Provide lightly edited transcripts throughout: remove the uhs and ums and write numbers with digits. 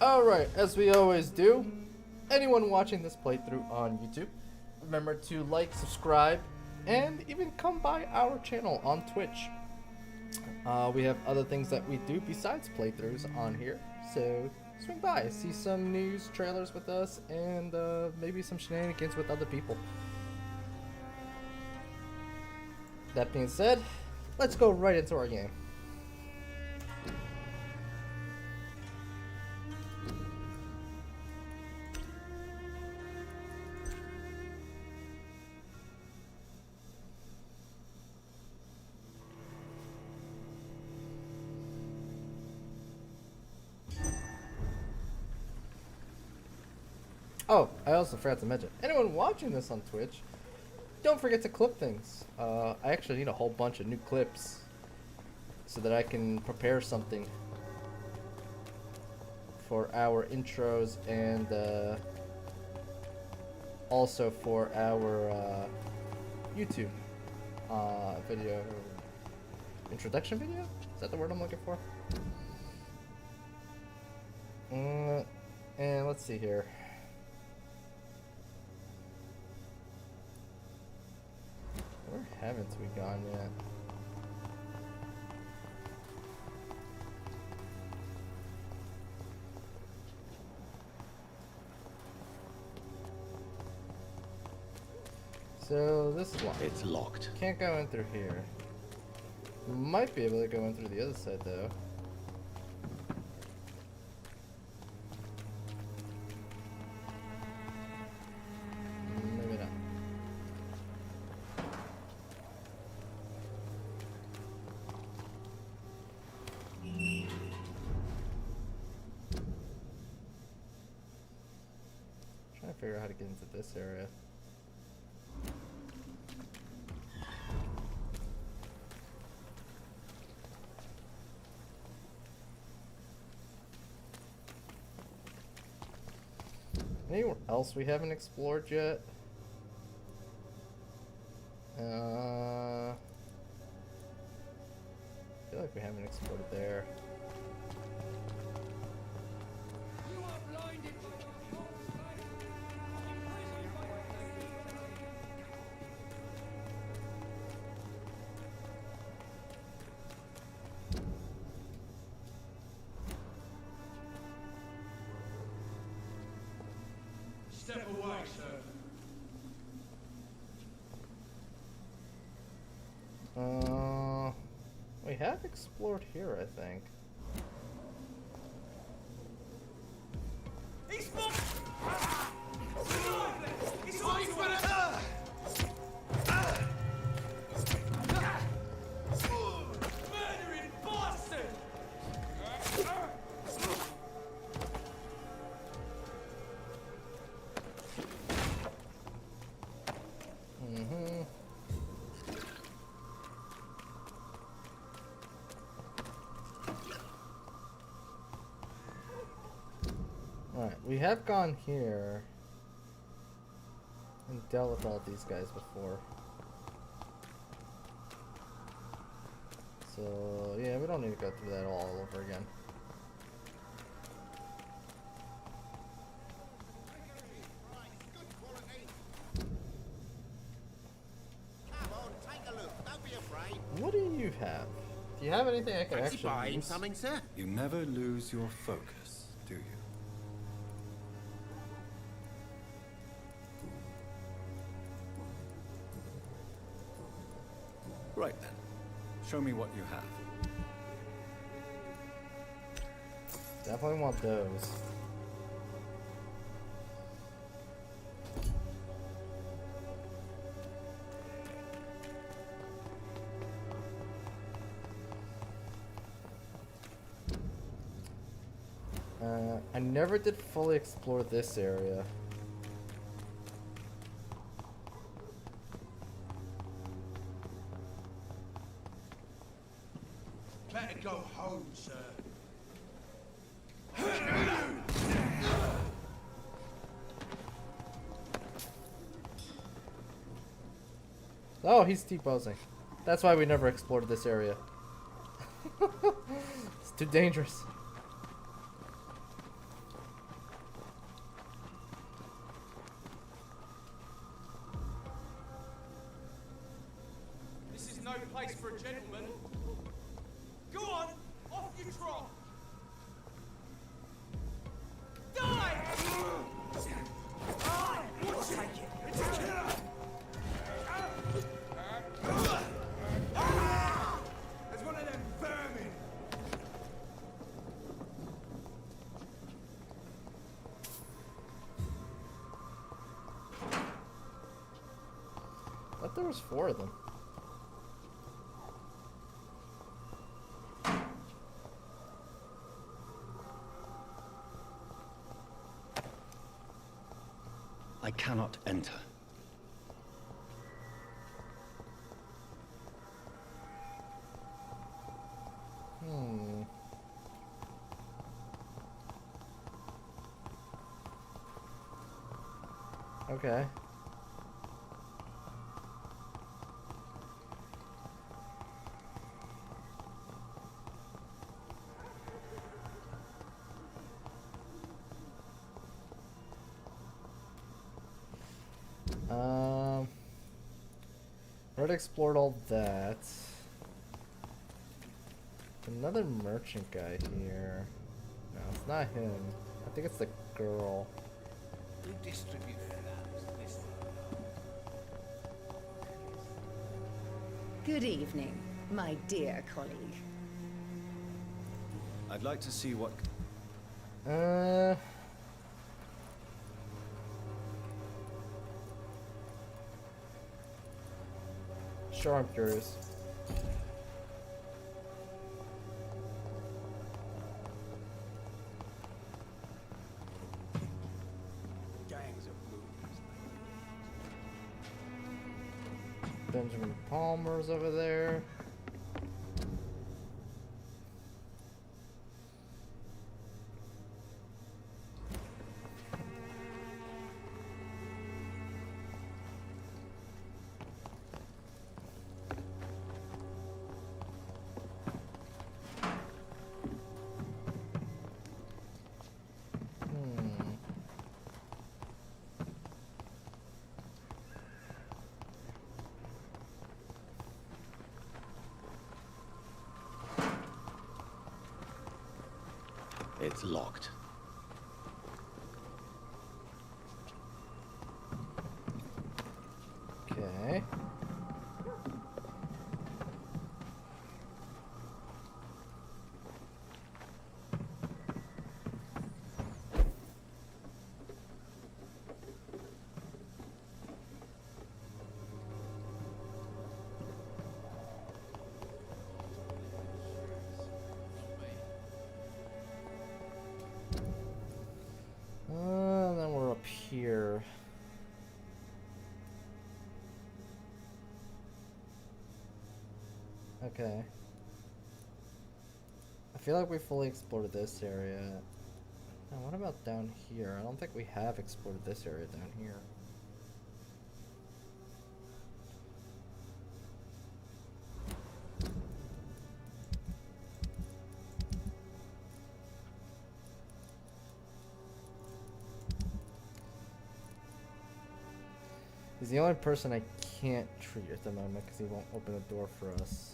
Alright, as we always do, anyone watching this playthrough on YouTube, remember to like, subscribe, and even come by our channel on Twitch. We have other things that we do besides playthroughs on here, so swing by, see some news, trailers with us, and maybe some shenanigans with other people. That being said, let's go right into our game. Oh, I also forgot to mention, anyone watching this on Twitch, don't forget to clip things. I actually need a whole bunch of new clips so that I can prepare something for our intros and also for our YouTube video introduction video? Is that the word I'm looking for? And let's see here. Where haven't we gone yet? So this is locked. It's locked. Can't go in through here. Might be able to go in through the other side though. Maybe not. Trying to figure out how to get into this area. Anywhere else we haven't explored yet? I feel like we haven't explored it there. Step away, sir. We have explored here, I think. He's moving! He's on for it! Murdering bastard! Alright, we have gone here and dealt with all these guys before. So, yeah, we don't need to go through that all over again. What do you have? Do you have anything I can actually use? Something, sir? You never lose your focus, do you? Right then. Show me what you have. Definitely want those. I never did fully explore this area. Better go home, sir. Oh, he's T-posing. That's why we never explored this area. It's too dangerous. place for a gentleman. Go on, off you trot. Die! We'll take it. It's a killer. There's one of them vermin. I thought there was 4 of them. I cannot enter. Okay. Already explored all that. Another merchant guy here. No, it's not him. I think it's the girl. We distribute flowers this Good evening, my dear colleague. I'd like to see what... Sure, I'm curious. gangs of movies. Benjamin Palmer's over there. It's locked. Okay. Then we're up here. Okay. I feel like we fully explored this area. Now, what about down here? I don't think we have explored this area down here. He's the only person I can't treat at the moment because he won't open the door for us.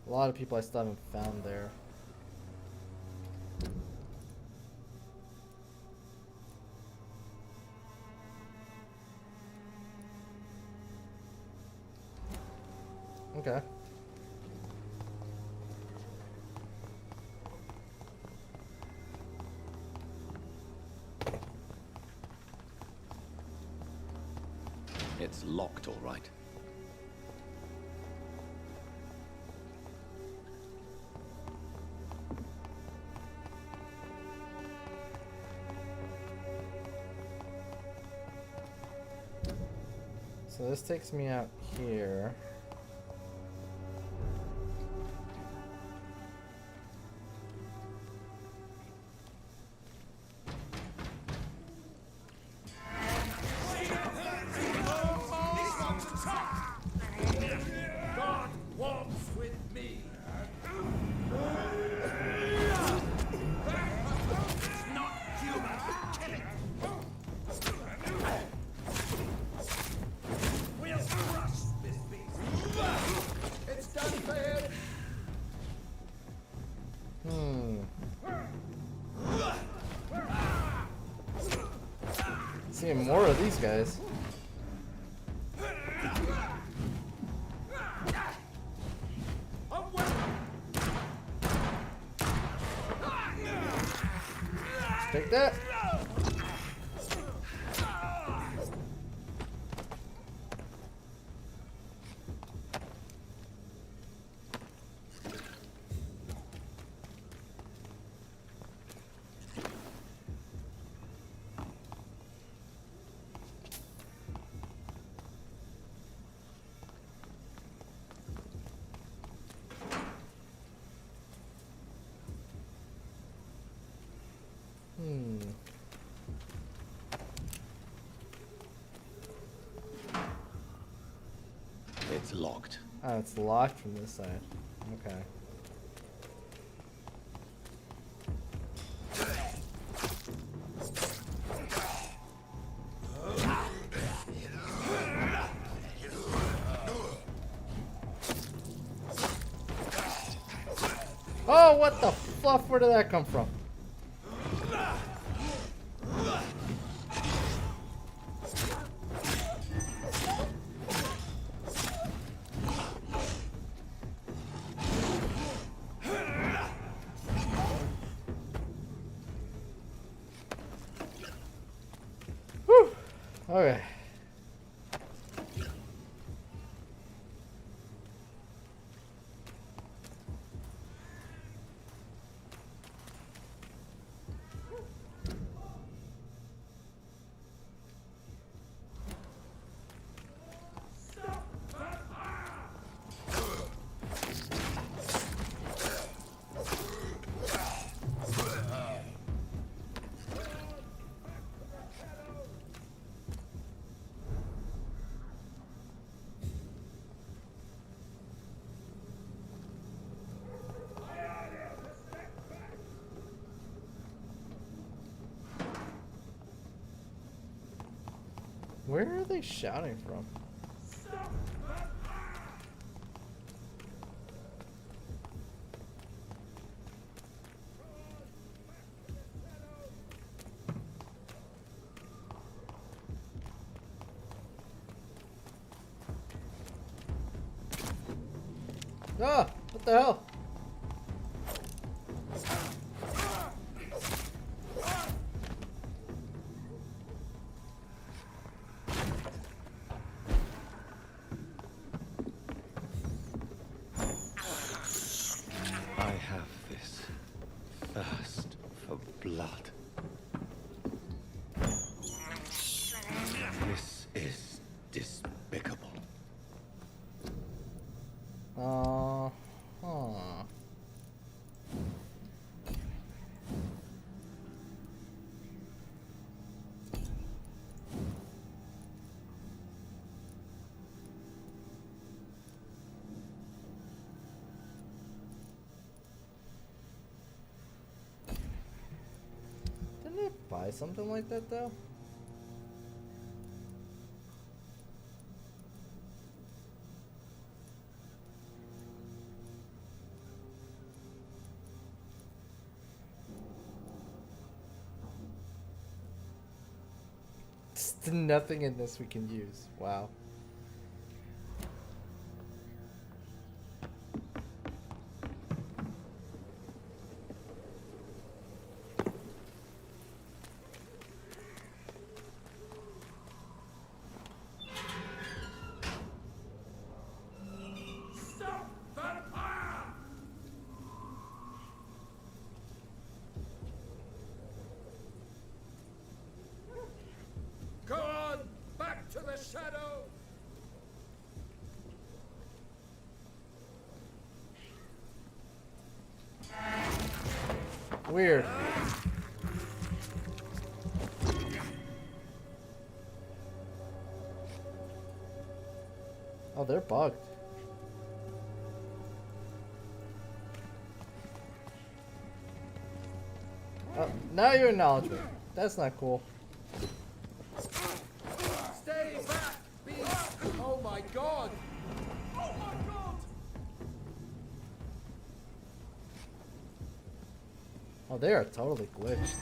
A lot of people I still haven't found there. Okay. It's locked, all right. So this takes me out here. Seeing more of these guys. Take that. It's locked. Oh, it's locked from this side. Okay. Oh, what the fluff? Where did that come from? Whew. Okay. Where are they shouting from? Ah, what the hell? I have this thirst for blood. This is despicable. Huh. Didn't I buy something like that though? Nothing in this we can use. Wow. Stop, Vampyr! Go on, back to the shadow! Weird. Oh, they're bugged. Oh, now you acknowledge me. That's not cool. Stay back, beast! Oh my god! Oh my god! Oh, they are totally glitched.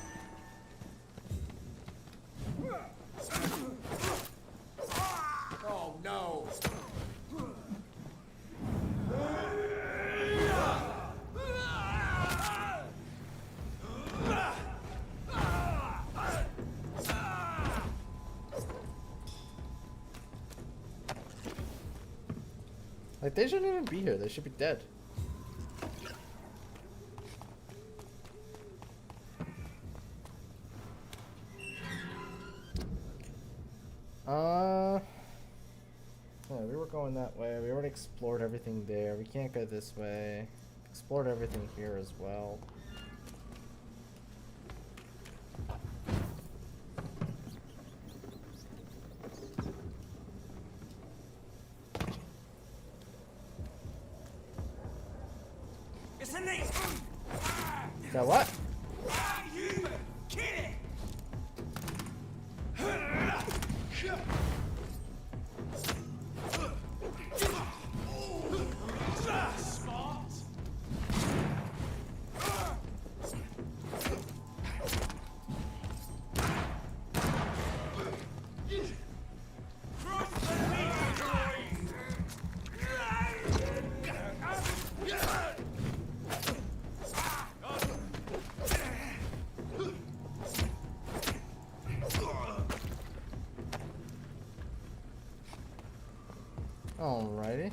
Like, they shouldn't even be here. They should be dead. Yeah, we were going that way. We already explored everything there. We can't go this way. Explored everything here as well. It's a name. Got what? You kill it. Alrighty.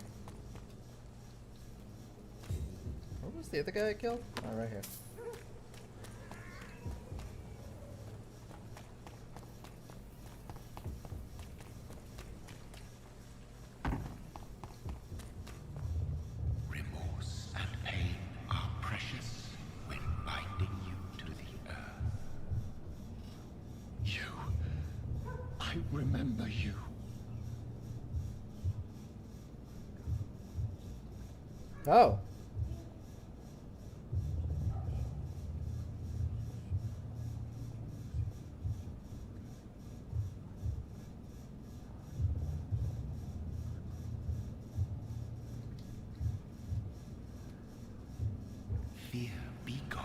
Where was the other guy I killed? Oh, right here. Remorse and pain are precious when binding you to the earth. You. I remember you. Oh. Fear be gone.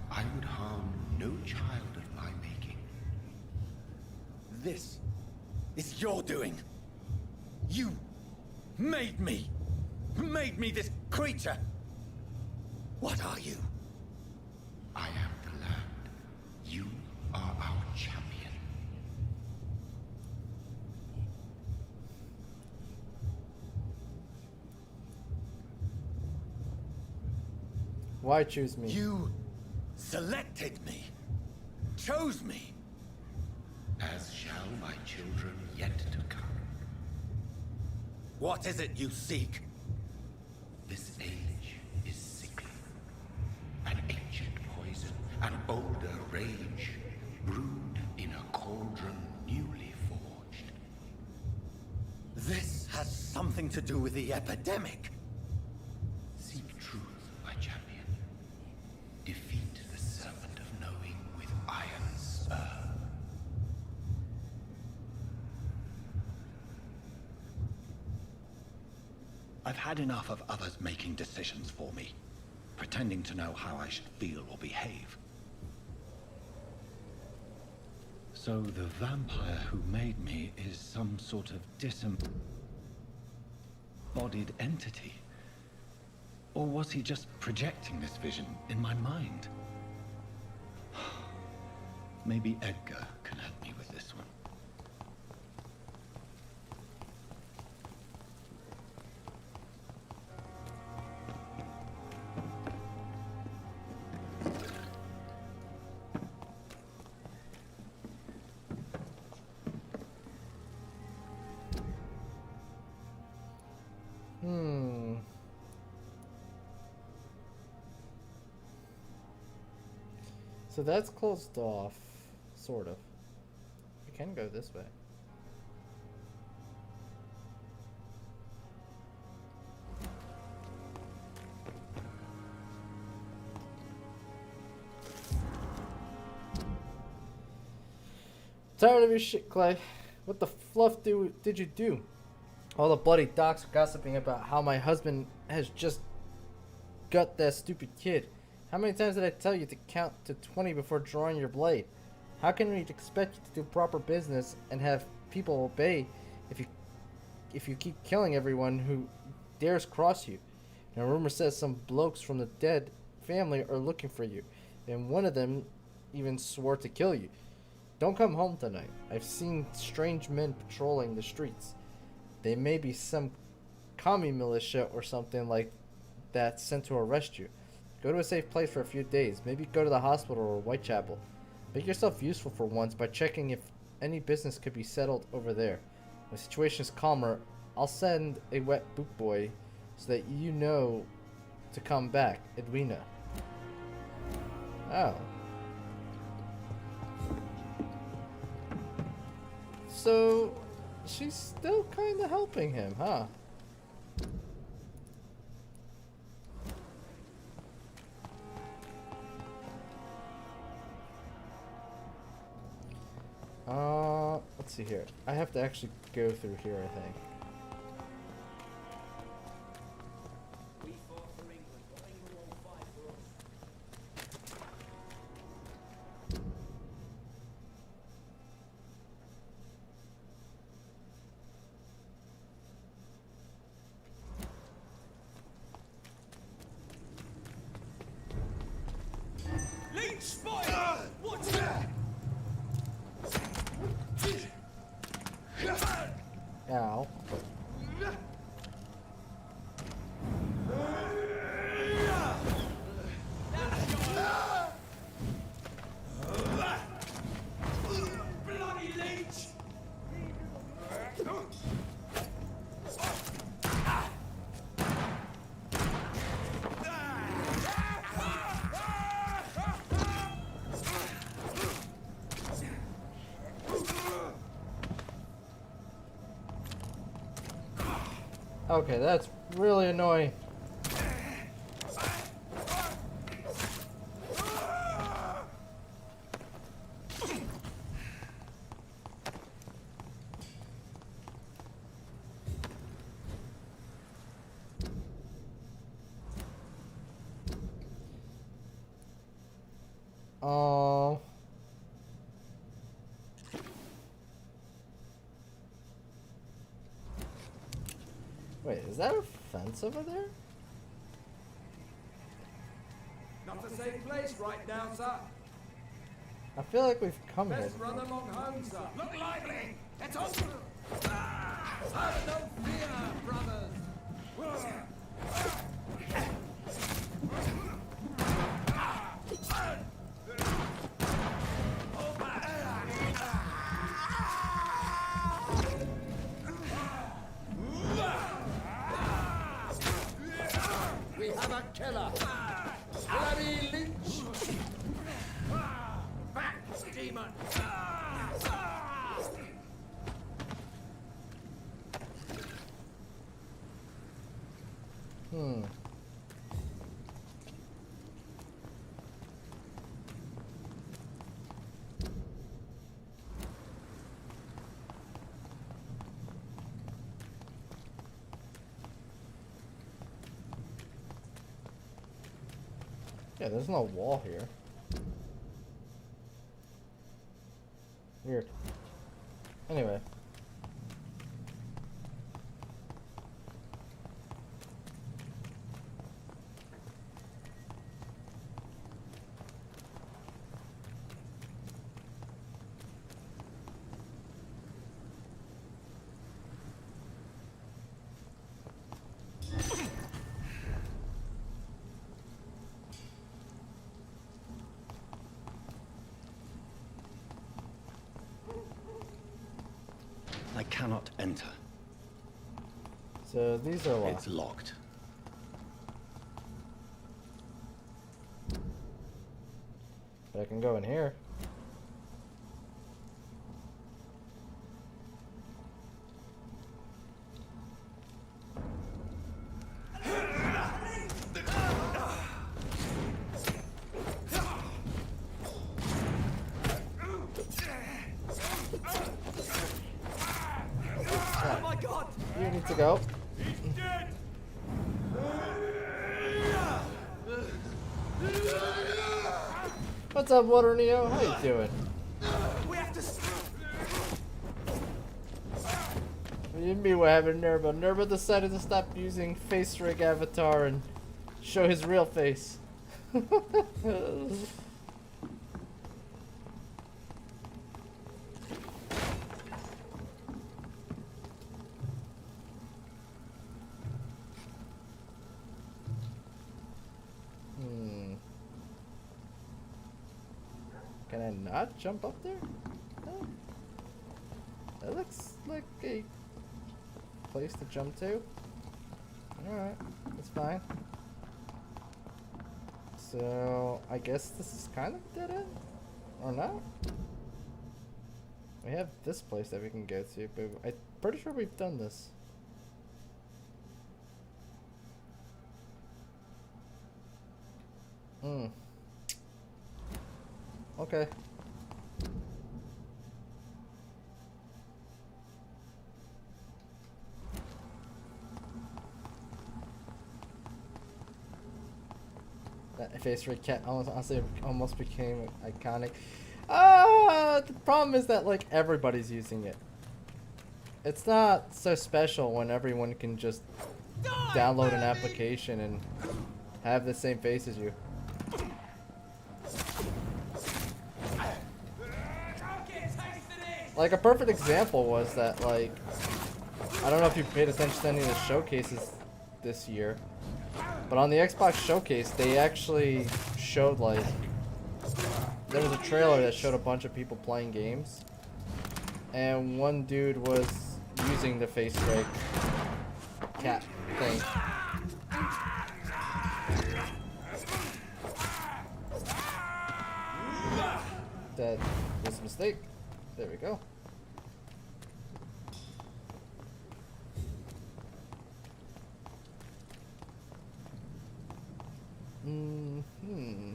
I would harm no child of my making. This is your doing. You made me. Made me this creature. What are you? I am the land. You are our champion. Why choose me? You selected me. Chose me. As shall my children yet to come. What is it you seek? This age is sickly. An ancient poison, an older rage, brewed in a cauldron newly forged. This has something to do with the epidemic. Seek truth, my champion. Defeat the serpent of knowing with iron spur. I've had enough of others making decisions for me, pretending to know how I should feel or behave. So the vampire who made me is some sort of disembodied entity? Or was he just projecting this vision in my mind? Maybe Edgar can help me with this one. So that's closed off, sort of. We can go this way. Tired of your shit, Clay. What the fluff did you do? All the bloody docs are gossiping about how my husband has just got that stupid kid. How many times did I tell you to count to 20 before drawing your blade? How can we expect you to do proper business and have people obey if you keep killing everyone who dares cross you? Now, rumor says some blokes from the dead family are looking for you, and one of them even swore to kill you. Don't come home tonight. I've seen strange men patrolling the streets. They may be some commie militia or something like that sent to arrest you. Go to a safe place for a few days. Maybe go to the hospital or Whitechapel. Make yourself useful for once by checking if any business could be settled over there. When the situation is calmer, I'll send a wet boot boy so that you know to come back. Edwina. Oh. So, she's still kind of helping him, huh? Let's see here. I have to actually go through here, I think. Leech spire! What's that? Ow. Bloody leech! Okay, that's really annoying. Oh. Wait, is that a fence over there? Not a safe place right now, sir. I feel like we've come here. Let's run along home, sir. Look lively! It's open! Have no fear, brothers. We have a killer. Bloody Lynch. Back, demon. Yeah, there's no wall here. Weird. Anyway. I cannot enter. So these are locked. It's locked. But I can go in here. Oh my god! You need to go. He's dead! What's up, Water Neo? How you doing? We have to... What do you mean what happened to Nurbo? Nurbo decided to stop using face rig avatar and show his real face. Can I not jump up there? No. That looks like a place to jump to. Alright, that's fine. So, I guess this is kind of dead end? Or not? We have this place that we can go to, but I'm pretty sure we've done this. Hmm. Okay. That face red cat honestly almost became iconic. The problem is that like everybody's using it. It's not so special when everyone can just download an application and have the same face as you. Like a perfect example was that like I don't know if you paid attention to any of the showcases this year, but on the Xbox showcase they actually showed like there was a trailer that showed a bunch of people playing games, and one dude was using the face break cat thing. That was a mistake. There we go. Mm-hmm.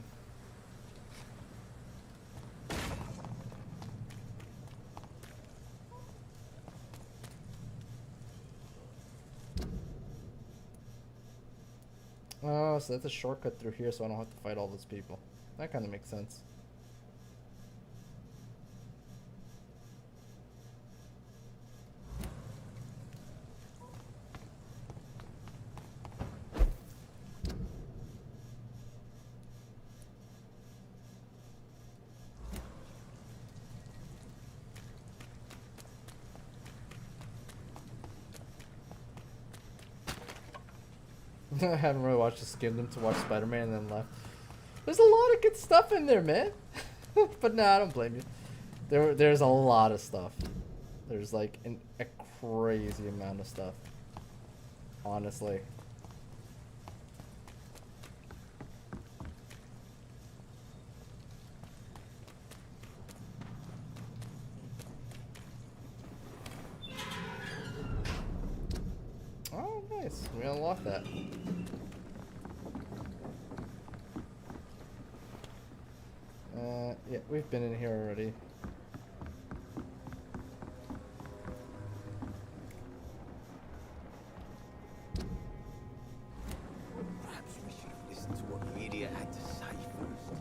Oh, so that's a shortcut through here, so I don't have to fight all those people. That kind of makes sense. I haven't really watched the skimmed them to watch Spider-Man and then left. There's a lot of good stuff in there, man. But nah, I don't blame you. There's a lot of stuff. There's like a crazy amount of stuff. Honestly. Oh, nice. We unlocked that. Yeah, we've been in here already. Perhaps we should have listened to what the idiot had to say first.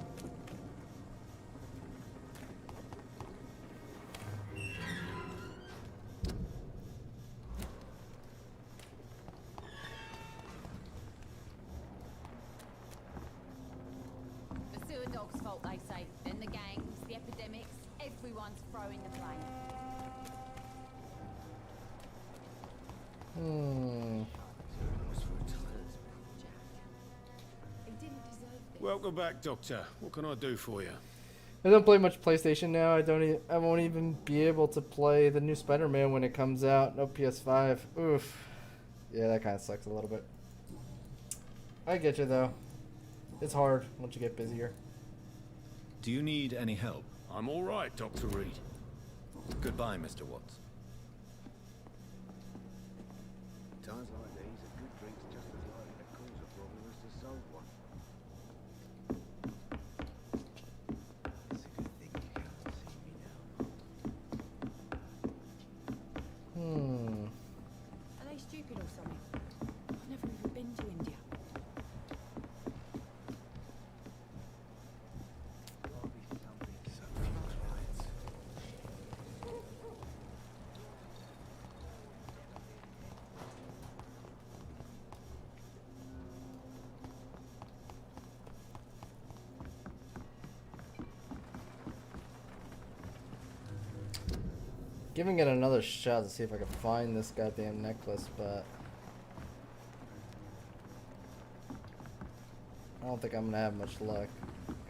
The sewer dog's fault, they say. Then the gangs, the epidemics, everyone's throwing the blame. He didn't deserve this. Welcome back, Doctor. What can I do for you? I don't play much PlayStation now. I won't even be able to play the new Spider-Man when it comes out. No PS5. Oof. Yeah, that kind of sucks a little bit. I get you though. It's hard once you get busier. Do you need any help? I'm all right, Dr. Reed. Goodbye, Mr. Watts. Times like these, a good drink's just as likely to cause a problem as to solve one. It's a good thing you come to see me now. Are they stupid or something? I've never even been to India. Probably something right. Giving it another shot to see if I can find this goddamn necklace, but I don't think I'm gonna have much luck.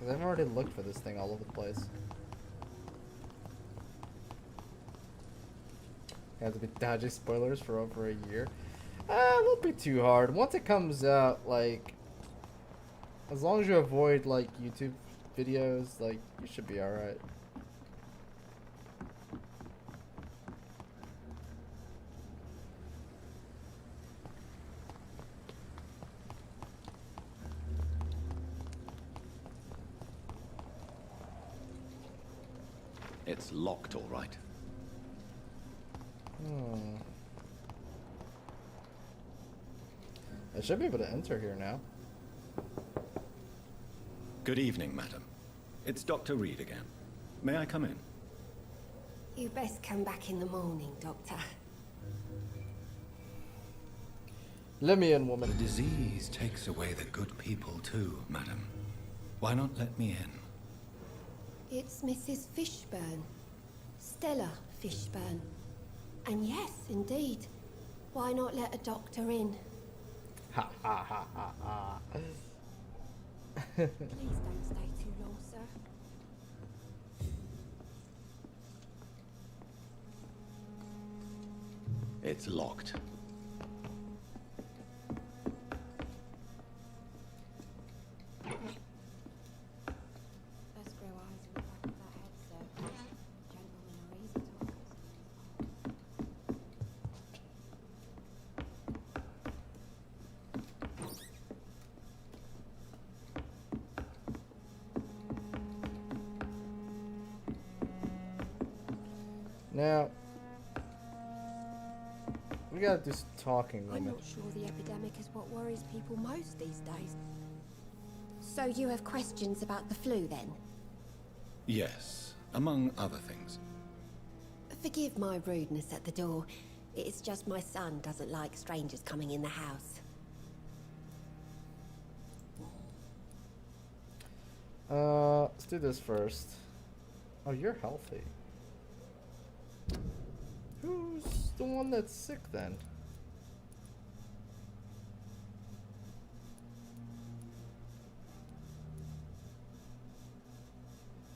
Because I've already looked for this thing all over the place. You have to be dodging spoilers for over a year. It won't be too hard. Once it comes out, like, as long as you avoid, like, YouTube videos, like, you should be alright. It's locked, all right. I should be able to enter here now. Good evening, madam. It's Dr. Reed again. May I come in? You best come back in the morning, Doctor. Let me in, woman. The disease takes away the good people too, madam. Why not let me in? It's Mrs. Fishburne. Stella Fishburne. And yes, indeed. Why not let a doctor in? Ha ha ha ha ha. Please don't stay too long, sir. It's locked. Let's grow eyes in the back of that head, sir. Gentlemen are easy talkers. Now, we gotta do some talking, I'm woman. not sure the epidemic is what worries people most these days. So you have questions about the flu, then? Yes, among other things. Forgive my rudeness at the door. It's just my son doesn't like strangers coming in the house. Let's do this first. Oh, you're healthy. Who's the one that's sick then?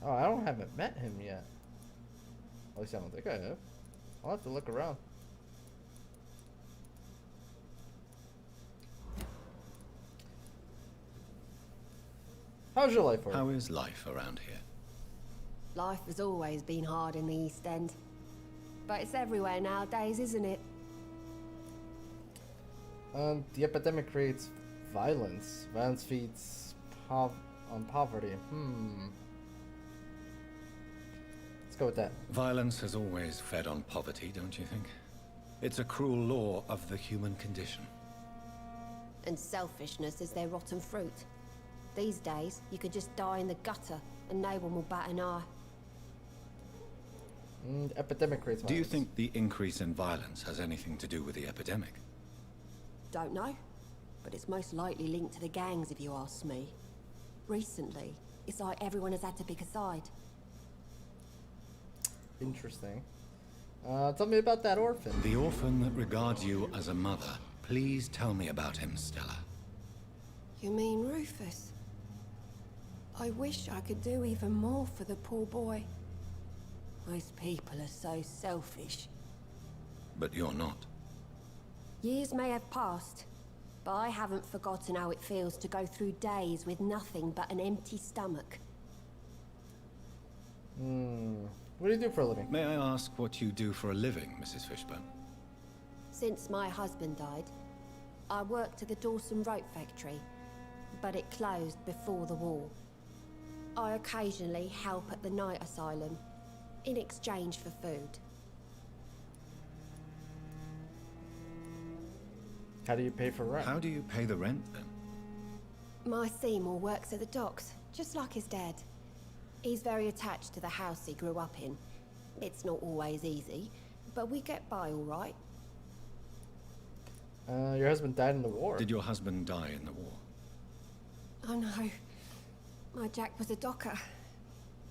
Oh, I haven't met him yet. At least I don't think I have. I'll have to look around. How's your life, Ori? How is life around here? Life has always been hard in the East End. But it's everywhere nowadays, isn't it? The epidemic creates violence. Violence feeds on poverty. Let's go with that. Violence has always fed on poverty, don't you think? It's a cruel law of the human condition. And selfishness is their rotten fruit. These days, you could just die in the gutter and no one will bat an eye. Epidemic creates violence. Do you think the increase in violence has anything to do with the epidemic? Don't know. But it's most likely linked to the gangs, if you ask me. Recently, it's like everyone has had to pick a side. Interesting. Tell me about that orphan. The orphan that regards you as a mother. Please tell me about him, Stella. You mean Rufus? I wish I could do even more for the poor boy. Most people are so selfish. But you're not. Years may have passed, but I haven't forgotten how it feels to go through days with nothing but an empty stomach. What do you do for a living? May I ask what you do for a living, Mrs. Fishburne? Since my husband died, I worked at the Dawson Rope Factory, but it closed before the war. I occasionally help at the night asylum, in exchange for food. How do you pay for rent? How do you pay the rent, then? My Seymour works at the docks, just like his dad. He's very attached to the house he grew up in. It's not always easy, but we get by all right. Your husband died in the war. Did your husband die in the war? Oh no. My Jack was a docker.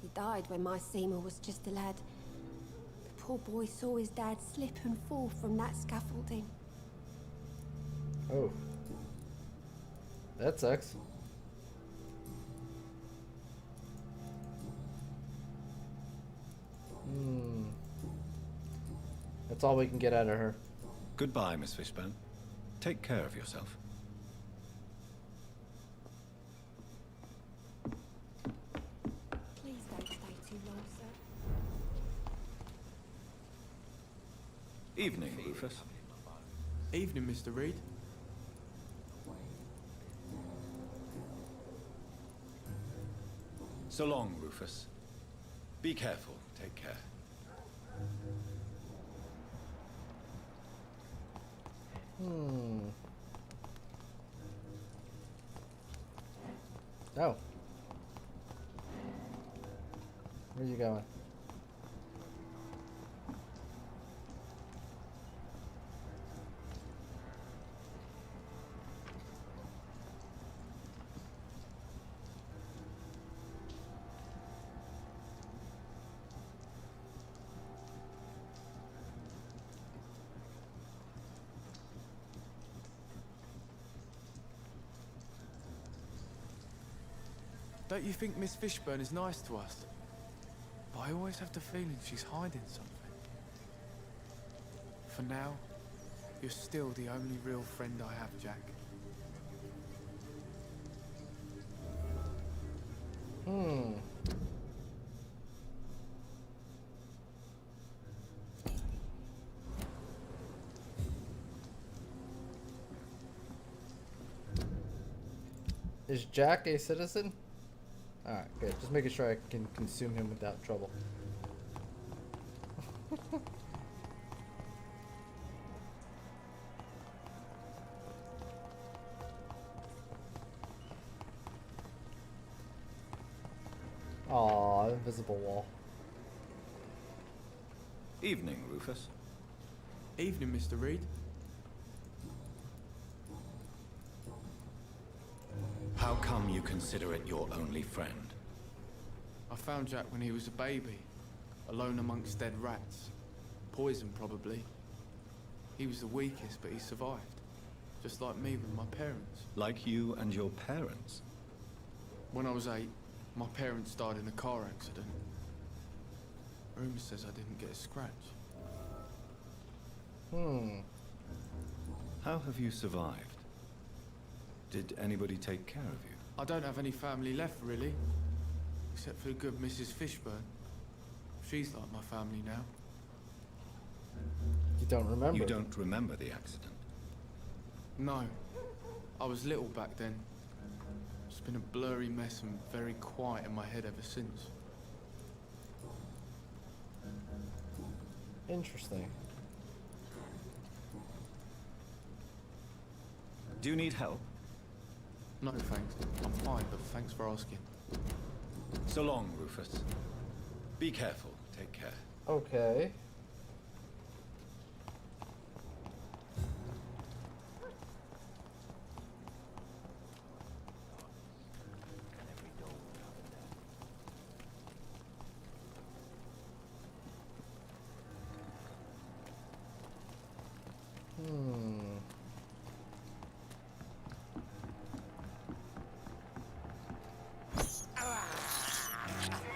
He died when my Seymour was just a lad. The poor boy saw his dad slip and fall from that scaffolding. Oh. That sucks. That's all we can get out of her. Goodbye, Miss Fishburne. Take care of yourself. Please don't stay too long, sir. Evening, Rufus. Evening, Mr. Reed. So long, Rufus. Be careful. Take care. Oh. Where are you going? Don't you think Miss Fishburne is nice to us? But I always have the feeling she's hiding something. For now, you're still the only real friend I have, Jack. Is Jack a citizen? Alright, good. Just making sure I can consume him without trouble. Aw, invisible wall. Evening, Rufus. Evening, Mr. Reed. How come you consider it your only friend? I found Jack when he was a baby, alone amongst dead rats. Poison, probably. He was the weakest, but he survived. Just like me with my parents. Like you and your parents? When I was 8, my parents died in a car accident. Rumour says I didn't get a scratch. How have you survived? Did anybody take care of you? I don't have any family left, really. Except for the good Mrs. Fishburne. She's like my family now. You don't remember? You don't remember the accident? No. I was little back then. It's been a blurry mess and very quiet in my head ever since. Interesting. Do you need help? No, thanks. I'm fine, but thanks for asking. So long, Rufus. Be careful. Take care. Okay.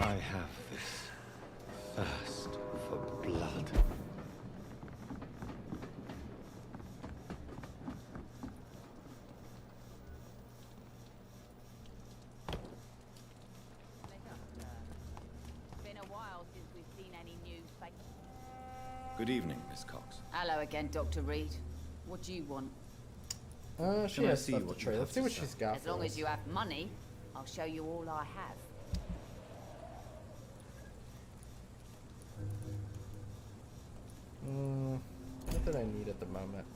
I have this thirst for blood. Been a while since we've seen any news. Good evening, Miss Cox. Hello again, Dr. Reed. What do you want? She Can I has see stuff to what you trade. have Let's see to what sell? she's got. As for long us. as you have money, I'll show you all I have. What did I need at the moment?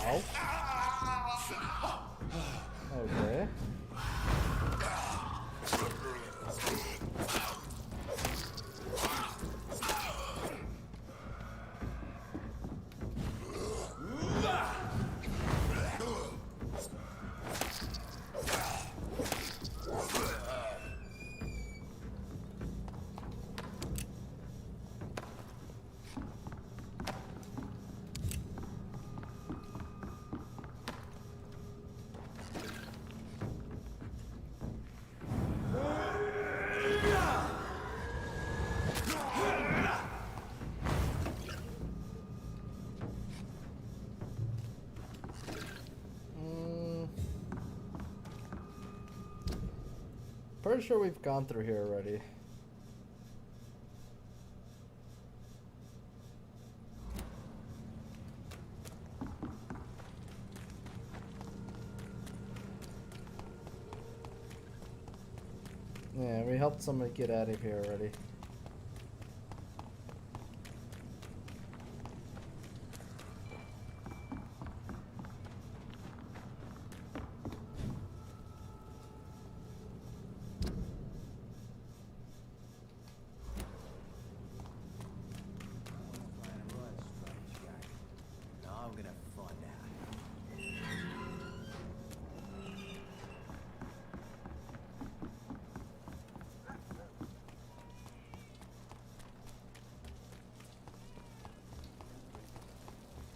Ow. Okay. Pretty sure we've gone through here already. Yeah, we helped somebody get out of here already.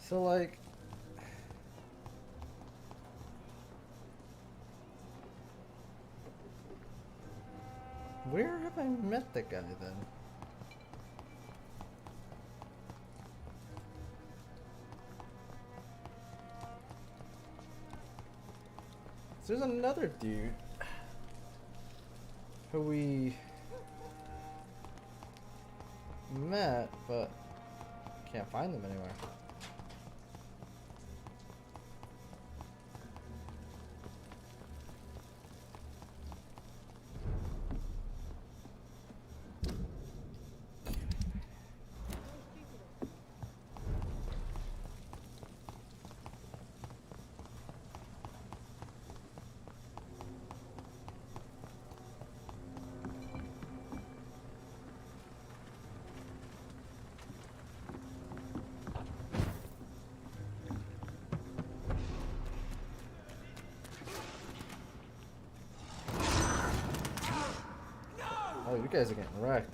So, like, where have I met the guy then? So there's another dude who we met, but can't find them anywhere. Oh, you guys are getting wrecked.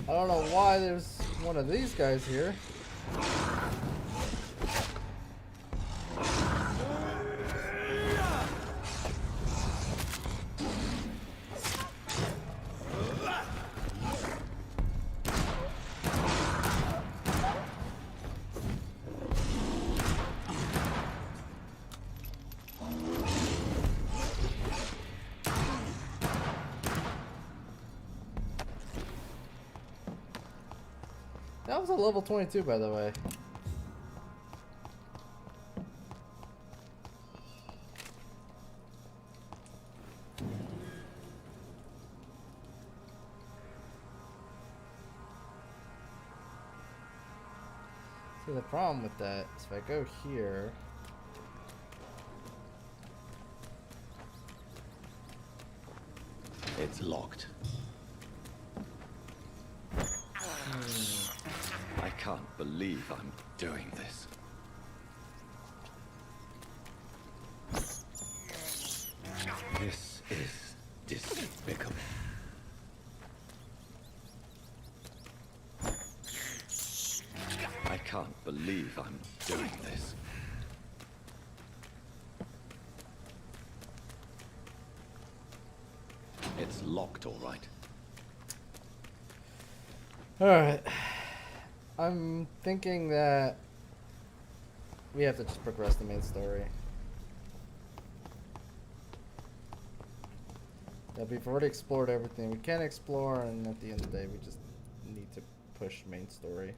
I don't know why there's one of these guys here. That was a level 22, by the way. So the problem with that is if I go here, It's locked. I can't believe I'm doing this. This is despicable. I can't believe I'm doing this. It's locked, all right. alright. I'm thinking that we have to just progress the main story. That we've already explored everything we can explore, and at the end of the day, we just need to push main story.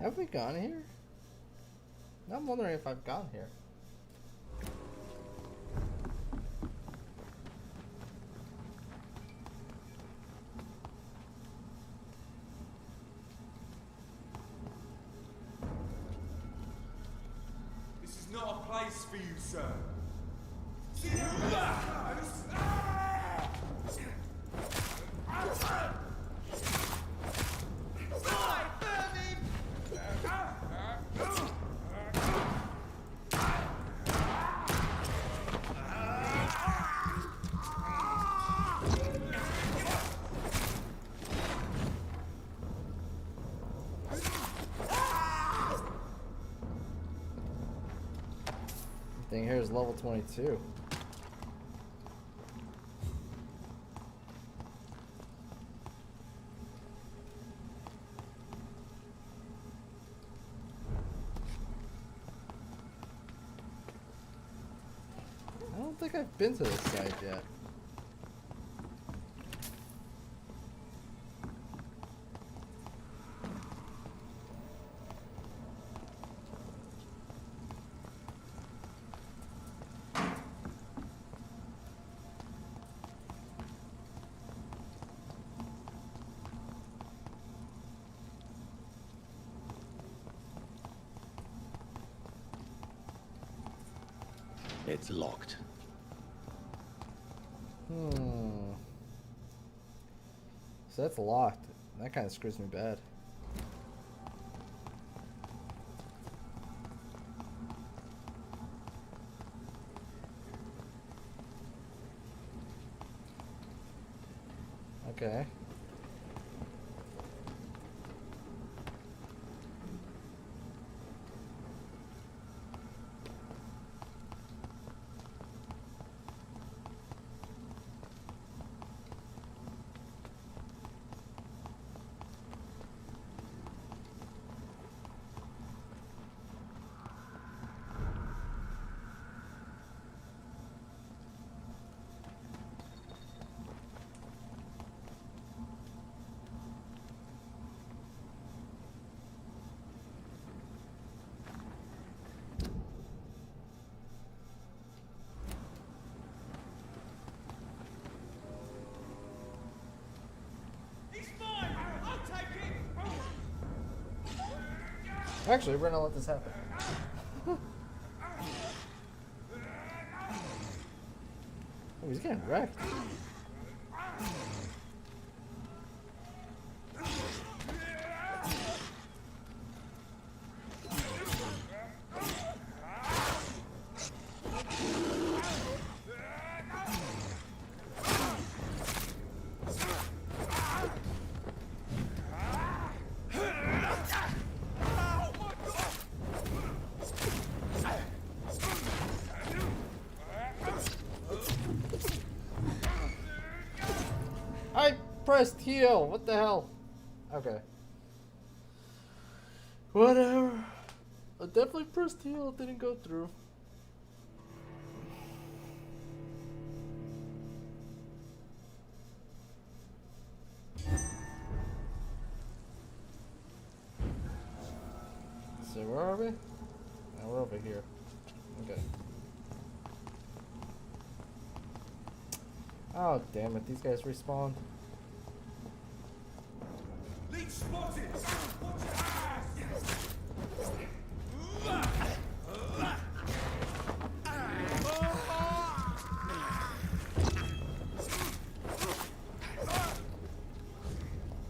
Have we gone here? I'm wondering if I've gone here. This is not a place for you, sir. Thing here is level 22. I don't think I've been to this site yet. It's locked. So that's locked. That kind of screws me bad. Okay. Actually, we're gonna let this happen. Oh, he's getting wrecked. I pressed heal. What the hell? Okay. Whatever. I definitely pressed heal. It didn't go through. So where are we? Now we're over here. Okay. Oh damn it! These guys respawn. Leech spotted! Watch your ass!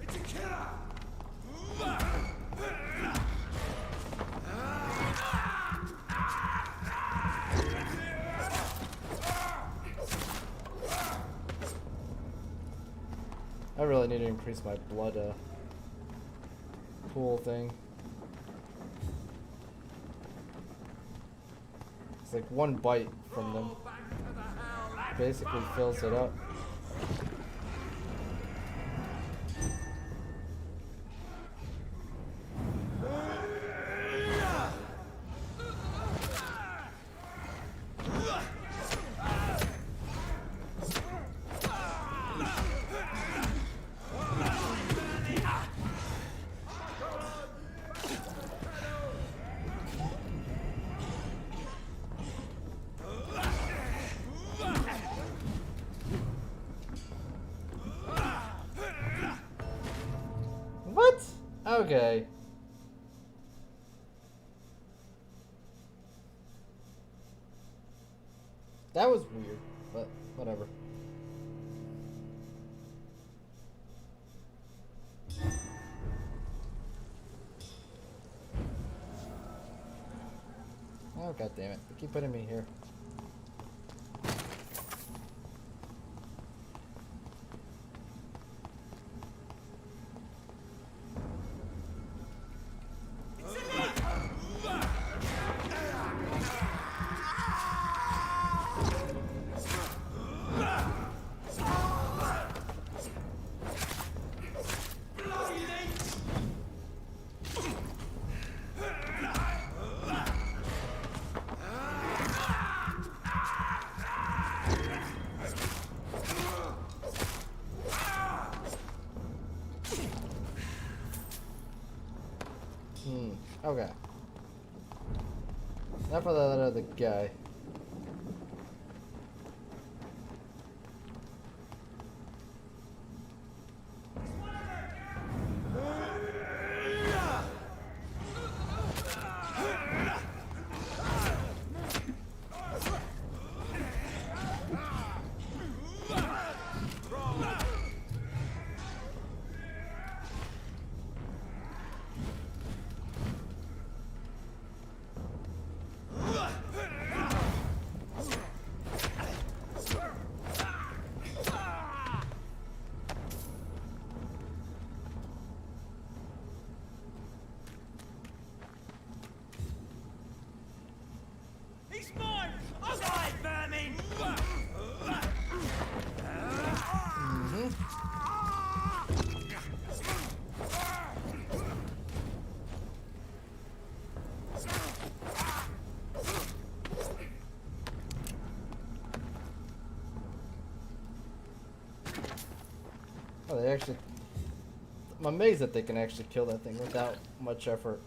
It's a killer! I really need to increase my blood pool thing. It's like one bite from them basically fills it up. Okay. That was weird, but whatever. Oh, god damn it. They keep putting me here. Okay. Enough of that other guy. He's mine! I'll die, vermin! Oh, they actually... I'm amazed that they can actually kill that thing without much effort.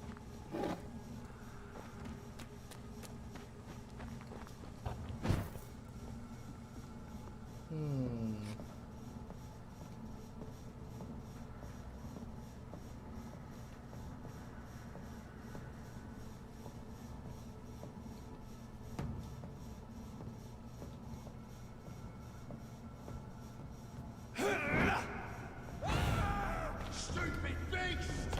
Stupid beast!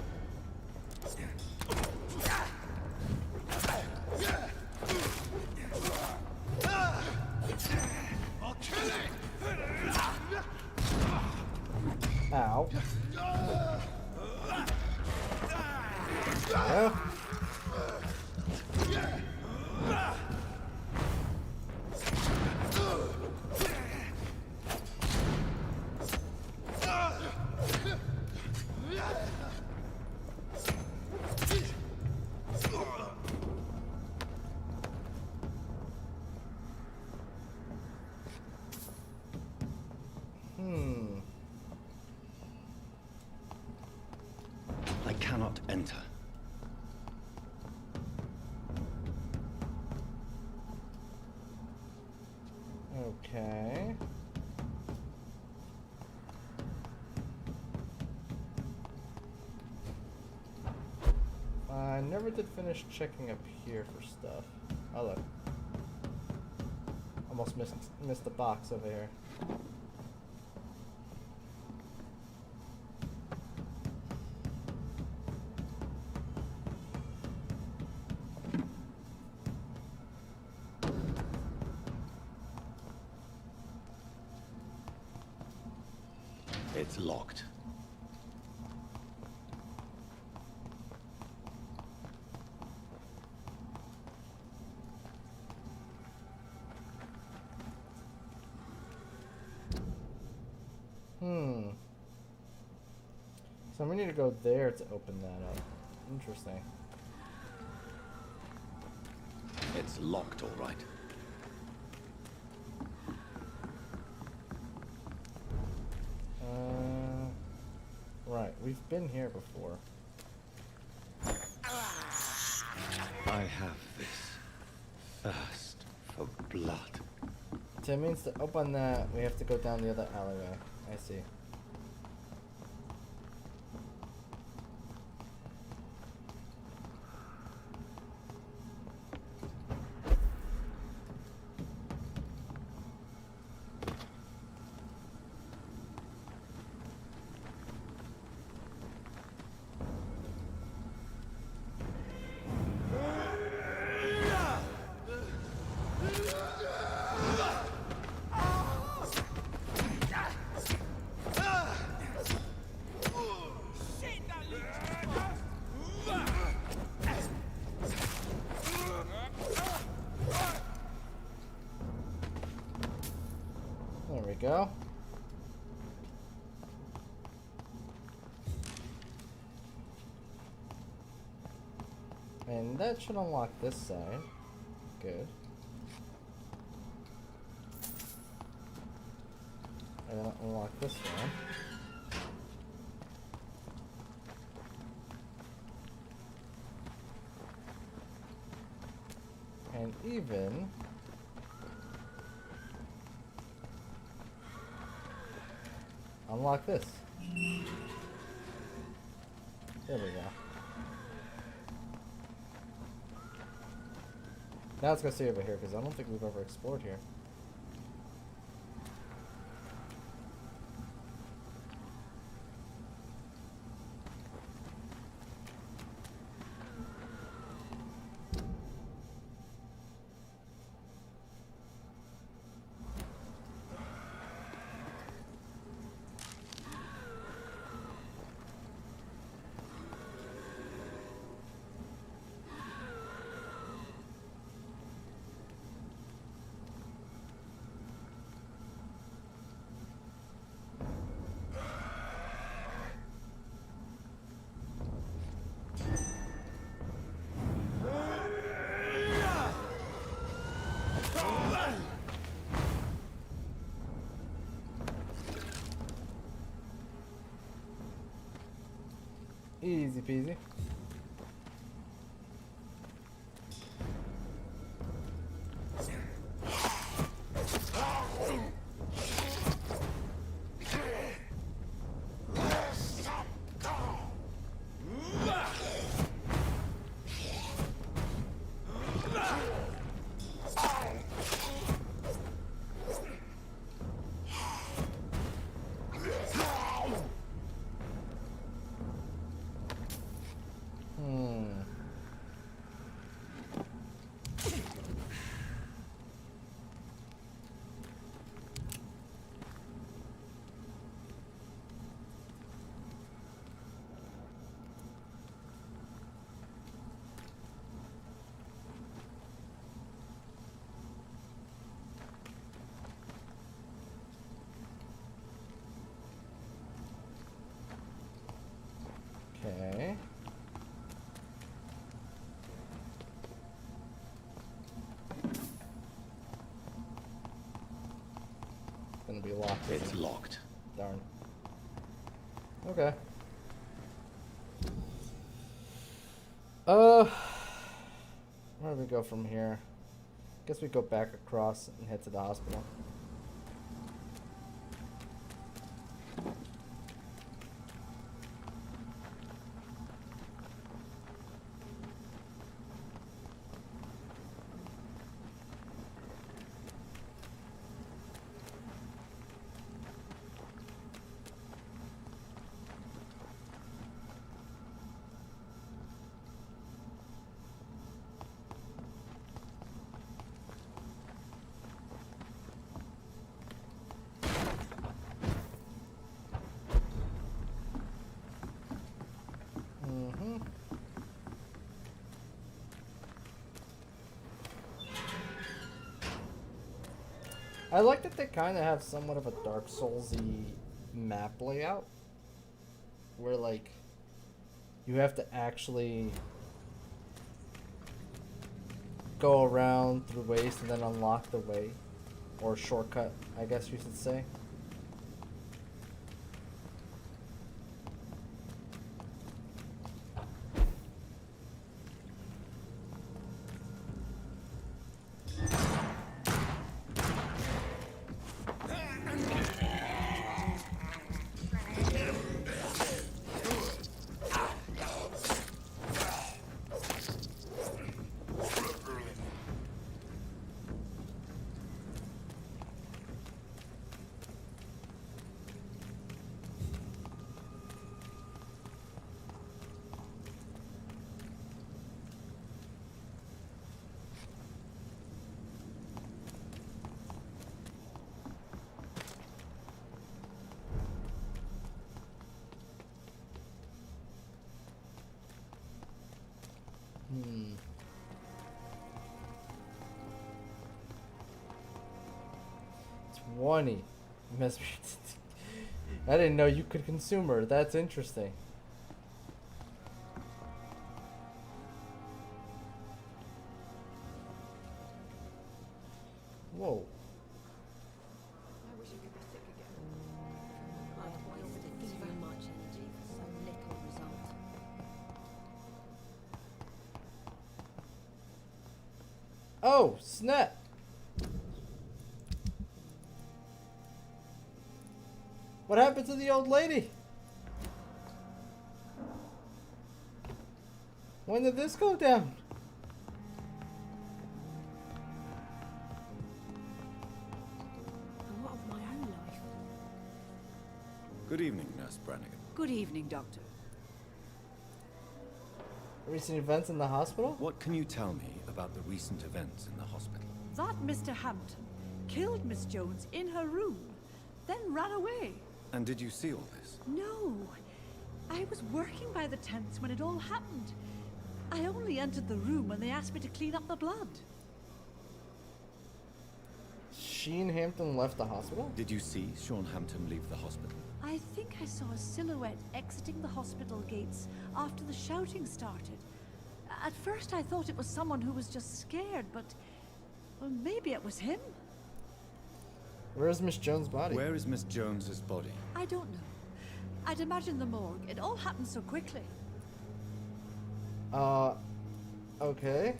I'll kill it! Ow. Yeah. I cannot enter. Okay. I never did finish checking up here for stuff. Oh look. Almost missed the box over here. It's locked. So we need to go there to open that up. Interesting. It's locked, all right. Right, we've been here before. I have this thirst for blood. So it means to open that, we have to go down the other alleyway. I see. go. And that should unlock this side. Good. And then unlock this one. And even unlock this. There we go. Now let's go see over here because I don't think we've ever explored here. Easy peasy. Okay. Gonna be locked. It's locked. Darn. Okay. Where do we go from here? Guess we go back across and head to the hospital. I like that they kind of have somewhat of a Dark Souls-y map layout, where like you have to actually go around through waste and then unlock the way, or shortcut, I guess you should say. Hmm. Miss. I didn't know you could consume her. That's interesting. Whoa. I wish I could be sick again. I wasted too much energy for so little result. Oh, snap. What happened to the old lady? When did this go down? And what of my own life? Good evening, Nurse Brannigan. Good evening, Doctor. Recent events in the hospital? What can you tell me about the recent events in the hospital? That Mr. Hampton killed Miss Jones in her room, then ran away. And did you see all this? No, I was working by the tents when it all happened. I only entered the room when they asked me to clean up the blood. Sheen Hampton left the hospital? Did you see Sean Hampton leave the hospital? I think I saw a silhouette exiting the hospital gates after the shouting started. At first I thought it was someone who was just scared, but... well, maybe it was him? Where's Miss Jones' body? Where is Miss Jones's body? I don't know. I'd imagine the morgue. It all happened so quickly. Okay.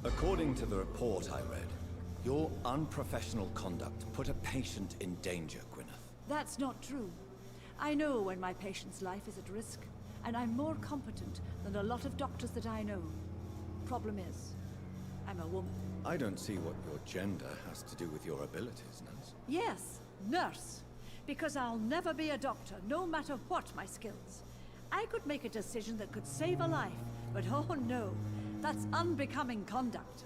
According to the report I read, your unprofessional conduct put a patient in danger, Gwyneth. That's not true. I know when my patient's life is at risk, and I'm more competent than a lot of doctors that I know. Problem is, I'm a woman. I don't see what your gender has to do with your abilities, nurse. Yes, nurse. Because I'll never be a doctor, no matter what my skills. I could make a decision that could save a life, but oh no, that's unbecoming conduct.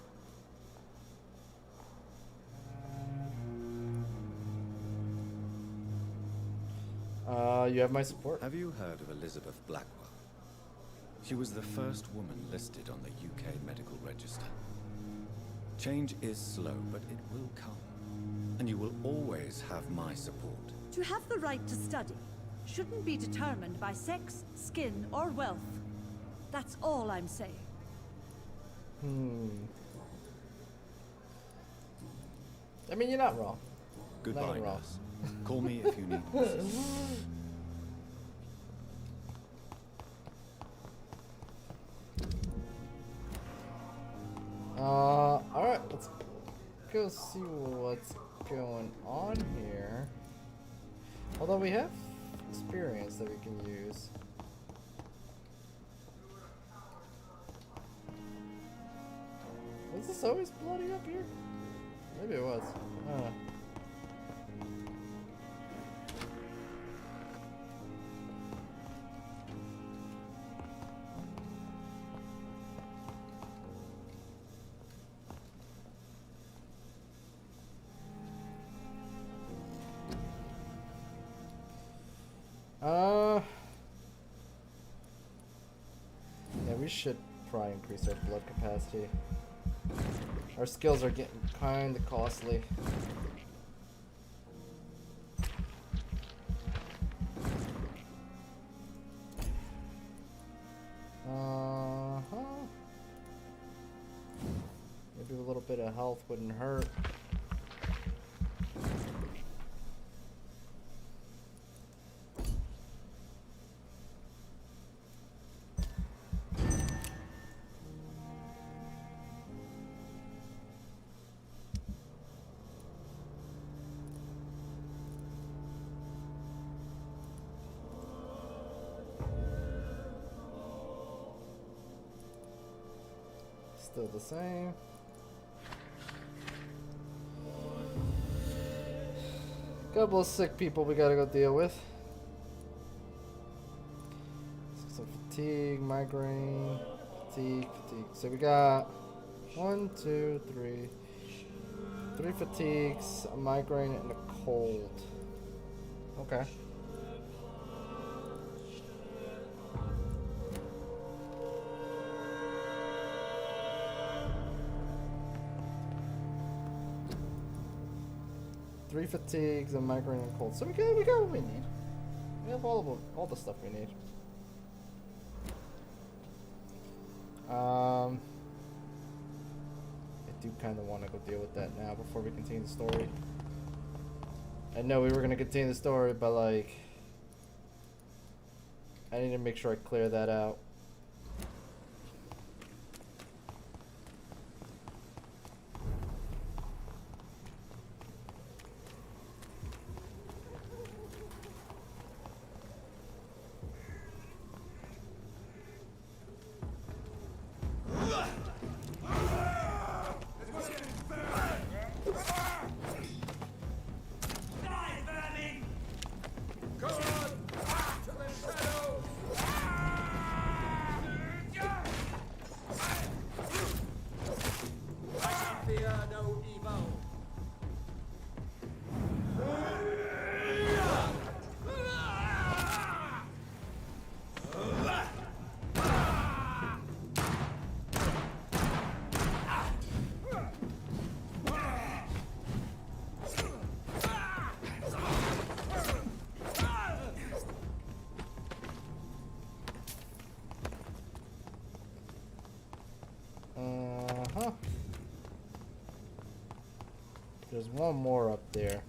You have my support. Have you heard of Elizabeth Blackwell? She was the first woman listed on the UK Medical Register. Change is slow, but it will come. And you will always have my support. To have the right to study shouldn't be determined by sex, skin, or wealth. That's all I'm saying. I mean, you're not wrong. Goodbye, Nothing wrong. nurse. Call me if you need assistance. Alright, let's go see what's going on here. Although we have experience that we can use. Was this always bloody up here? Maybe it was. I don't know. Yeah, we should probably increase our blood capacity. Our skills are getting kinda costly. Maybe a little bit of health wouldn't hurt. Still the same. Couple of sick people we gotta go deal with. Some fatigue, migraine, fatigue. So we got 1, 2, 3. 3 fatigues, a migraine, and a cold. Okay. 3 fatigues, a migraine, and cold. So we got what we need. We have all the stuff we need. I do kind of want to go deal with that now before we continue the story. I know we were gonna continue the story, but like, I need to make sure I clear that out. There's one more up there.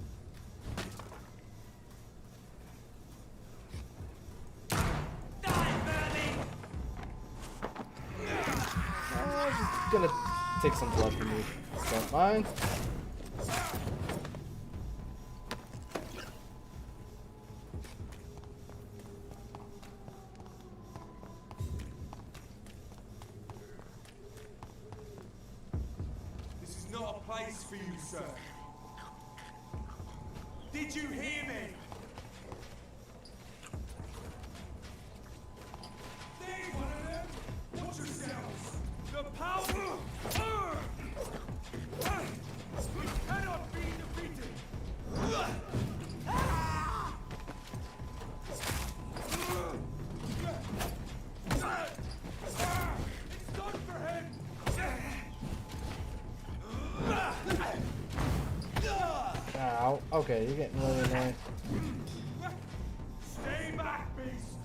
Just gonna take some blood from you. Don't mind. This is not a place for you, sir. Did you hear me? There's one of them. Watch yourselves. The power. We cannot be defeated. It's done for him. Ow. Okay, you're getting really annoying. Stay back, beast.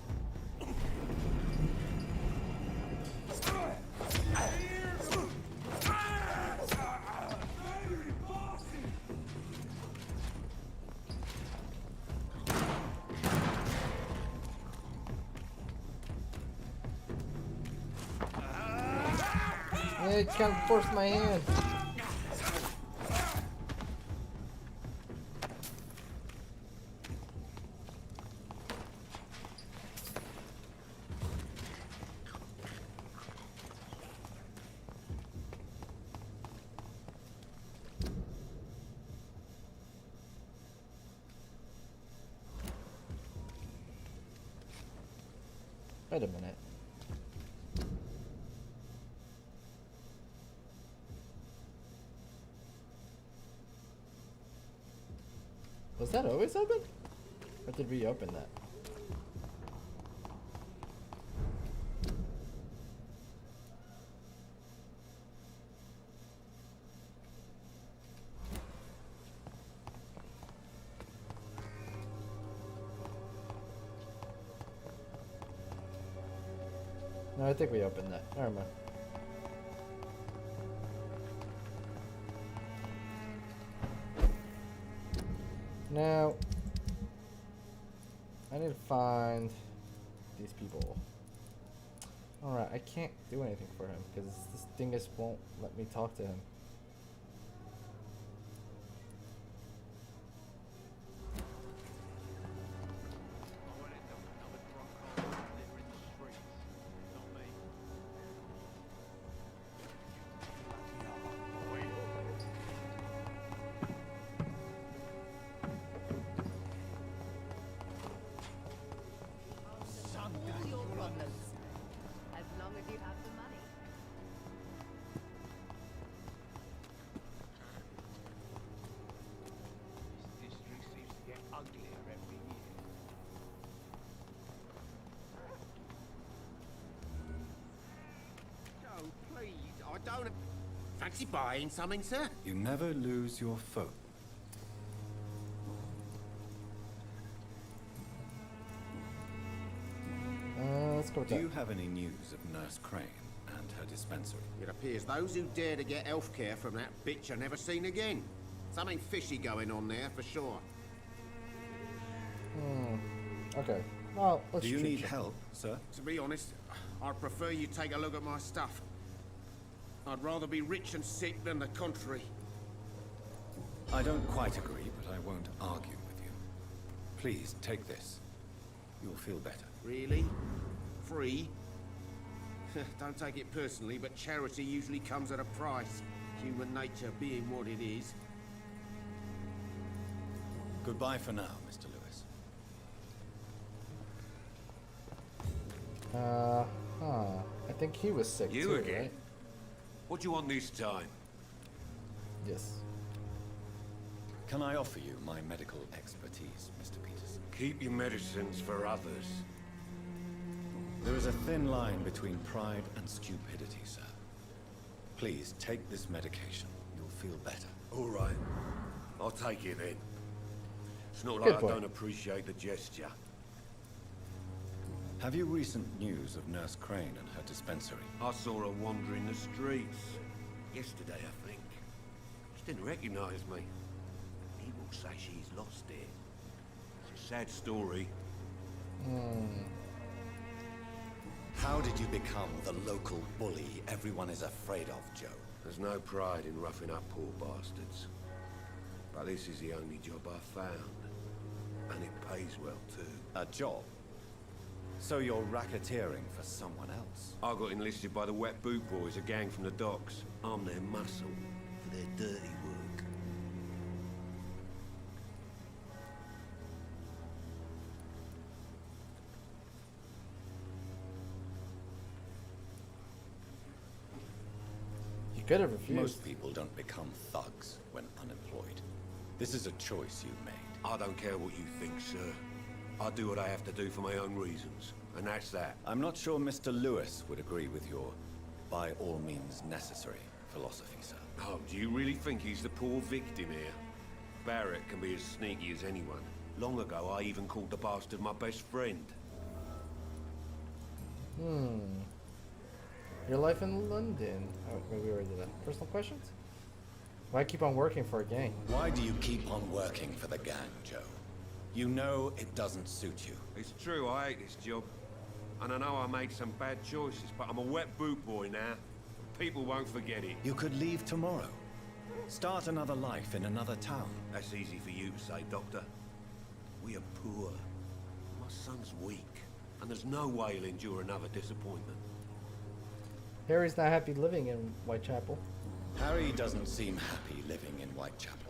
Yeah, you kind of forced my hand. Wait a minute. Was that always open? Or did we open that? No, I think we opened that. Never mind. Now, I need to find these people. Alright, I can't do anything for him because this dingus won't let me talk to him. Fancy buying something, sir? You never lose your foe. go with Do that. you have any news of Nurse Crane and her dispensary? It appears those who dare to get health care from that bitch are never seen again. Something fishy going on there, for sure. Okay. Well, let's Do you treat need you. help, sir? To be honest, I'd prefer you take a look at my stuff. I'd rather be rich and sick than the contrary. I don't quite agree, but I won't argue with you. Please, take this. You'll feel better. Really? Free? Don't take it personally, but charity usually comes at a price. Human nature being what it is. Goodbye for now, Mr. Lewis. I think he was sick You too, again? right? What do you want this time? Yes. Can I offer you my medical expertise, Mr. Peterson? Keep your medicines for others. There is a thin line between pride and stupidity, sir. Please, take this medication. You'll feel better. All right. I'll take it then. It's not Good like boy. I don't appreciate the gesture. Have you recent news of Nurse Crane and her dispensary? I saw her wandering the streets. Yesterday, I think. She didn't recognize me. People say she's lost it. It's a sad story. How did you become the local bully everyone is afraid of, Joe? There's no pride in roughing up poor bastards. But this is the only job I found. And it pays well, too. A job? So you're racketeering for someone else? I got enlisted by the Wet Boot Boys, a gang from the docks. I'm their muscle for their dirty work. You could have refused. Most people don't become thugs when unemployed. This is a choice you made. I don't care what you think, sir. I do what I have to do for my own reasons, and that's that. I'm not sure Mr. Lewis would agree with your by all means necessary philosophy, sir. Oh, do you really think he's the poor victim here? Barrett can be as sneaky as anyone. Long ago, I even called the bastard my best friend. Your life in London. Oh, wait, we already did that. Personal questions? Why keep on working for a gang? Why do you keep on working for the gang, Joe? You know it doesn't suit you. It's true, I hate this job. And I know I made some bad choices, but I'm a wet boot boy now. People won't forget it. You could leave tomorrow. Start another life in another town. That's easy for you to say, Doctor. We are poor. My son's weak, and there's no way he'll endure another disappointment. Harry's not happy living in Whitechapel. Harry doesn't seem happy living in Whitechapel.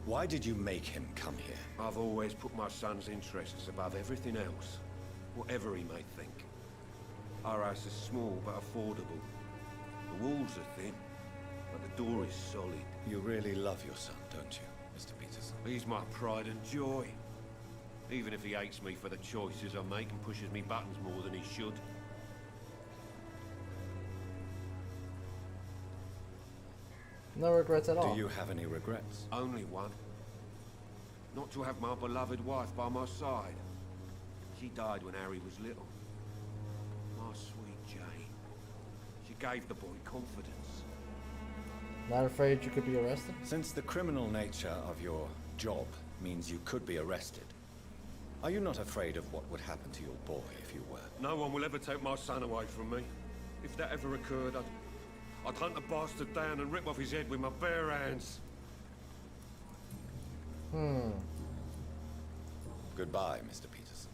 Why did you make him come here? I've always put my son's interests above everything else, whatever he may think. Our house is small but affordable. The walls are thin, but the door is solid. You really love your son, don't you, Mr. Peterson? He's my pride and joy. Even if he hates me for the choices I make and pushes me buttons more than he should. No regrets at all. Do you have any regrets? Only one. Not to have my beloved wife by my side. She died when Harry was little. My sweet Jane. She gave the boy confidence. Not afraid you could be arrested? Since the criminal nature of your job means you could be arrested, are you not afraid of what would happen to your boy if you were? No one will ever take my son away from me. If that ever occurred, I'd hunt the bastard down and rip off his head with my bare hands. Goodbye, Mr. Peterson.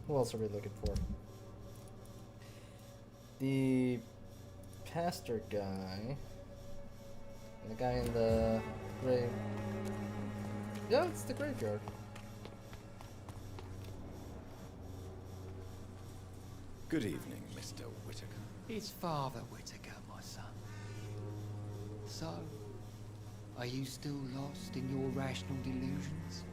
Who else are we looking for? The pastor guy. And the guy in the grave. Yeah, it's the graveyard. Good evening, Mr. Whitaker. It's Father Whitaker, my son. So, are you still lost in your rational delusions?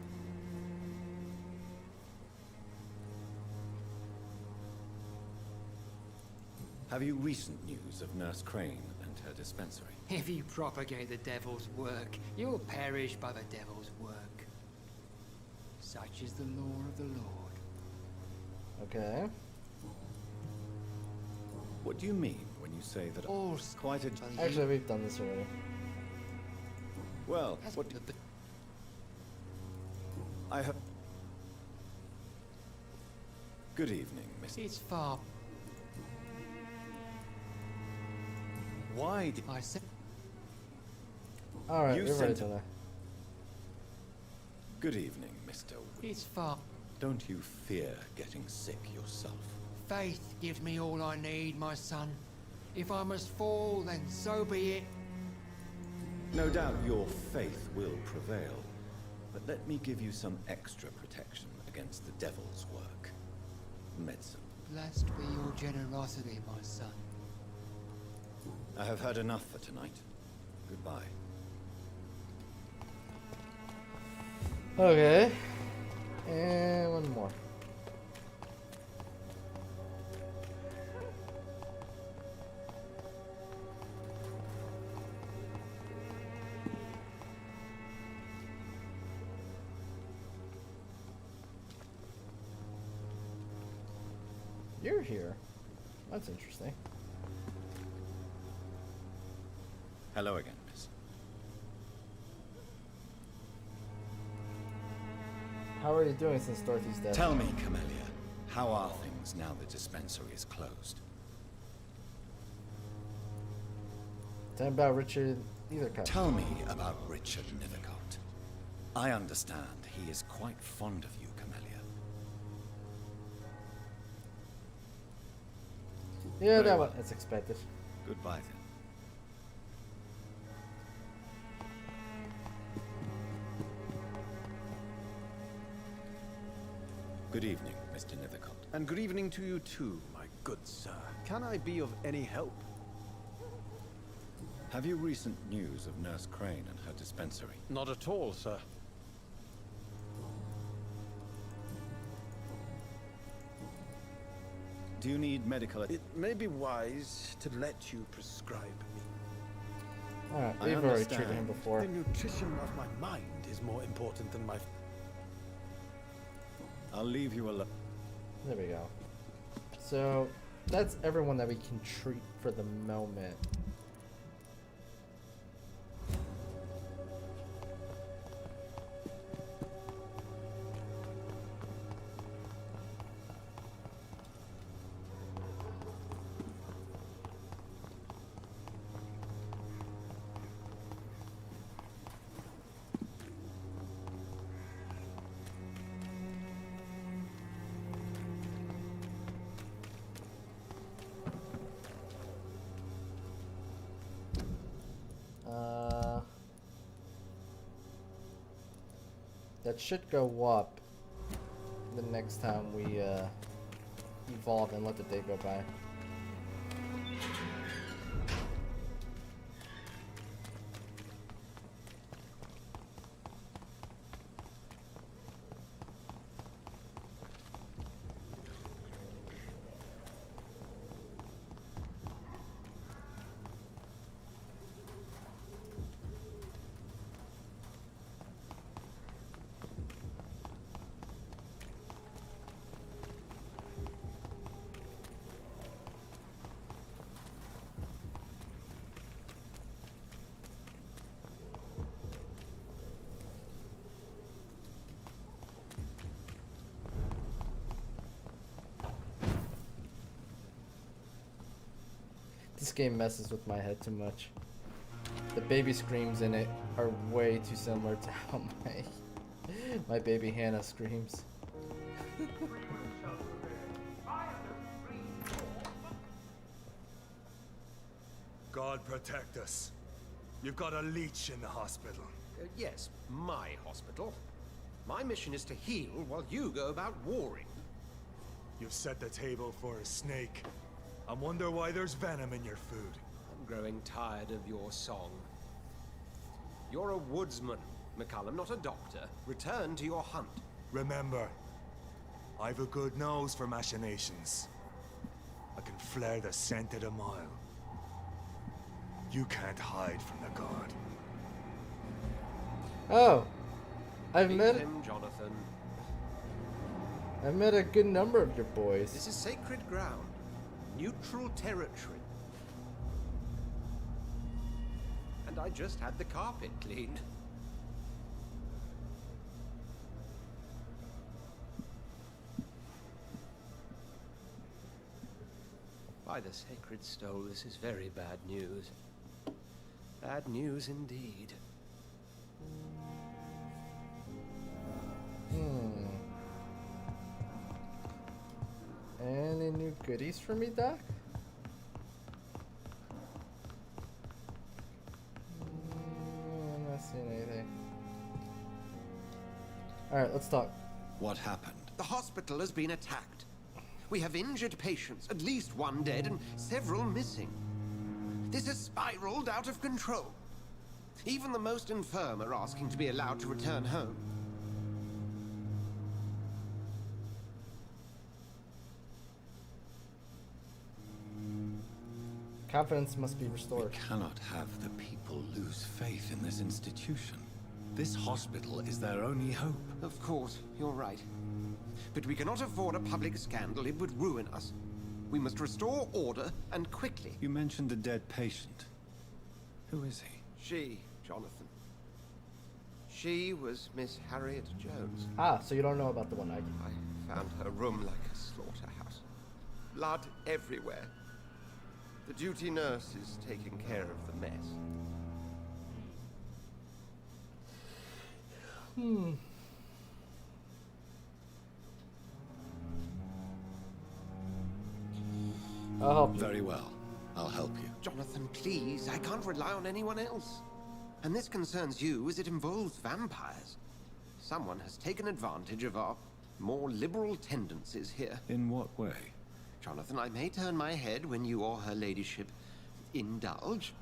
Have you recent news of Nurse Crane and her dispensary? If you propagate the devil's work, you'll perish by the devil's work. Such is the law of the Lord. Okay. What do you mean when you say that? All Quite a. Actually, we've done this already. Well, what I have. Good evening, Miss. It's far. Why did I said. Alright, You we've already sent- done that. Good evening, Mr. It's far. Don't you fear getting sick yourself? Faith gives me all I need, my son. If I must fall, then so be it. No doubt your faith will prevail, but let me give you some extra protection against the devil's work. Medicine. Blessed be your generosity, my son. I have had enough for tonight. Goodbye. Okay. And one more. You're here. That's interesting. Hello again, miss. How are you doing since Dorothy's dead? Tell me, Camellia, how are things now the dispensary is closed? Tell me about Richard Nurbothecat. Tell me about Richard Nurbothecat. I understand he is quite fond of you, Camellia. Yeah, Very that well. one. It's expected. Goodbye then. Good evening, Mr. Nurbothecat. And good evening to you too, my good sir. Can I be of any help? Have you recent news of Nurse Crane and her dispensary? Not at all, sir. Do you need medical... It may be wise to let you prescribe me. Alright, I we've already understand. treated him before. The nutrition of my mind is more important than my... I'll leave you alone. There we go. So, that's everyone that we can treat for the moment. That should go up the next time we evolve and let the day go by. This game messes with my head too much. The baby screams in it are way too similar to how my baby Hannah screams. God protect us. You've got a leech in the hospital. Yes, my hospital. My mission is to heal while you go about warring. You've set the table for a snake. I wonder why there's venom in your food. I'm growing tired of your song. You're a woodsman, McCullum, not a doctor. Return to your hunt. Remember, I've a good nose for machinations. I can flare the scent at a mile. You can't hide from the guard. Oh, I've Leave met. him, Jonathan. I've met a good number of your boys. This is sacred ground. Neutral territory. And I just had the carpet cleaned. By the sacred stole, this is very bad news. Bad news indeed. Any new goodies for me, Doc? I'm not seeing anything. Alright, let's talk. What happened? The hospital has been attacked. We have injured patients, at least one dead and several missing. This has spiraled out of control. Even the most infirm are asking to be allowed to return home. Confidence must be restored. We cannot have the people lose faith in this institution. This hospital is their only hope. Of course, you're right. But we cannot afford a public scandal. It would ruin us. We must restore order, and quickly. You mentioned a dead patient. Who is he? She, Jonathan. She was Miss Harriet Jones. Ah, so you don't know about the one I found her room like a slaughterhouse. Blood everywhere. The duty nurse is taking care of the mess. I'll help you. Very well. I'll help you. Jonathan, please. I can't rely on anyone else. And this concerns you as it involves vampires. Someone has taken advantage of our more liberal tendencies here. In what way? Jonathan, I may turn my head when you or her ladyship indulge,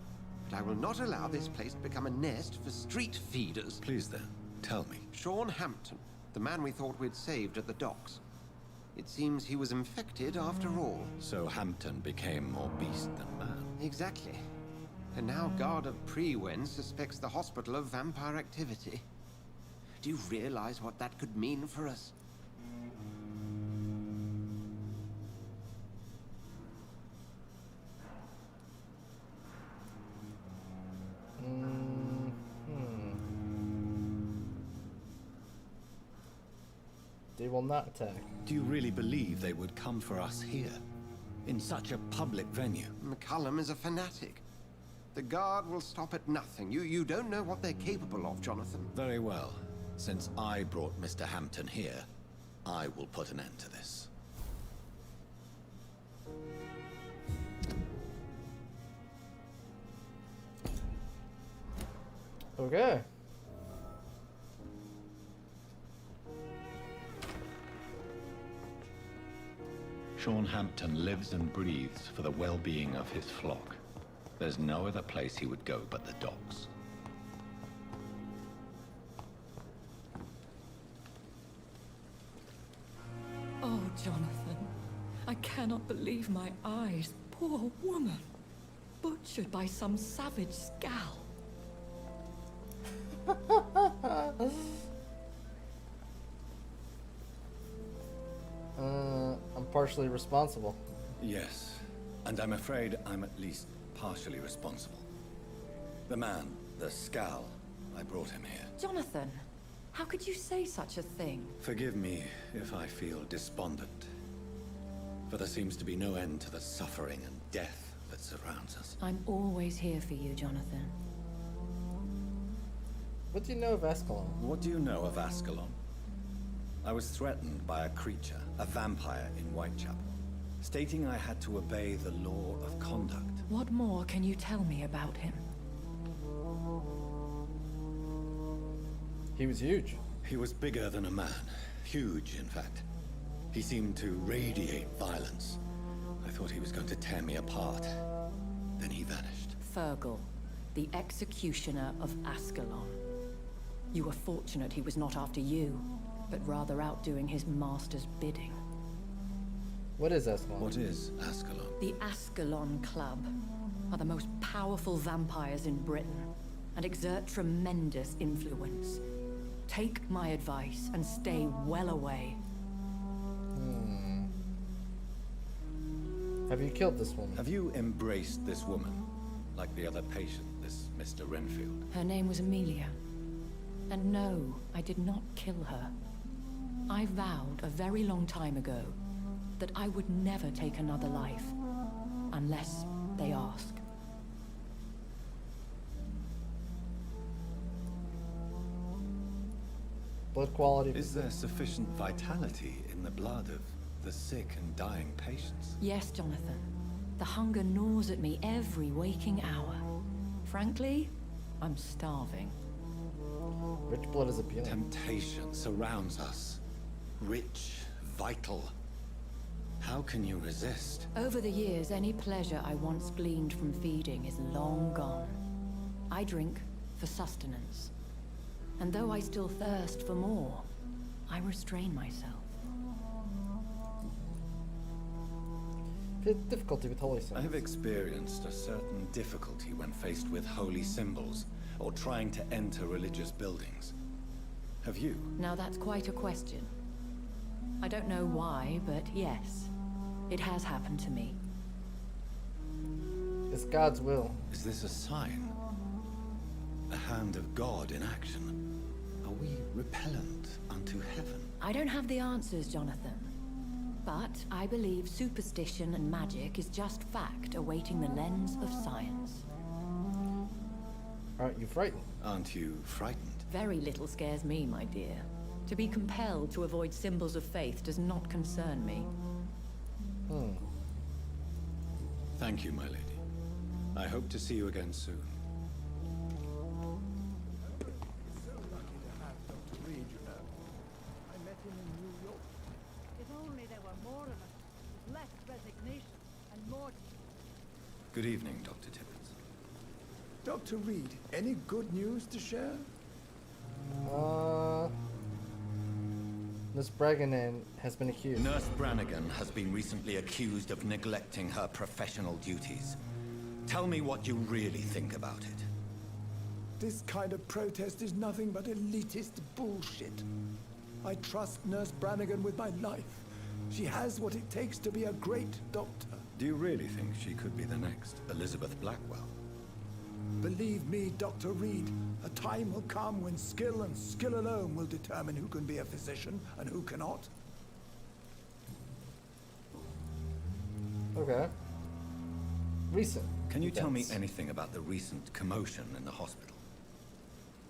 but I will not allow this place to become a nest for street feeders. Please then, tell me. Sean Hampton, the man we thought we'd saved at the docks. It seems he was infected after all. So Hampton became more beast than man. Exactly. And now Guard of Prewen suspects the hospital of vampire activity. Do you realize what that could mean for us? They will not attack. Do you really believe they would come for us here? In such a public venue? McCullum is a fanatic. The Guard will stop at nothing. You don't know what they're capable of, Jonathan. Very well. Since I brought Mr. Hampton here, I will put an end to this. Okay. Sean Hampton lives and breathes for the well-being of his flock. There's no other place he would go but the docks. Oh, Jonathan. I cannot believe my eyes. Poor woman. Butchered by some savage scowl. I'm partially responsible. Yes, and I'm afraid I'm at least partially responsible. The man, the scowl, I brought him here. Jonathan, how could you say such a thing? Forgive me if I feel despondent, for there seems to be no end to the suffering and death that surrounds us. I'm always here for you, Jonathan. What do you know of Ascalon? What do you know of Ascalon? I was threatened by a creature, a vampire in Whitechapel, stating I had to obey the law of conduct. What more can you tell me about him? He was huge. He was bigger than a man. Huge, in fact. He seemed to radiate violence. I thought he was going to tear me apart. Then he vanished. Fergal, the executioner of Ascalon. You were fortunate he was not after you, but rather out doing his master's bidding. What is Ascalon? What is Ascalon? The Ascalon Club are the most powerful vampires in Britain and exert tremendous influence. Take my advice and stay well away. Have you killed this woman? Have you embraced this woman? Like the other patient, this Mr. Renfield? Her name was Amelia. And no, I did not kill her. I vowed a very long time ago that I would never take another life. Unless they ask. Blood quality. Is there sufficient vitality in the blood of the sick and dying patients? Yes, Jonathan. The hunger gnaws at me every waking hour. Frankly, I'm starving. Rich blood is appealing. Temptation surrounds us. Rich, vital. How can you resist? Over the years, any pleasure I once gleaned from feeding is long gone. I drink for sustenance. And though I still thirst for more, I restrain myself. Difficulty with holy I symbols. have experienced a certain difficulty when faced with holy symbols, or trying to enter religious buildings. Have you? Now that's quite a question. I don't know why, but yes, it has happened to me. It's God's will. Is this a sign? A hand of God in action? Are we repellent unto heaven? I don't have the answers, Jonathan. But I believe superstition and magic is just fact awaiting the lens of science. Aren't you frightened? Aren't you frightened? Very little scares me, my dear. To be compelled to avoid symbols of faith does not concern me. Thank you, my lady. I hope to see you again soon. If only there were more of us, with less resignation and more... Good evening, Dr. Tippett. Dr. Reed, any good news to share? Miss Bragganan has been accused. Nurse Brannigan has been recently accused of neglecting her professional duties. Tell me what you really think about it. This kind of protest is nothing but elitist bullshit. I trust Nurse Brannigan with my life. She has what it takes to be a great doctor. Do you really think she could be the next Elizabeth Blackwell? Believe me, Dr. Reed, a time will come when skill and skill alone will determine who can be a physician and who cannot. Okay. Recent. Can you tell me events. anything about the recent commotion in the hospital?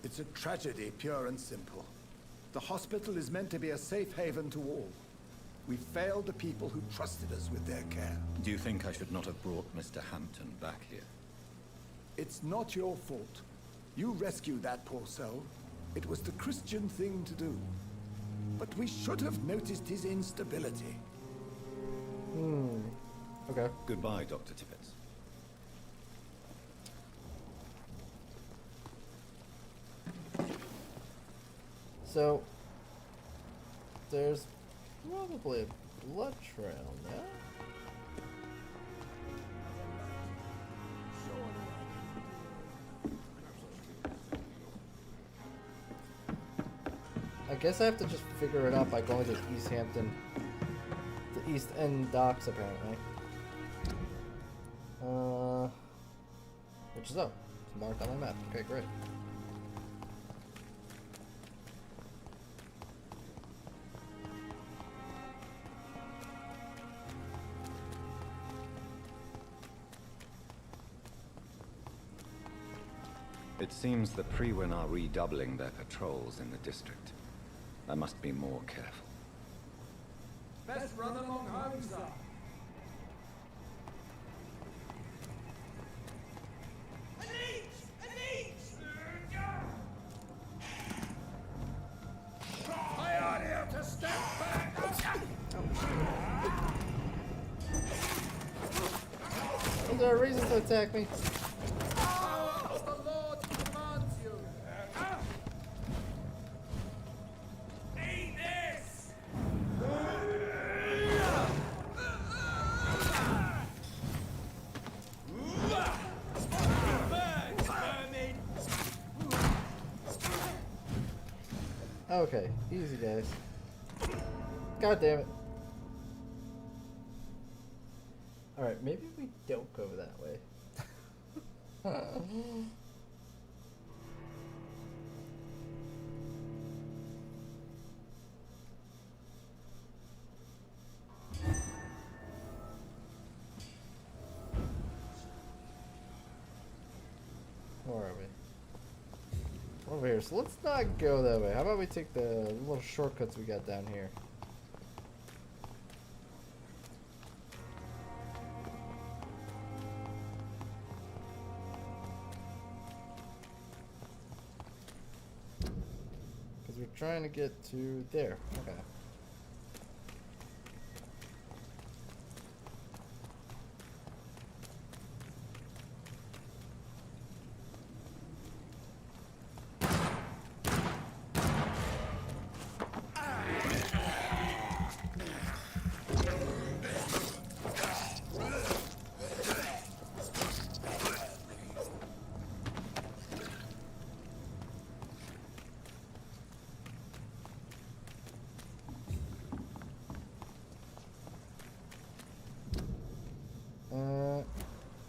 It's a tragedy, pure and simple. The hospital is meant to be a safe haven to all. We failed the people who trusted us with their care. Do you think I should not have brought Mr. Hampton back here? It's not your fault. You rescued that poor soul. It was the Christian thing to do. But we should have noticed his instability. Okay. Goodbye, Dr. Tippett. So, there's probably a blood trail, yeah? I guess I have to just figure it out by going to East Hampton, the East End docks apparently. Which is up. It's marked on my map. Okay, great. It seems the Priwen are redoubling their patrols in the district. I must be more careful. Best run along home, sir. I ought him to step back. Is there a reason to attack me? The Lord commands you. Eat this. Okay, easy guys. God damn it. Alright, maybe we don't go that way. Where are we? Over here. So let's not go that way. How about we take the little shortcuts we got down here? Because we're trying to get to there. Okay.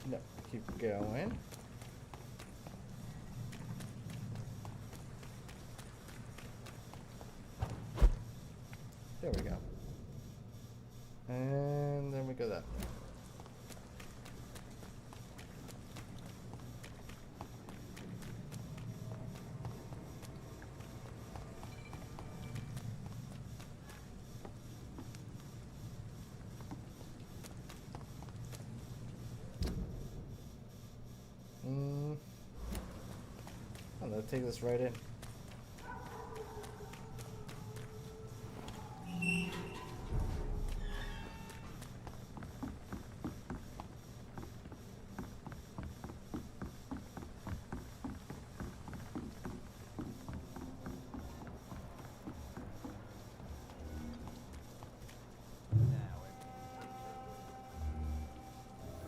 No, keep going. There we go. And then we go that way. I'm gonna take this right in.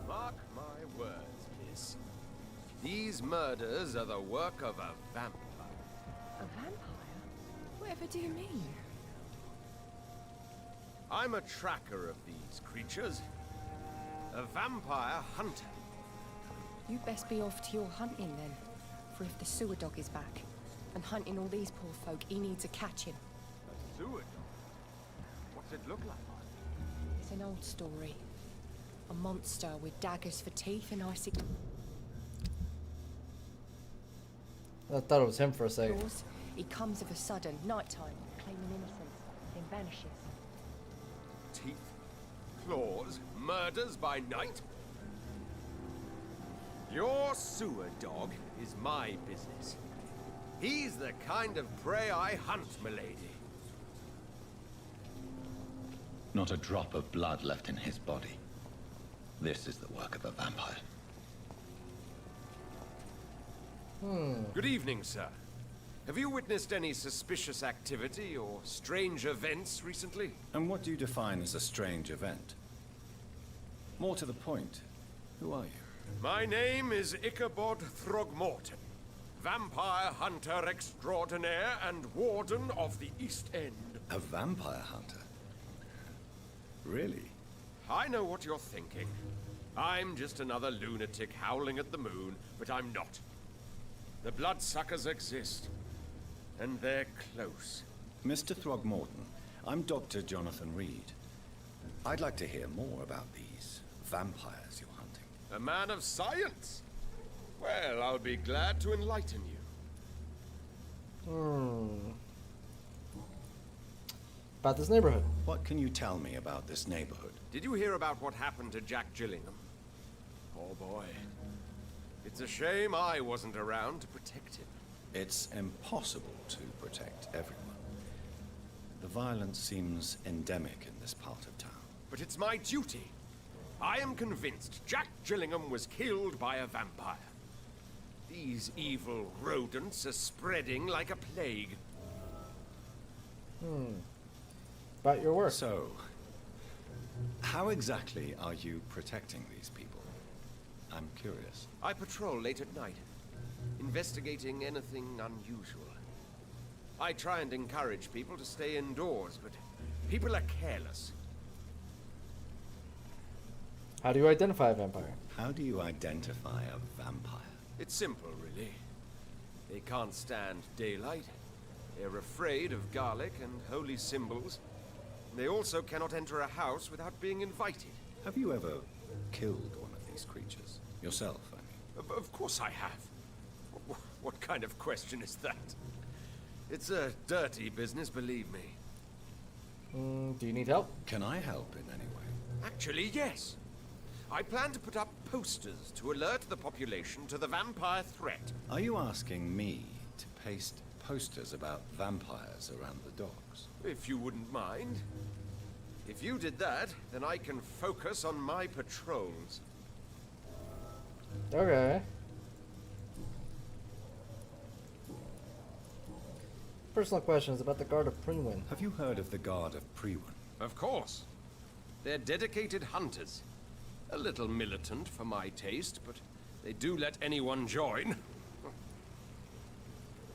Mark my words, miss. These murders are the work of a vampire. A vampire? Whatever do you mean? I'm a tracker of these creatures. A vampire hunter. You best be off to your hunting then. For if the sewer dog is back and hunting all these poor folk, he needs a catching. A sewer dog? What's it look like? It's an old story. A monster with daggers for teeth and icy... I thought it was him for a second. Yours, he comes of a sudden, nighttime, claiming innocence, then vanishes. Teeth, claws, murders by night? Your sewer dog is my business. He's the kind of prey I hunt, milady. Not a drop of blood left in his body. This is the work of a vampire. Good evening, sir. Have you witnessed any suspicious activity or strange events recently? And what do you define as a strange event? More to the point, who are you? My name is Ichabod Throgmorton, vampire hunter extraordinaire and warden of the East End. A vampire hunter? Really? I know what you're thinking. I'm just another lunatic howling at the moon, but I'm not. The bloodsuckers exist, and they're close. Mr. Throgmorton, I'm Dr. Jonathan Reed. I'd like to hear more about these vampires you're hunting. A man of science? Well, I'll be glad to enlighten you. About this neighborhood. What can you tell me about this neighborhood? Did you hear about what happened to Jack Gillingham? Poor boy. It's a shame I wasn't around to protect him. It's impossible to protect everyone. The violence seems endemic in this part of town. But it's my duty. I am convinced Jack Gillingham was killed by a vampire. These evil rodents are spreading like a plague. About your work. So, how exactly are you protecting these people? I'm curious. I patrol late at night, investigating anything unusual. I try and encourage people to stay indoors, but people are careless. How do you identify a vampire? How do you identify a vampire? It's simple, really. They can't stand daylight. They're afraid of garlic and holy symbols. They also cannot enter a house without being invited. Have you ever killed one of these creatures? Yourself, I mean. Of course I have. What kind of question is that? It's a dirty business, believe me. Do you need help? Can I help in any way? Actually, yes. I plan to put up posters to alert the population to the vampire threat. Are you asking me to paste posters about vampires around the docks? If you wouldn't mind. If you did that, then I can focus on my patrols. Okay. Personal questions about the Guard of Prewin. Have you heard of the Guard of Prewin? Of course. They're dedicated hunters. A little militant for my taste, but they do let anyone join.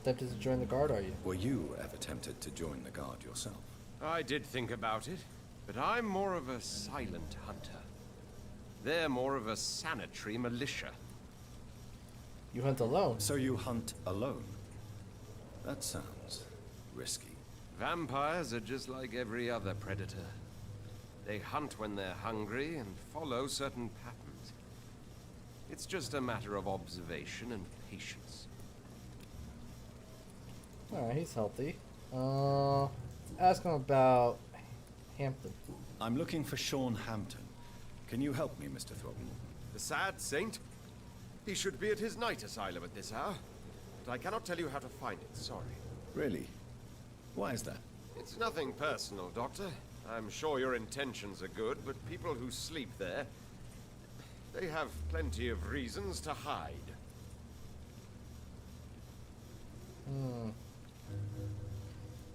Tempted to join the Guard, are you? Were you ever tempted to join the Guard yourself? I did think about it, but I'm more of a silent hunter. They're more of a sanitary militia. You hunt alone? So you hunt alone? That sounds risky. Vampires are just like every other predator. They hunt when they're hungry and follow certain patterns. It's just a matter of observation and patience. Alright, he's healthy. Ask him about Hampton. I'm looking for Sean Hampton. Can you help me, Mr. Throckmorton? The sad saint? He should be at his night asylum at this hour. But I cannot tell you how to find it, sorry. Really? Why is that? It's nothing personal, Doctor. I'm sure your intentions are good, but people who sleep there, they have plenty of reasons to hide.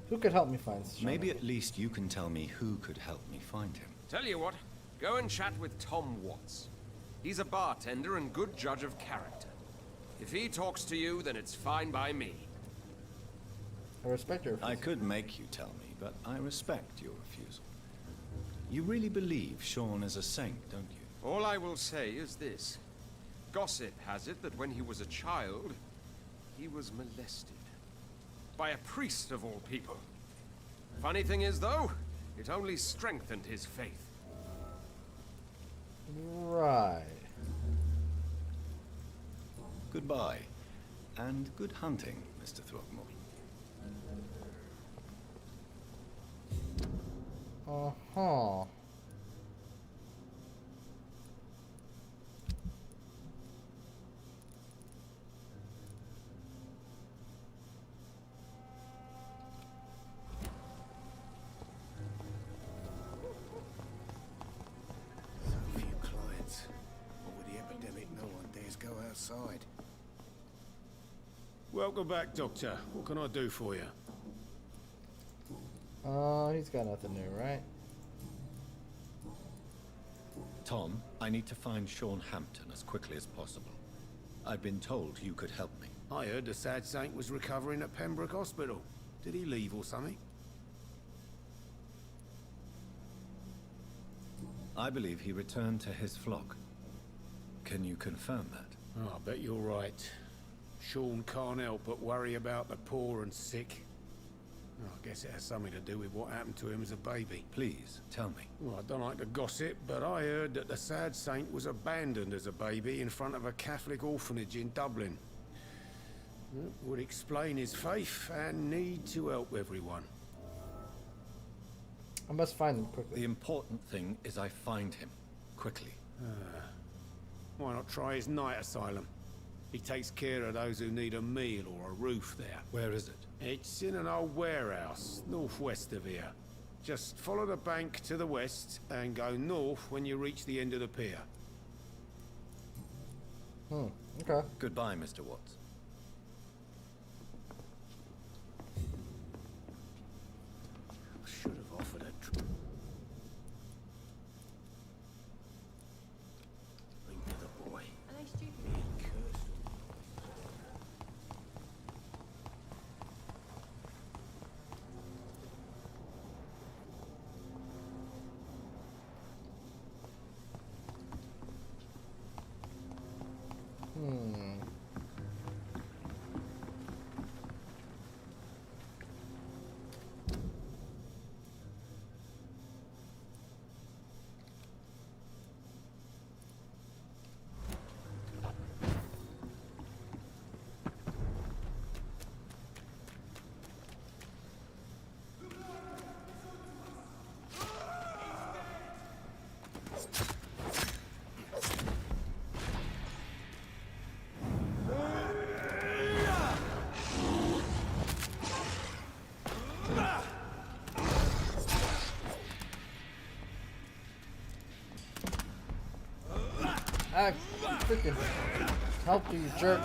Who could help me find Sean? Maybe at least you can tell me who could help me find him. Tell you what, go and chat with Tom Watts. He's a bartender and good judge of character. If he talks to you, then it's fine by me. I respect your refusal. I could make you tell me, but I respect your refusal. You really believe Sean is a saint, don't you? All I will say is this. Gossip has it that when he was a child, he was molested. By a priest of all people. Funny thing is, though, it only strengthened his faith. Right. Goodbye. And good hunting, Mr. Throckmorton. Uh-huh. Few clients. But with the epidemic, no one dares go outside. Welcome back, Doctor. What can I do for you? He's got nothing new, right? Tom, I need to find Sean Hampton as quickly as possible. I've been told you could help me. I heard the sad saint was recovering at Pembroke Hospital. Did he leave or something? I believe he returned to his flock. Can you confirm that? Oh, I bet you're right. Sean can't help but worry about the poor and sick. Oh, I guess it has something to do with what happened to him as a baby. Please, tell me. Well, I don't like to gossip, but I heard that the sad saint was abandoned as a baby in front of a Catholic orphanage in Dublin. That would explain his faith and need to help everyone. I must find him quickly. The important thing is I find him. Quickly. Why not try his night asylum? He takes care of those who need a meal or a roof there. Where is it? It's in an old warehouse, northwest of here. Just follow the bank to the west and go north when you reach the end of the pier. Okay. Goodbye, Mr. Watts. I should have offered a drink to the boy. Are they stupid? He cursed. Act, freaking help you, you jerk.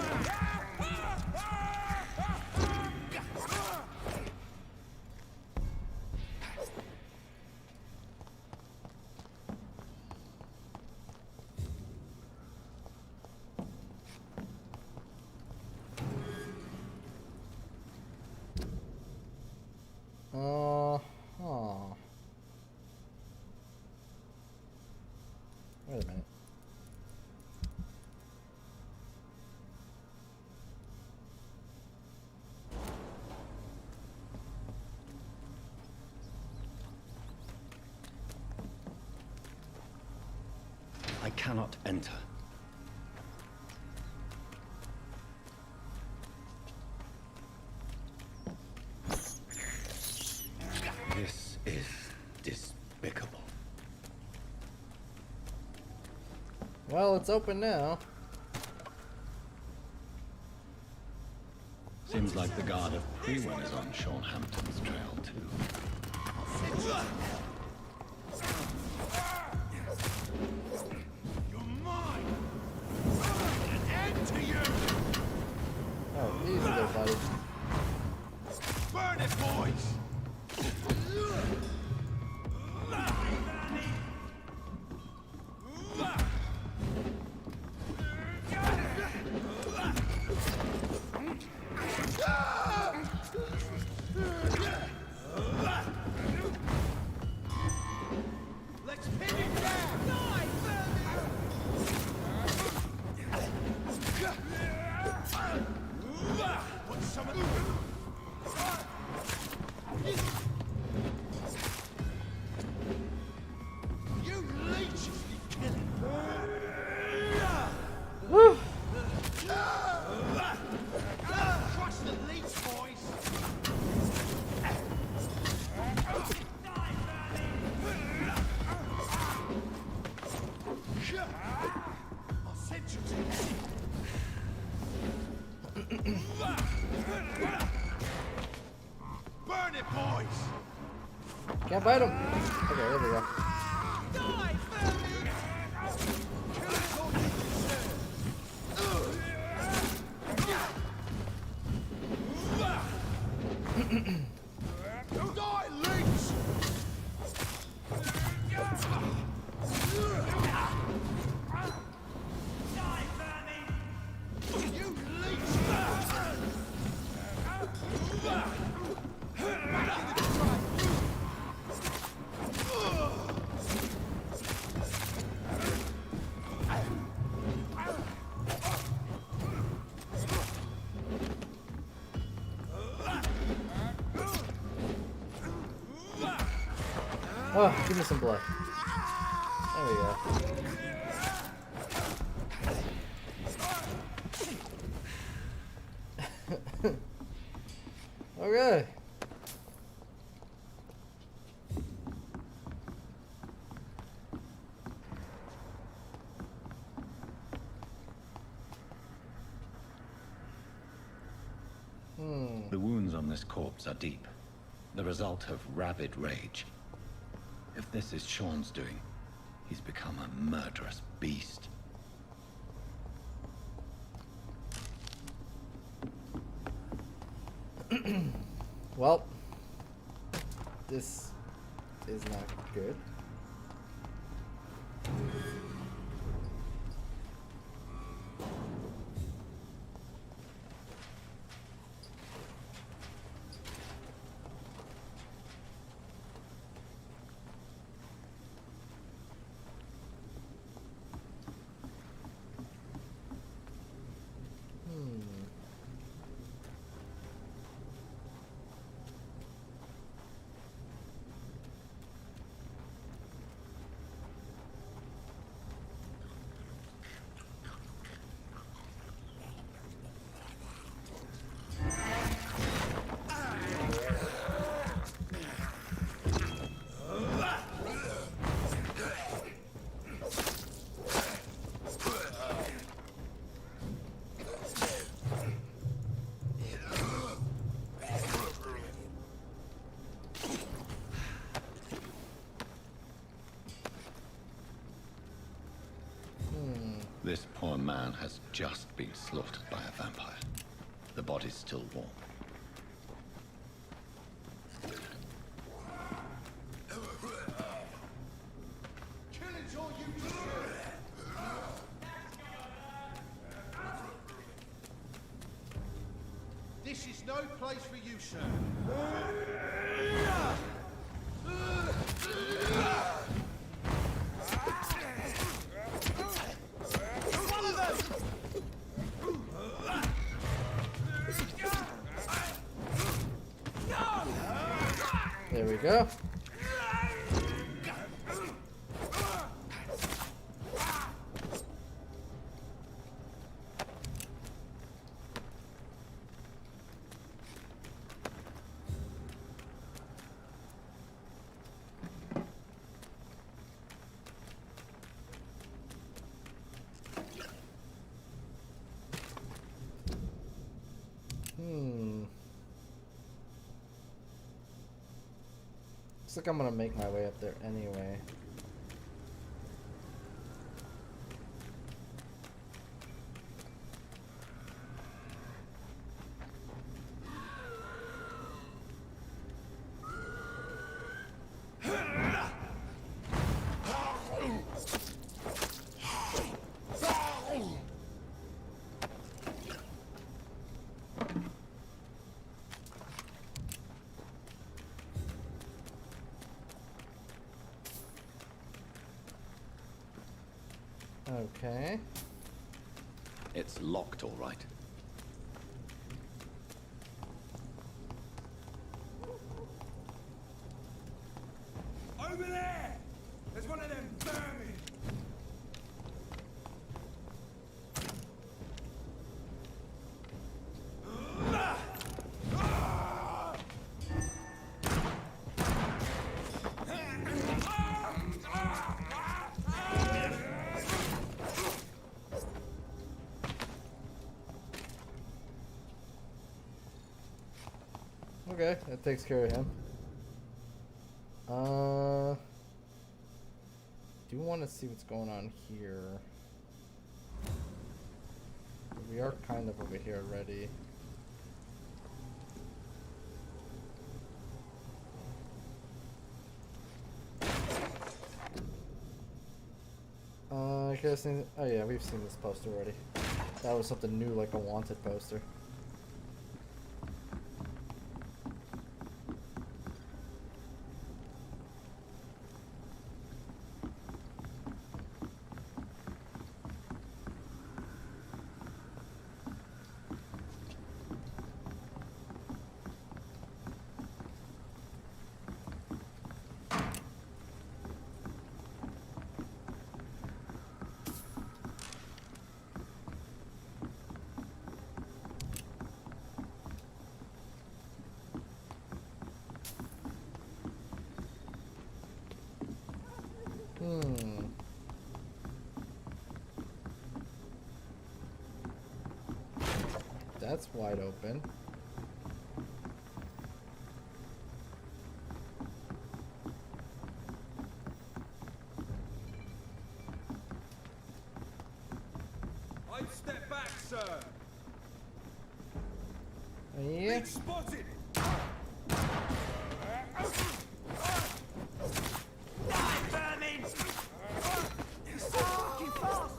Wait a minute. I cannot enter. This is despicable. Well, it's open now. Seems like the guard of Prewin is on Sean Hampton's trail too. Oh, easy there, buddy. Burn it, boys! Let's pin it down! Put some of you leeches be killing. Woo! Crush the leech, boys! I'll send you to burn it, boys! Can't bite him. Okay, there we go. Die, leech! You leech! Oh, give me some blood. There we go. Okay. The wounds on this corpse are deep, the result of rabid rage. If this is Sean's doing, he's become a murderous beast. Well, this is not good. This poor man has just been slaughtered by a vampire. The body's still warm. Killing's all you deserve. This is no place for you, sir. One of them! There we go. Looks like I'm gonna make my way up there anyway. Okay. It's locked, all right. Over there! There's one of them vermin! Okay, that takes care of him. Do want to see what's going on here. We are kind of over here already. I guess. Oh yeah, we've seen this poster already. That was something new, like a wanted poster. That's wide open. I'd step back, sir. Yeah. Been spotted. Die, vermin! He's so fucking fast.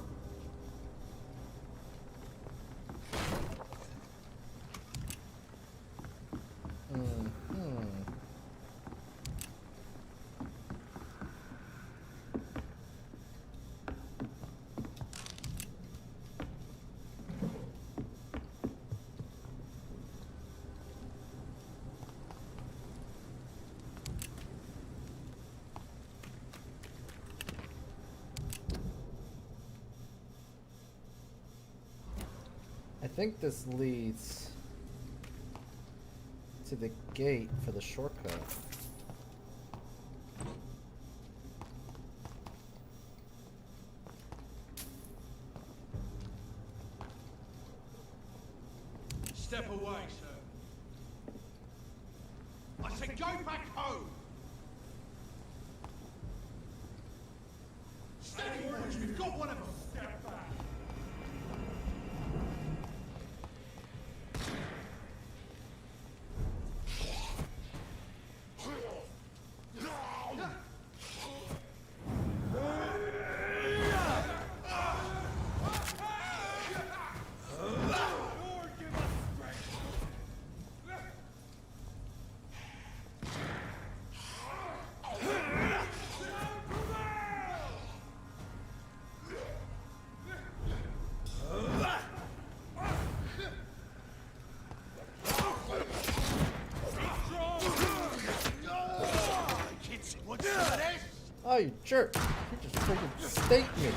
I think this leads to the gate for the shortcut. Step away, sir. I said go back home. Steady, boys. We've got one of them. Step back. Kids, what's this? Oh, you jerk. You just freaking staked me.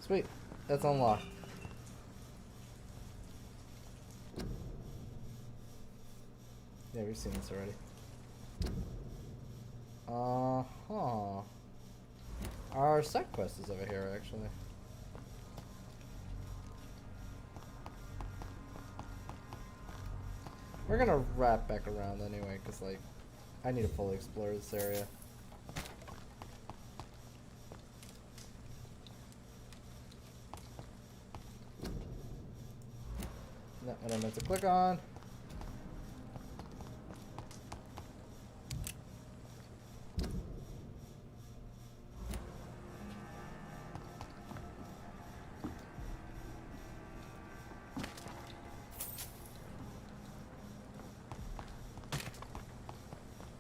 Sweet, that's unlocked. Yeah, we've seen this already. Uh-huh. Our side quest is over here, actually. We're gonna wrap back around anyway, because, like, I need to fully explore this area. Not what I meant to click on.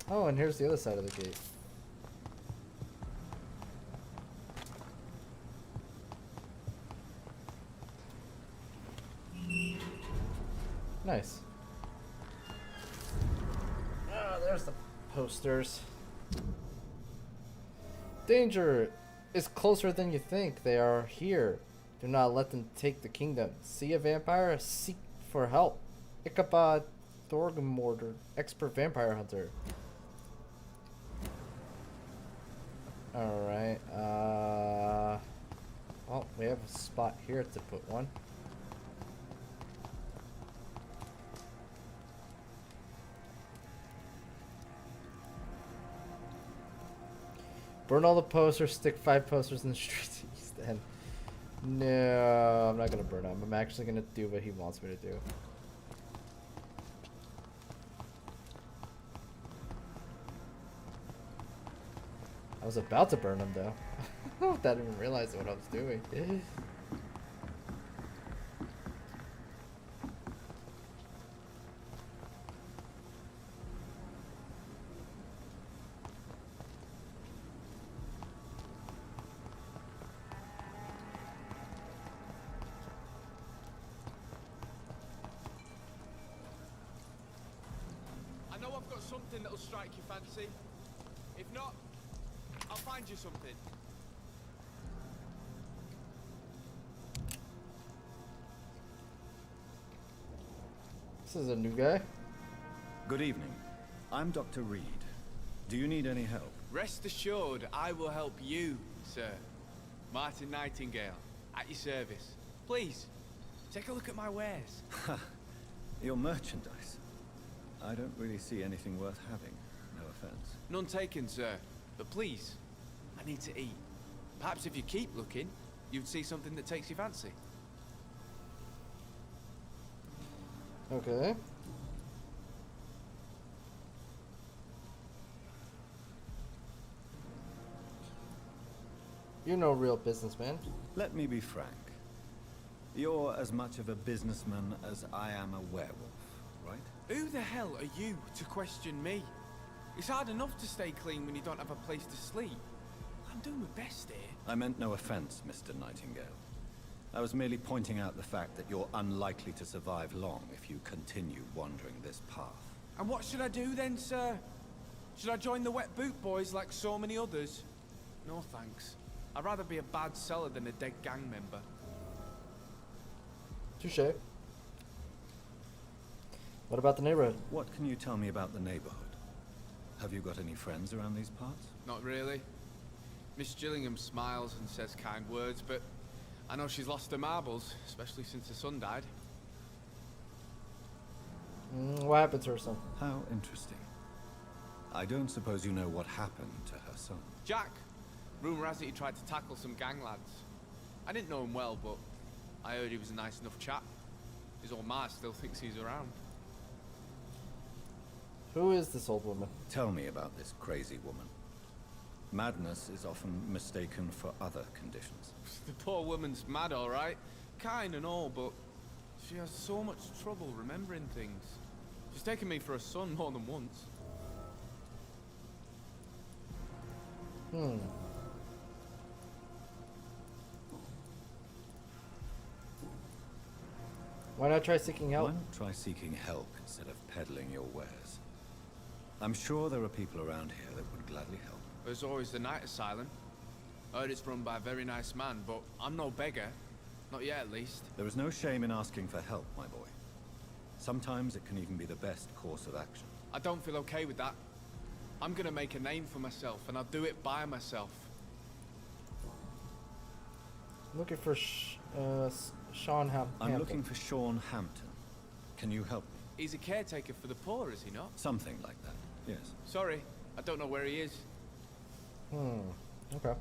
Oh, and here's the other side of the gate. Nice. Ah, there's the posters. Danger is closer than you think. They are here. Do not let them take the kingdom. See a vampire? Seek for help. Ichabod Thorgmortar, expert vampire hunter. Alright, well, we have a spot here to put one. Burn all the posters, stick 5 posters in the streets of East End. No, I'm not gonna burn them. I'm actually gonna do what he wants me to do. I was about to burn them though. I didn't even realize what I was doing. I know I've got something that'll strike your fancy. If not, I'll find you something. This is a new guy. Good evening. I'm Dr. Reed. Do you need any help? Rest assured, I will help you, sir. Martin Nightingale, at your service. Please, take a look at my wares. Your merchandise. I don't really see anything worth having. No offense. None taken, sir. But please, I need to eat. Perhaps if you keep looking, you'd see something that takes your fancy. Okay. You're no real businessman. Let me be frank. You're as much of a businessman as I am a werewolf, right? Who the hell are you to question me? It's hard enough to stay clean when you don't have a place to sleep. I'm doing my best here. I meant no offense, Mr. Nightingale. I was merely pointing out the fact that you're unlikely to survive long if you continue wandering this path. And what should I do then, sir? Should I join the Wet Boot Boys like so many others? No thanks. I'd rather be a bad seller than a dead gang member. Touché. What about the neighborhood? What can you tell me about the neighborhood? Have you got any friends around these parts? Not really. Miss Gillingham smiles and says kind words, but I know she's lost her marbles, especially since her son died. What happened to her son? How interesting. I don't suppose you know what happened to her son. Jack! Rumour has it he tried to tackle some gang lads. I didn't know him well, but I heard he was a nice enough chap. His old ma still thinks he's around. Who is this old woman? Tell me about this crazy woman. Madness is often mistaken for other conditions. The poor woman's mad, all right. Kind and all, but she has so much trouble remembering things. She's taken me for a son more than once. Why not try seeking help? Why not try seeking help instead of peddling your wares? I'm sure there are people around here that would gladly help. There's always the night asylum. Heard it's run by a very nice man, but I'm no beggar. Not yet, at least. There is no shame in asking for help, my boy. Sometimes it can even be the best course of action. I don't feel okay with that. I'm gonna make a name for myself, and I'll do it by myself. Looking for Sean Hampton. I'm looking for Sean Hampton. Can you help me? He's a caretaker for the poor, is he not? Something like that, yes. Sorry, I don't know where he is. Okay.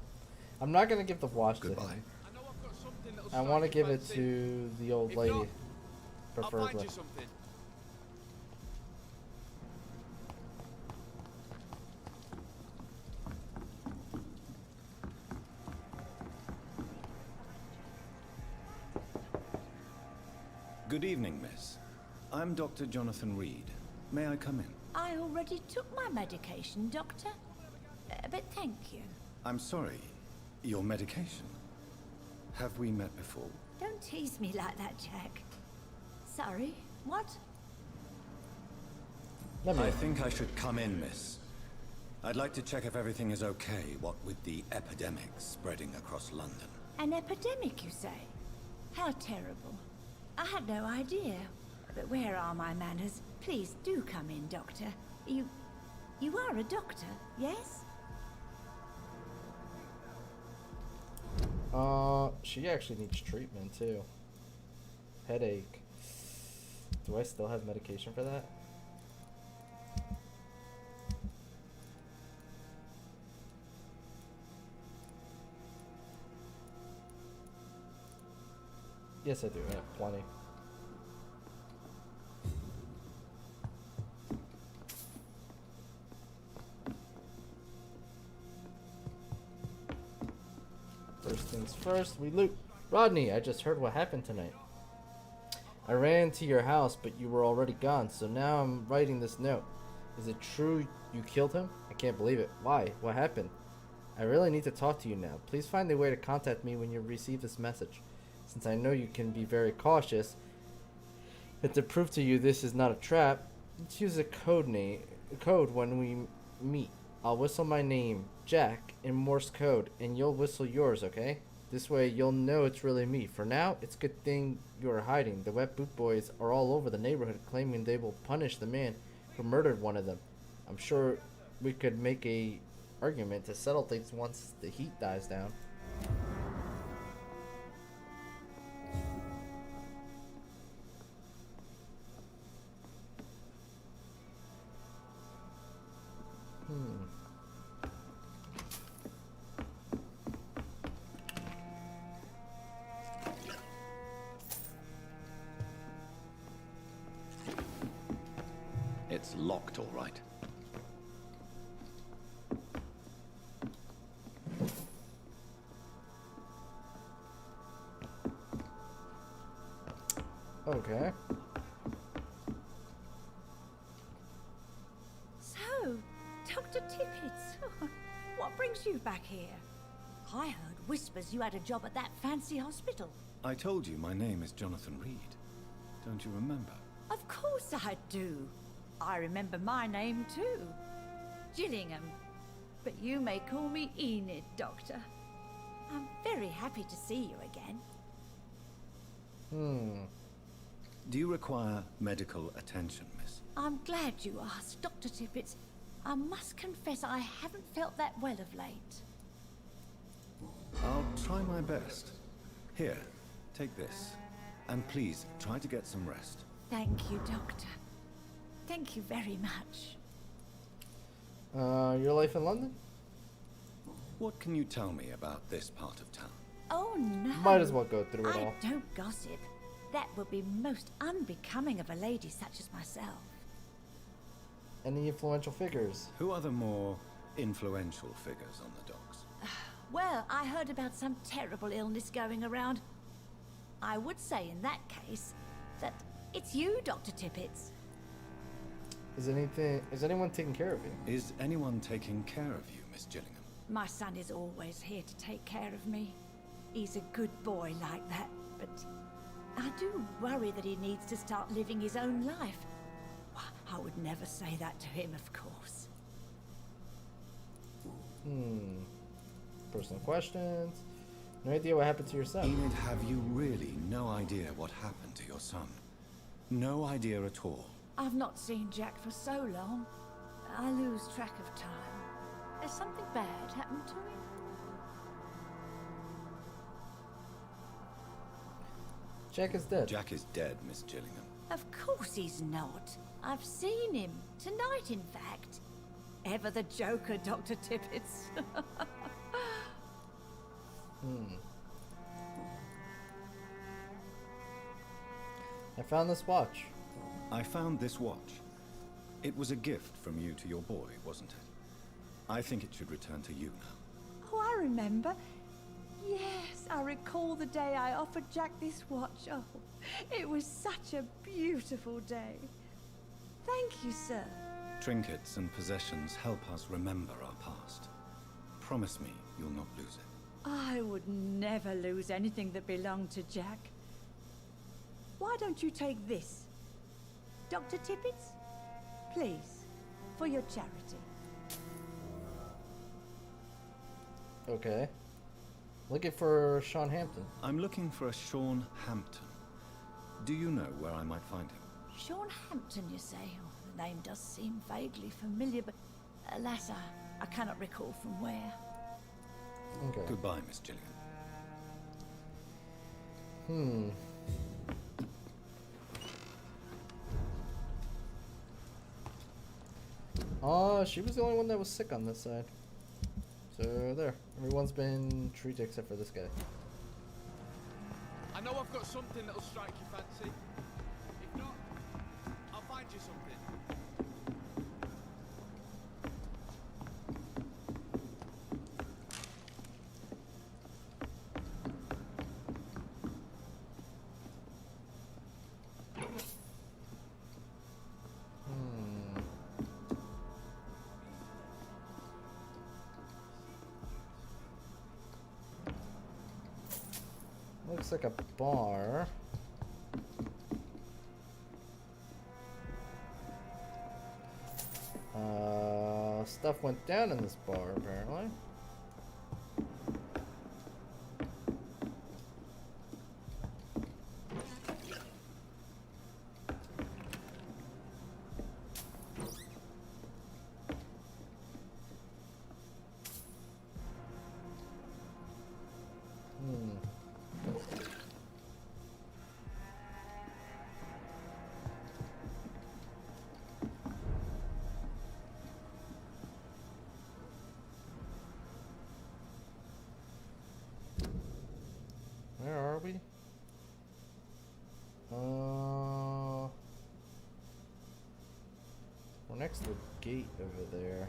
I'm not gonna give the watch to him. I know I've got something that'll I want to strike your give it fancy. to the old If lady, not, I'll preferably. find you something. Good evening, miss. I'm Dr. Jonathan Reed. May I come in? I already took my medication, Doctor. But thank you. I'm sorry. Your medication? Have we met before? Don't tease me like that, Jack. Sorry, what? I think I should come in, miss. I'd like to check if everything is okay, what with the epidemic spreading across London. An epidemic, you say? How terrible. I had no idea. But where are my manners? Please do come in, Doctor. You are a doctor, yes? She actually needs treatment too. Headache. Do I still have medication for that? Yes, I do. I have plenty. First things first, we loot. Rodney, I just heard what happened tonight. I ran to your house, but you were already gone, so now I'm writing this note. Is it true you killed him? I can't believe it. Why? What happened? I really need to talk to you now. Please find a way to contact me when you receive this message. Since I know you can be very cautious, and to prove to you this is not a trap, let's use a code when we meet. I'll whistle my name, Jack, in Morse code, and you'll whistle yours, okay? This way you'll know it's really me. For now, it's a good thing you are hiding. The wet boot boys are all over the neighborhood claiming they will punish the man who murdered one of them. I'm sure we could make a argument to settle things once the heat dies down. It's locked, all right. Okay. So, Dr. Tippett, what brings you back here? I heard whispers you had a job at that fancy hospital. I told you my name is Jonathan Reed. Don't you remember? Of course I do. I remember my name too. Gillingham. But you may call me Enid, Doctor. I'm very happy to see you again. Do you require medical attention, miss? I'm glad you asked, Dr. Tippett. I must confess I haven't felt that well of late. I'll try my best. Here, take this. And please, try to get some rest. Thank you, Doctor. Thank you very much. Your life in London? What can you tell me about this part of town? Oh, no. Might as well go through it all. I don't gossip. That would be most unbecoming of a lady such as myself. Any influential figures? Who are the more influential figures on the docks. Well, I heard about some terrible illness going around. I would say in that case that it's you, Dr. Tippets. Is anyone taking care of you? Is anyone taking care of you, Miss Gillingham? My son is always here to take care of me. He's a good boy like that, but I do worry that he needs to start living his own life. I would never say that to him, of course. Personal questions. No idea what happened to your son. Enid, have you really no idea what happened to your son? No idea at all. I've not seen Jack for so long. I lose track of time. Has something bad happened to him? Jack is dead. Jack is dead, Miss Gillingham. Of course he's not. I've seen him. Tonight, in fact. Ever the Joker, Dr. Tippets. I found this watch. I found this watch. It was a gift from you to your boy, wasn't it? I think it should return to you now. Oh, I remember. Yes, I recall the day I offered Jack this watch. Oh, it was such a beautiful day. Thank you, sir. Trinkets and possessions help us remember our past. Promise me you'll not lose it. I would never lose anything that belonged to Jack. Why don't you take this? Dr. Tippets? Please, for your charity. Okay. Looking for Sean Hampton. I'm looking for a Sean Hampton. Do you know where I might find him? Sean Hampton, you say? Oh, the name does seem vaguely familiar, but alas, I cannot recall from where. Okay. Goodbye, Miss Gillingham. She was the only one that was sick on this side. So there. Everyone's been treated except for this guy. I know I've got something that'll strike your fancy. If not, I'll find you something. Looks like a bar. Stuff went down in this bar, apparently. Where are we? We're next to the gate over there.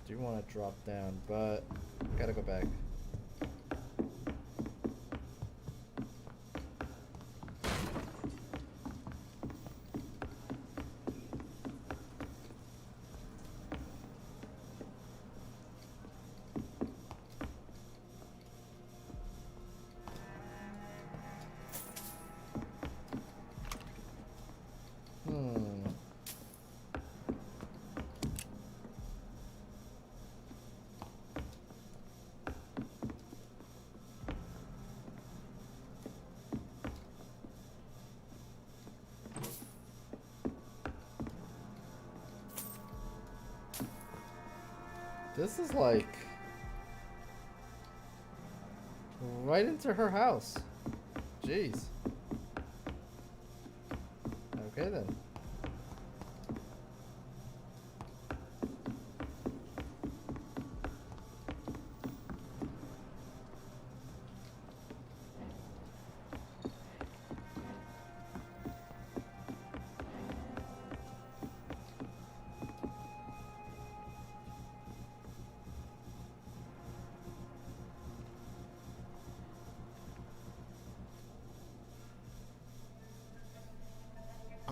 Do want to drop down, but gotta go back. This is like right into her house. Jeez. Okay then.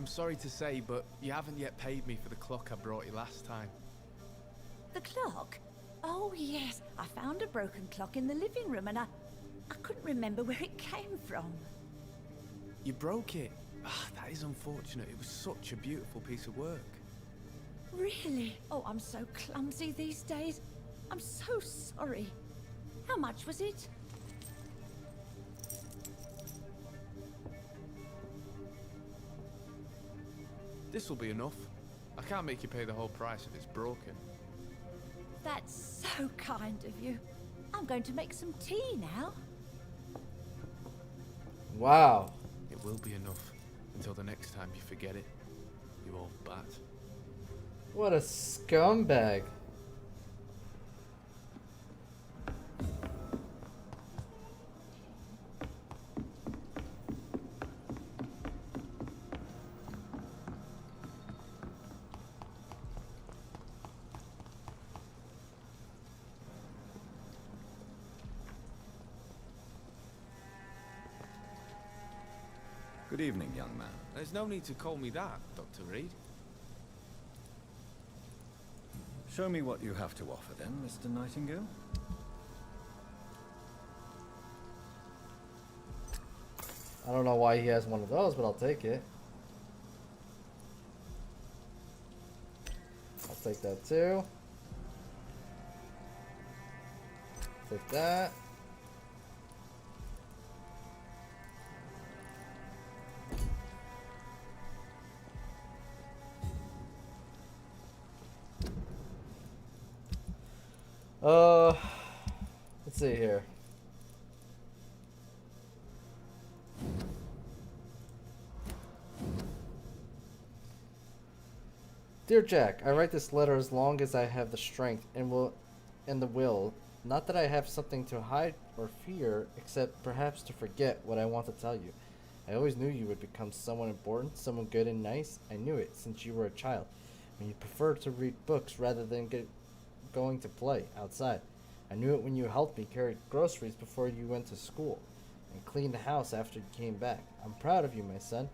I'm sorry to say, but you haven't yet paid me for the clock I brought you last time. The clock? Oh, yes. I found a broken clock in the living room and I couldn't remember where it came from. You broke it? Ah, that is unfortunate. It was such a beautiful piece of work. Really? Oh, I'm so clumsy these days. I'm so sorry. How much was it? This will be enough. I can't make you pay the whole price if it's broken. That's so kind of you. I'm going to make some tea now. Wow. It will be enough until the next time you forget it, you old bat. What a scumbag. Good evening, young man. There's no need to call me that, Dr. Reed. Show me what you have to offer then, Mr. Nightingale. I don't know why he has one of those, but I'll take it. I'll take that too. Take that. Let's see here. Dear Jack, I write this letter as long as I have the strength and the will. Not that I have something to hide or fear, except perhaps to forget what I want to tell you. I always knew you would become someone important, someone good and nice. I knew it since you were a child, when you preferred to read books rather than going to play outside. I knew it when you helped me carry groceries before you went to school and clean the house after you came back. I'm proud of you, my son.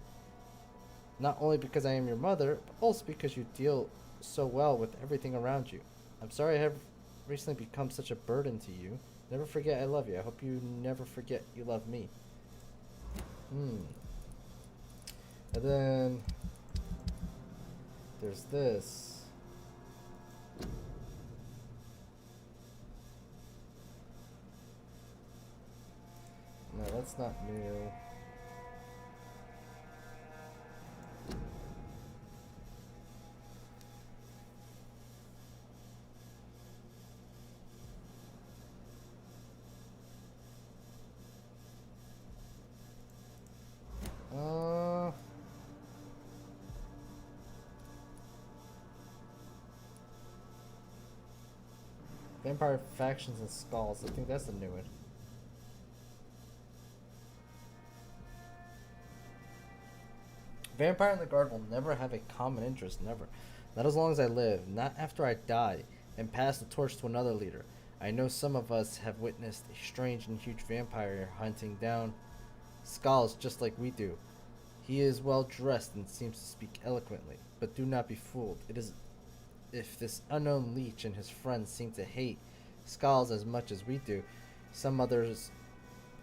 Not only because I am your mother, but also because you deal so well with everything around you. I'm sorry I have recently become such a burden to you. Never forget I love you. I hope you never forget you love me. And then there's this. No, that's not new. Vampire Factions and Skulls. I think that's a new one. Vampire and the Guard will never have a common interest, never. Not as long as I live, not after I die and pass the torch to another leader. I know some of us have witnessed a strange and huge vampire hunting down skulls just like we do. He is well dressed and seems to speak eloquently, but do not be fooled. It is if this unknown leech and his friends seem to hate skulls as much as we do, some others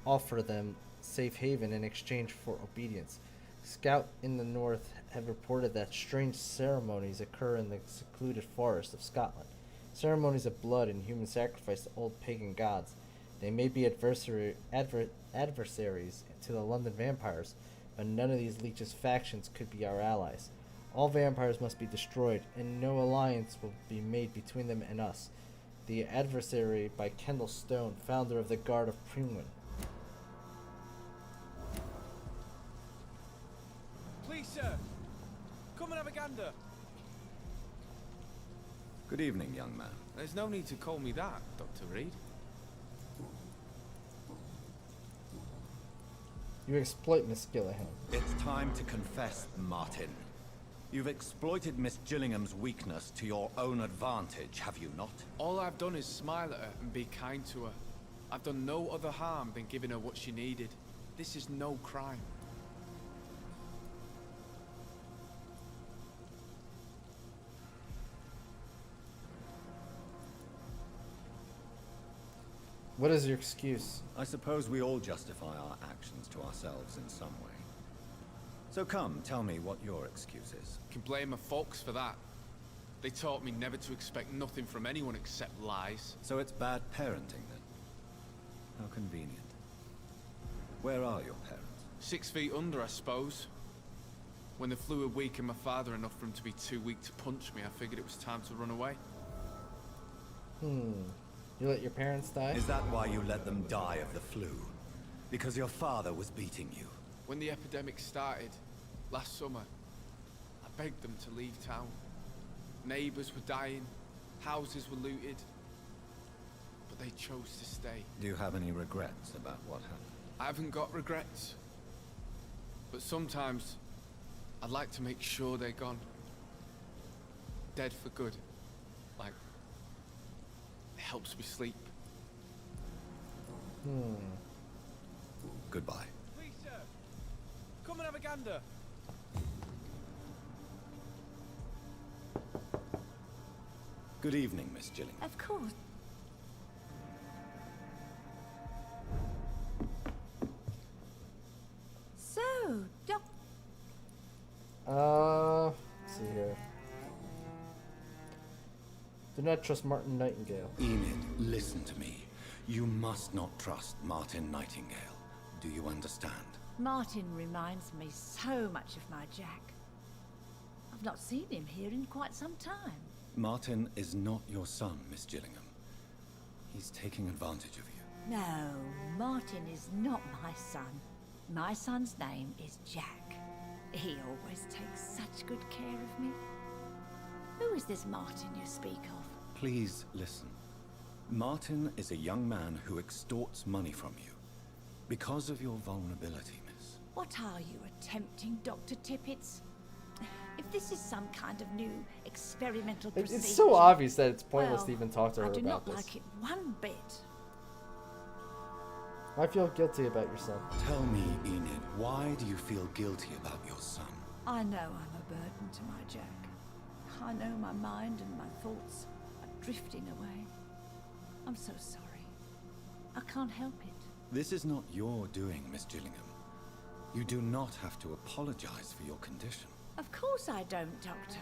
offer them safe haven in exchange for obedience. Scouts in the north have reported that strange ceremonies occur in the secluded forest of Scotland. Ceremonies of blood and human sacrifice to old pagan gods. They may be adversaries to the London vampires, but none of these leeches' factions could be our allies. All vampires must be destroyed, and no alliance will be made between them and us. The adversary by Kendall Stone, founder of the Guard of Prunwyn. Please, sir, come and have a gander. Good evening, young man. There's no need to call me that, Dr. Reed. You exploit Miss Gillihan. It's time to confess, Martin. You've exploited Miss Gillingham's weakness to your own advantage, have you not? All I've done is smile at her and be kind to her. I've done no other harm than giving her what she needed. This is no crime. What is your excuse? I suppose we all justify our actions to ourselves in some way. So come, tell me what your excuse is. Can blame my folks for that. They taught me never to expect nothing from anyone except lies. So it's bad parenting then? How convenient. Where are your parents? 6 feet under, I suppose. When the flu had weakened my father enough for him to be too weak to punch me, I figured it was time to run away. You let your parents die? Is that why you let them die of the flu? Because your father was beating you? When the epidemic started, last summer, I begged them to leave town. Neighbors were dying, houses were looted, but they chose to stay. Do you have any regrets about what happened? I haven't got regrets, but sometimes I'd like to make sure they're gone. Dead for good. Like, it helps me sleep. Goodbye. Please, sir. Come and have a gander. Good evening, Miss Gillingham. Of course. So, let's see here. Do not trust Martin Nightingale. Enid, listen to me. You must not trust Martin Nightingale. Do you understand? Martin reminds me so much of my Jack. I've not seen him here in quite some time. Martin is not your son, Miss Gillingham. He's taking advantage of you. No, Martin is not my son. My son's name is Jack. He always takes such good care of me. Who is this Martin you speak of? Please listen. Martin is a young man who extorts money from you. Because of your vulnerability, miss. What are you attempting, Dr. Tippets? If this is some kind of new experimental procedure... It's so obvious that it's pointless to well, even talk to her I do about not this. like it one bit. I feel guilty about your son. Tell me, Enid, why do you feel guilty about your son? I know I'm a burden to my Jack. I know my mind and my thoughts are drifting away. I'm so sorry. I can't help it. This is not your doing, Miss Gillingham. You do not have to apologize for your condition. Of course I don't, Doctor.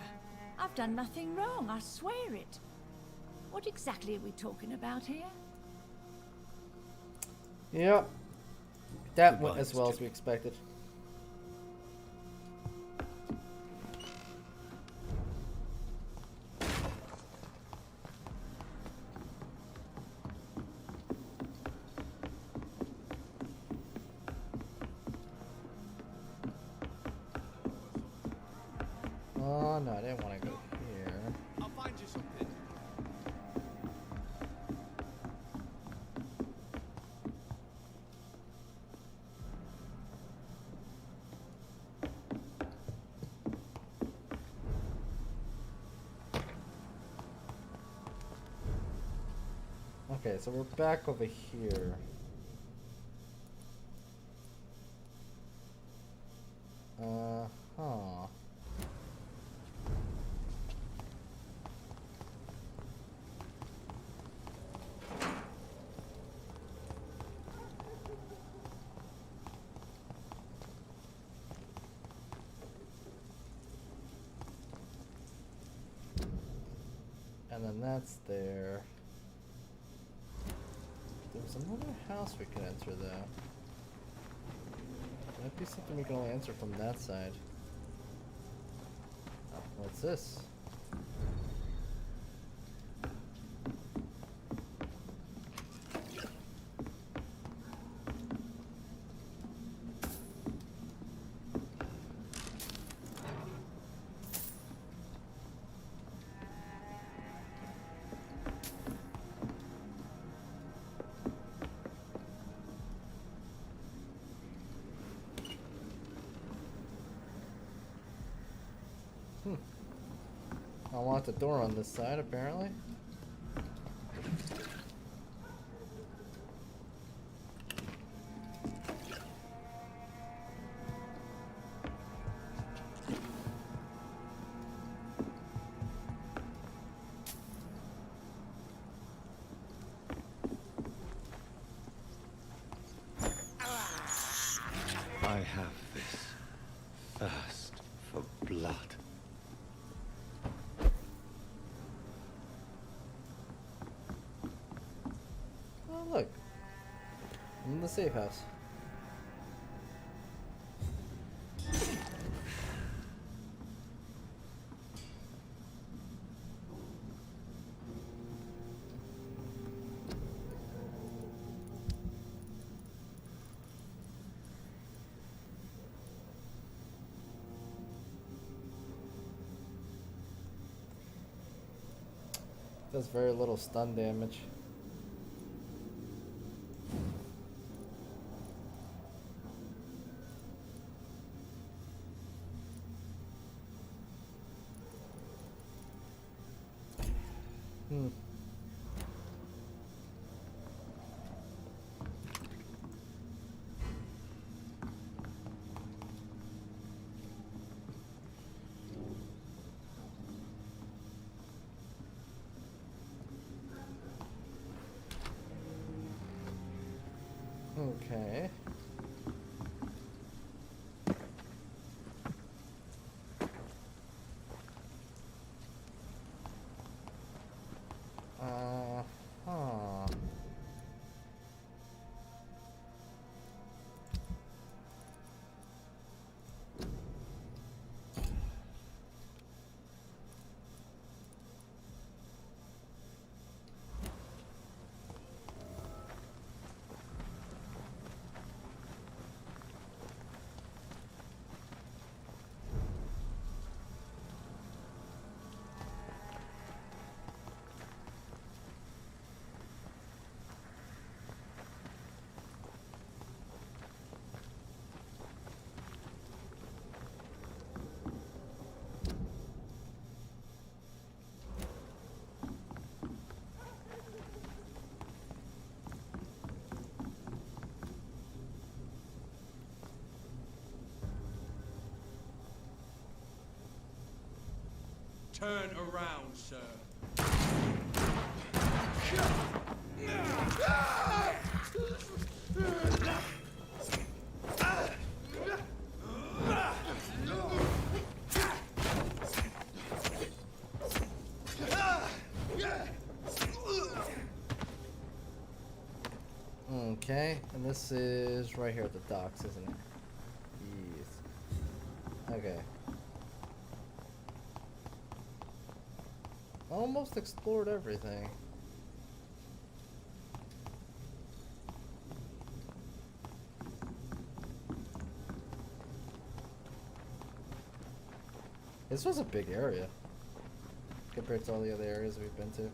I've done nothing wrong, I swear it. What exactly are we talking about here? Yep. That Goodbye, went as well as we expected. Oh no, I didn't want to go here. I'll find you something. Okay, so we're back over here. Huh. And then that's there. There's another house we could enter though. Might be something we can only answer from that side. Oh, what's this? Unlock the door on this side, apparently. look. I'm in the safe house. Does very little stun damage. Okay. Huh. Turn around, sir. Okay, and this is right here at the docks, isn't it? Yes. Okay. Almost explored everything. This was a big area compared to all the other areas we've been to.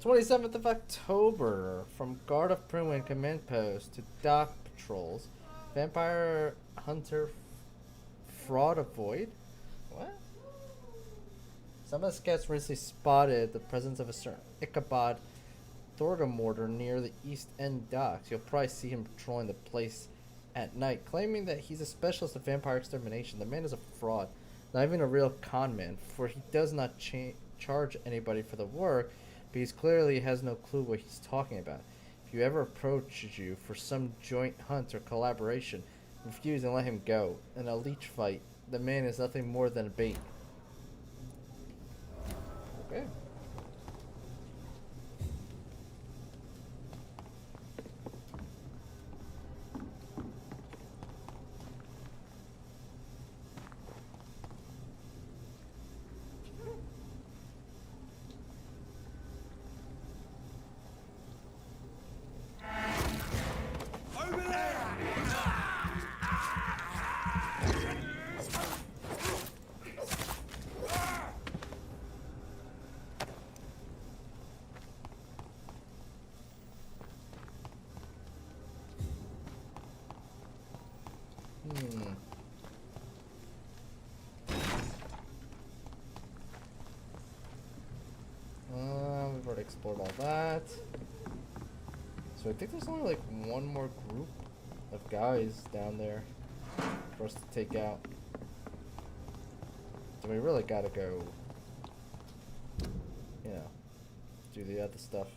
27th of October, from Guard of Pruin Command Post to Dock Patrols, Vampire Hunter Fraud Avoid? What? Some of the scouts recently spotted the presence of a certain Ichabod Thorgamortar near the East End docks. You'll probably see him patrolling the place at night, claiming that he's a specialist of vampire extermination. The man is a fraud, not even a real con man, for he does not charge anybody for the work, but he clearly has no clue what he's talking about. If you ever approaches you for some joint hunt or collaboration, refuse and let him go. In a leech fight, the man is nothing more than a bait. Okay. We've already explored all that. So I think there's only like one more group of guys down there for us to take out. So we really gotta go, you know, do the other stuff.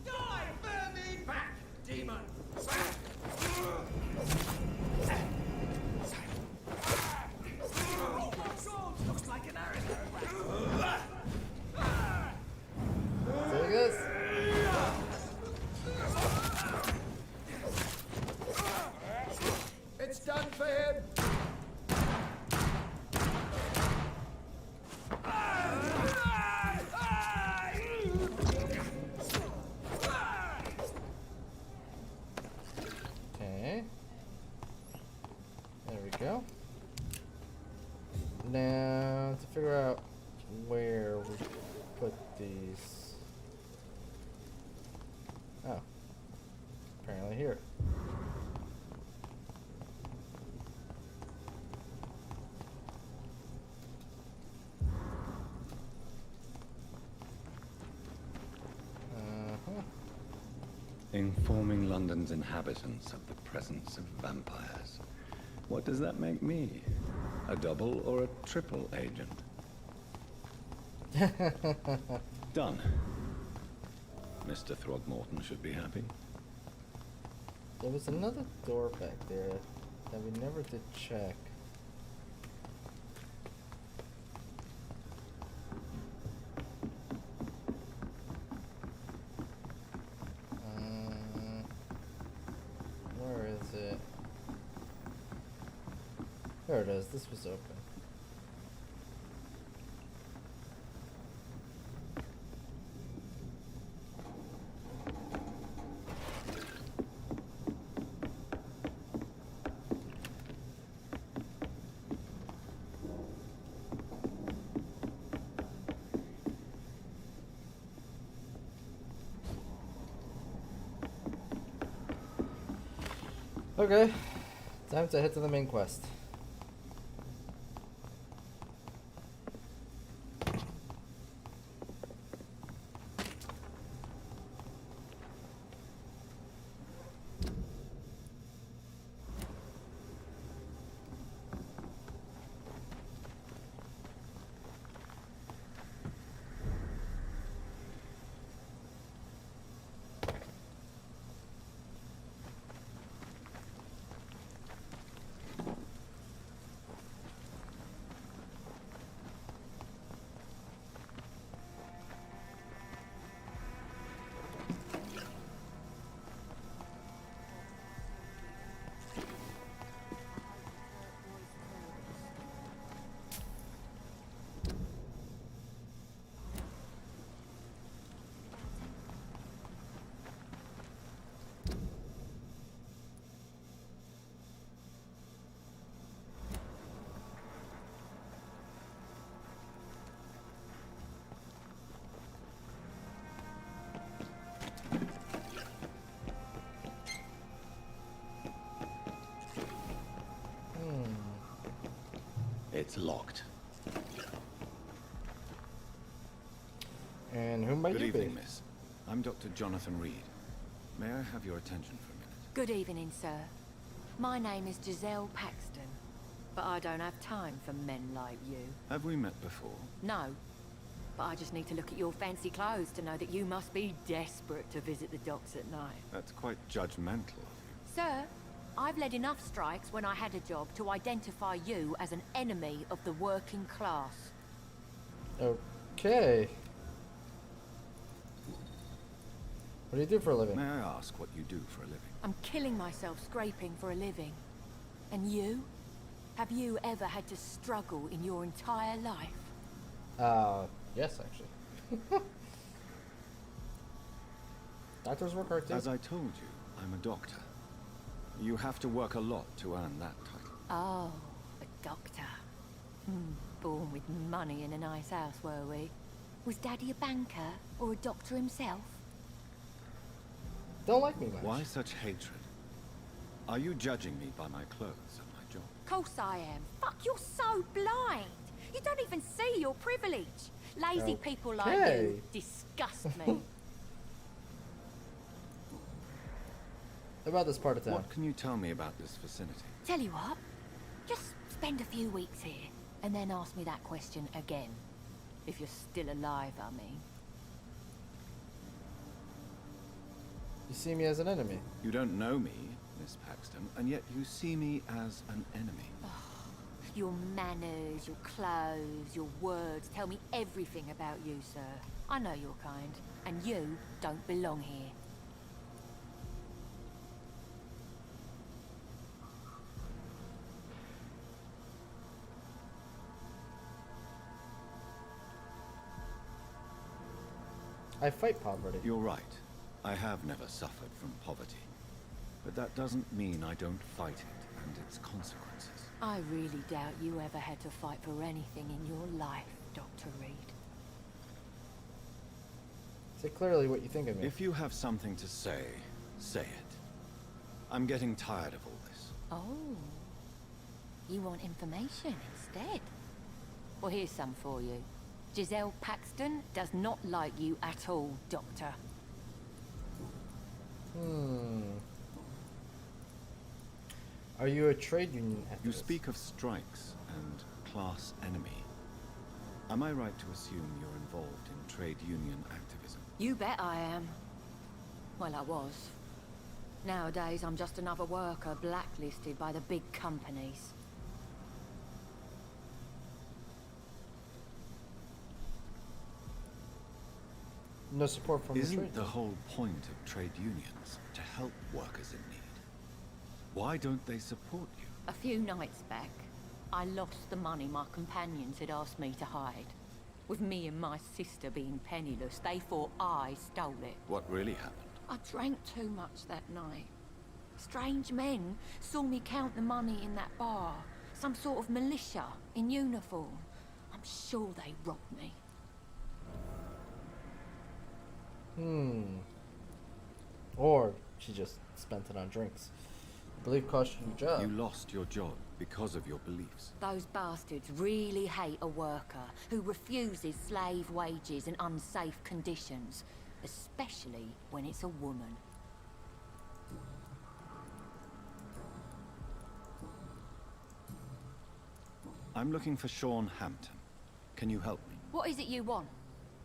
Die, vermin! Back, demon! Back! go. Now, to figure out where we put these. Oh. Apparently here. Informing London's inhabitants of the presence of vampires. What does that make me? A double or a triple agent? Done. Mr. Throgmorton should be happy. There was another door back there that we never did check. Where is it? There it is. This was open. Okay, time to head to the main quest. It's locked. And who might Good you evening, be? miss. I'm Dr. Jonathan Reed. May I have your attention for a minute? Good evening, sir. My name is Giselle Paxton, but I don't have time for men like you. Have we met before? No, but I just need to look at your fancy clothes to know that you must be desperate to visit the docks at night. That's quite judgmental of you. Sir, I've led enough strikes when I had a job to identify you as an enemy of the working class. Okay. What do you do for a living? May I ask what you do for a living? I'm killing myself scraping for a living. And you? Have you ever had to struggle in your entire life? Yes, actually. Doctors work hard too. As I told you, I'm a doctor. You have to work a lot to earn that title. Oh, a doctor. Born with money in a nice house, were we? Was Daddy a banker or a doctor himself? Don't like me much. Why such hatred? Are you judging me by my clothes and my job? Course I am. Fuck, you're so blind. You don't even see your privilege. Lazy people like you disgust me. About this part of town. What can you tell me about this vicinity? Tell you what, just spend a few weeks here, and then ask me that question again. If you're still alive, I mean. You see me as an enemy. You don't know me, Miss Paxton, and yet you see me as an enemy. Your manners, your clothes, your words tell me everything about you, sir. I know your kind, and you don't belong here. I fight poverty. You're right. I have never suffered from poverty. But that doesn't mean I don't fight it and its consequences. I really doubt you ever had to fight for anything in your life, Dr. Reed. Say clearly what you think of me. If you have something to say, say it. I'm getting tired of all this. Oh. You want information instead? Well, here's some for you. Giselle Paxton does not like you at all, Doctor. Are you a trade union activist? You speak of strikes and class enemy. Am I right to assume you're involved in trade union activism? You bet I am. Well, I was. Nowadays, I'm just another worker blacklisted by the big companies. No support from the Isn't trade. the whole point of trade unions to help workers in need? Why don't they support you? A few nights back, I lost the money my companions had asked me to hide. With me and my sister being penniless, they thought I stole it. What really happened? I drank too much that night. Strange men saw me count the money in that bar. Some sort of militia in uniform. I'm sure they robbed me. Or she just spent it on drinks. Belief cost you your job. You lost your job because of your beliefs. Those bastards really hate a worker who refuses slave wages and unsafe conditions, especially when it's a woman. I'm looking for Sean Hampton. Can you help me? What is it you want?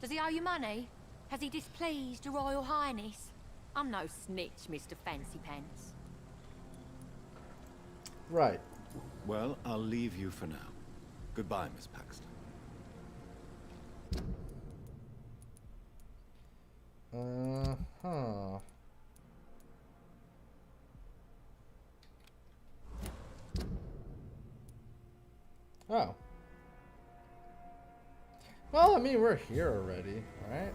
Does he owe you money? Has he displeased your Royal Highness? I'm no snitch, Mr. Fancy Pants. Right. Well, I'll leave you for now. Goodbye, Miss Paxton. Oh. Well, I mean, we're here already, right?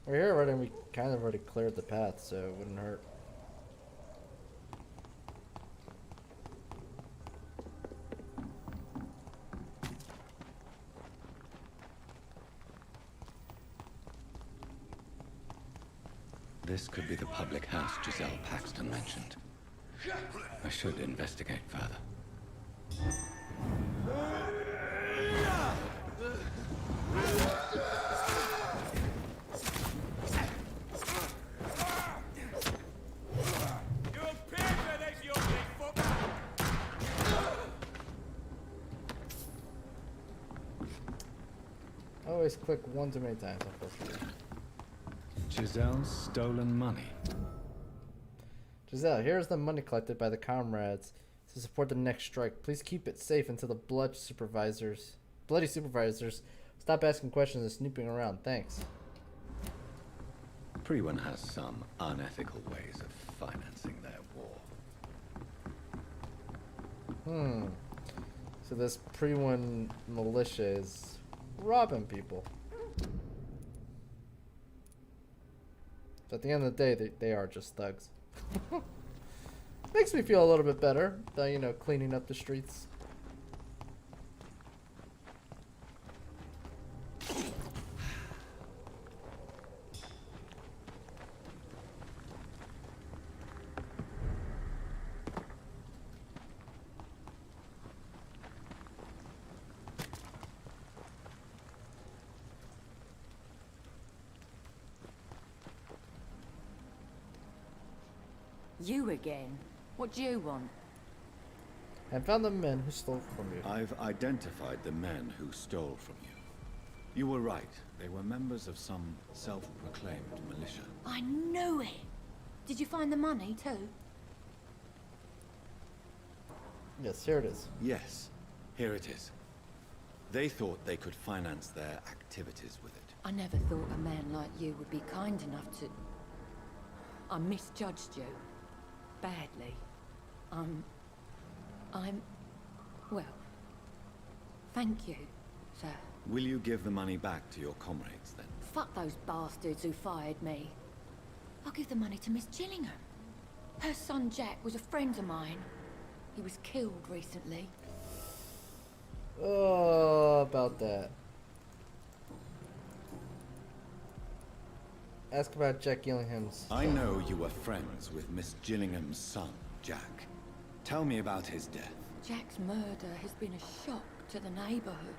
We're here already, and we kind of already cleared the path, so it wouldn't hurt. This could be the public house Giselle Paxton mentioned. I should investigate further. Always click one too many times, unfortunately. Giselle's stolen money. Giselle, here's the money collected by the comrades to support the next strike. Please keep it safe until the bloody supervisors stop asking questions and snooping around. Thanks. Prewen has some unethical ways of financing their war. So this Prewen militia is robbing people. So at the end of the day, they are just thugs. Makes me feel a little bit better, you know, cleaning up the streets. You again? What do you want? I found the men who stole from you. I've identified the men who stole from you. You were right. They were members of some self-proclaimed militia. I knew it! Did you find the money too? Yes, here it is. Yes, here it is. They thought they could finance their activities with it. I never thought a man like you would be kind enough to... I misjudged you. Badly. Well, thank you, sir. Will you give the money back to your comrades, then? Fuck those bastards who fired me. I'll give the money to Miss Gillingham. Her son Jack was a friend of mine. He was killed recently. Oh, about that. Ask about Jack Gillingham's. I know you were friends with Miss Gillingham's son, Jack. Tell me about his death. Jack's murder has been a shock to the neighborhood.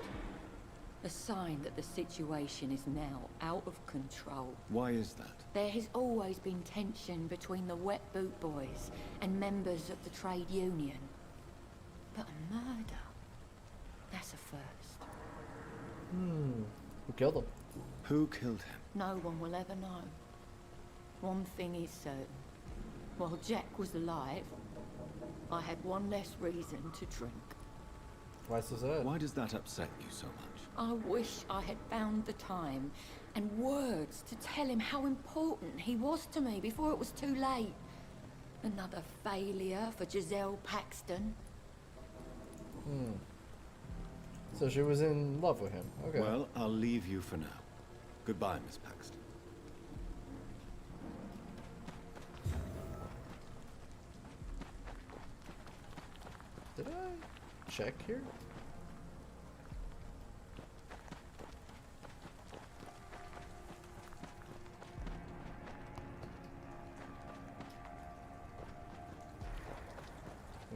A sign that the situation is now out of control. Why is that? There has always been tension between the Wet Boot Boys and members of the trade union. But a murder? That's a first. Who killed him? Who killed him? No one will ever know. One thing is certain. While Jack was alive, I had one less reason to drink. Why so sad? Why does that upset you so much? I wish I had found the time and words to tell him how important he was to me before it was too late. Another failure for Giselle Paxton. So she was in love with him. Okay. Well, I'll leave you for now. Goodbye, Miss Paxton. Did I check here?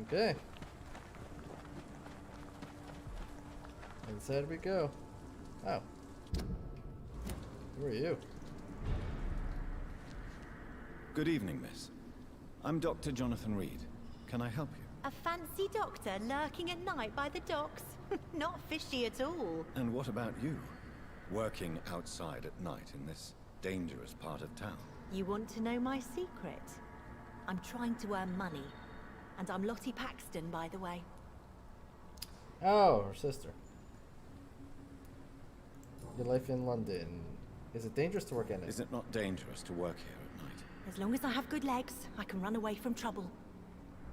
Okay. Inside we go. Oh. Who are you? Good evening, miss. I'm Dr. Jonathan Reed. Can I help you? A fancy doctor lurking at night by the docks? Not fishy at all. And what about you? Working outside at night in this dangerous part of town? You want to know my secret? I'm trying to earn money. And I'm Lottie Paxton, by the way. Oh, her sister. Your life in London. Is it dangerous to work in it? Is it not dangerous to work here at night? As long as I have good legs, I can run away from trouble.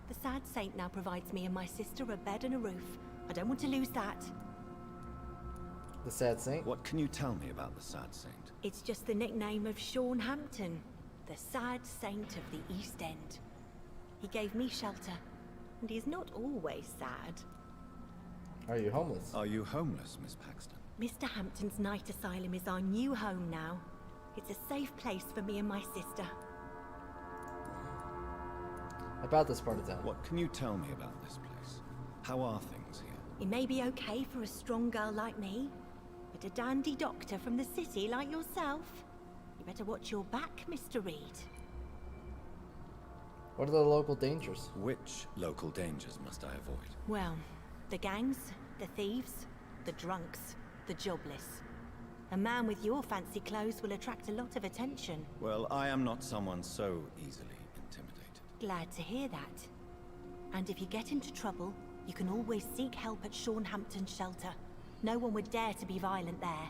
The Sad Saint now provides me and my sister a bed and a roof. I don't want to lose that. The Sad Saint? What can you tell me about the Sad Saint? It's just the nickname of Sean Hampton, the Sad Saint of the East End. He gave me shelter, and he's not always sad. Are you homeless? Are you homeless, Miss Paxton? Mr. Hampton's night asylum is our new home now. It's a safe place for me and my sister. About this part of town. What can you tell me about this place? How are things here? It may be okay for a strong girl like me, but a dandy doctor from the city like yourself, you better watch your back, Mr. Reed. What are the local dangers? Which local dangers must I avoid? Well, the gangs, the thieves, the drunks, the jobless. A man with your fancy clothes will attract a lot of attention. Well, I am not someone so easily intimidated. Glad to hear that. And if you get into trouble, you can always seek help at Sean Hampton's shelter. No one would dare to be violent there.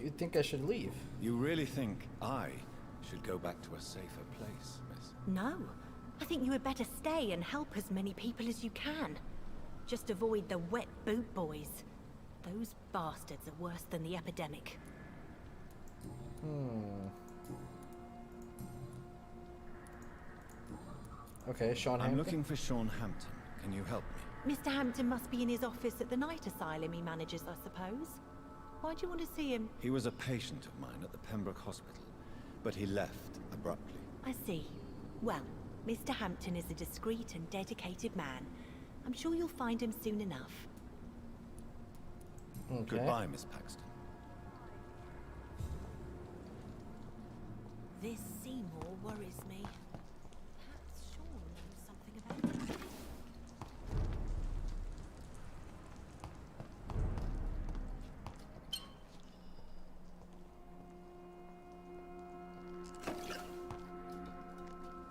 You think I should leave? You really think I should go back to a safer place, miss? No. I think you had better stay and help as many people as you can. Just avoid the Wet Boot Boys. Those bastards are worse than the epidemic. Okay, Sean Hampton. I'm looking for Sean Hampton. Can you help me? Mr. Hampton must be in his office at the night asylum he manages, I suppose. Why do you want to see him? He was a patient of mine at the Pembroke Hospital, but he left abruptly. I see. Well, Mr. Hampton is a discreet and dedicated man. I'm sure you'll find him soon enough. Okay. Goodbye, Miss Paxton. This Seymour worries me. Perhaps Sean knows something about it.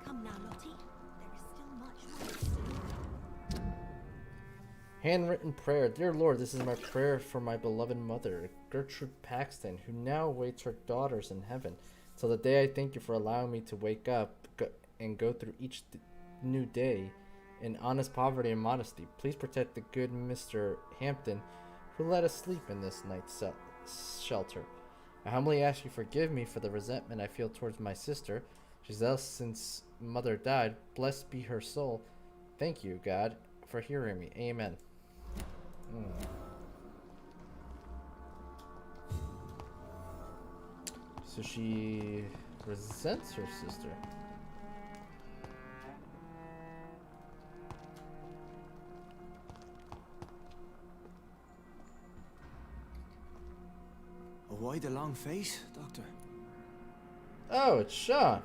Come now, Lottie. There is still much work to do. Handwritten prayer. Dear Lord, this is my prayer for my beloved mother, Gertrude Paxton, who now awaits her daughters in heaven. Till the day I thank you for allowing me to wake up and go through each new day in honest poverty and modesty. Please protect the good Mr. Hampton, who let us sleep in this night's shelter. I humbly ask you forgive me for the resentment I feel towards my sister. She's else since mother died. Blessed be her soul. Thank you, God, for hearing me. Amen. So she resents her sister. Why the long face, Doctor? Oh, it's Sean.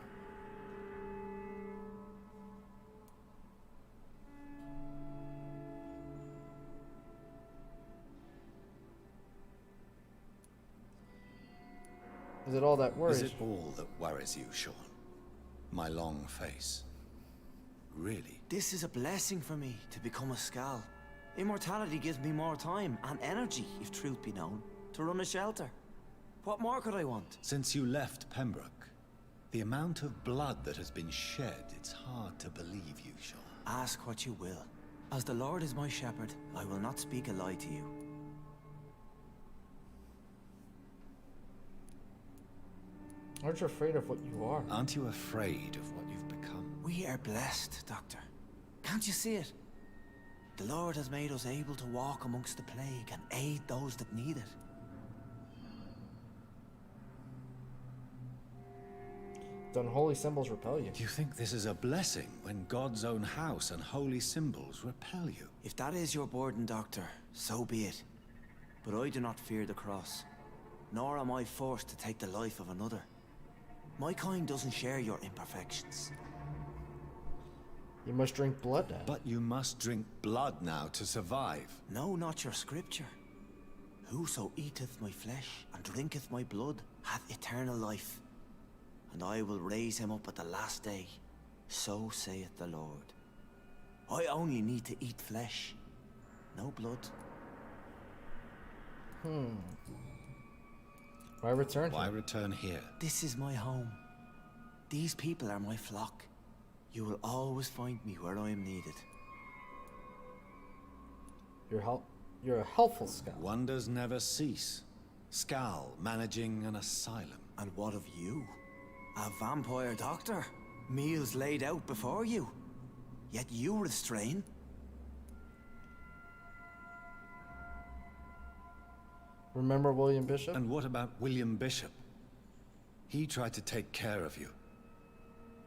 Is it all that worries? Is it all that worries you, Sean? My long face? Really? This is a blessing for me to become a Skal. Immortality gives me more time and energy, if truth be known, to run a shelter. What more could I want? Since you left Pembroke, the amount of blood that has been shed, it's hard to believe you, Sean. Ask what you will. As the Lord is my shepherd, I will not speak a lie to you. Aren't you afraid of what you are? Aren't you afraid of what you've become? We are blessed, Doctor. Can't you see it? The Lord has made us able to walk amongst the plague and aid those that need it. The unholy symbols repel you. Do you think this is a blessing when God's own house and holy symbols repel you? If that is your burden, Doctor, so be it. But I do not fear the cross, nor am I forced to take the life of another. My kind doesn't share your imperfections. You must drink blood now. But you must drink blood now to survive. No, not your scripture. Whoso eateth my flesh and drinketh my blood hath eternal life, and I will raise him up at the last day. So saith the Lord. I only need to eat flesh, no blood. Why return here? Why return here? This is my home. These people are my flock. You will always find me where I am needed. You're a helpful Skal. Wonders never cease. Skal managing an asylum. And what of you? A vampire doctor? Meals laid out before you. Yet you restrain? Remember William Bishop? And what about William Bishop? He tried to take care of you.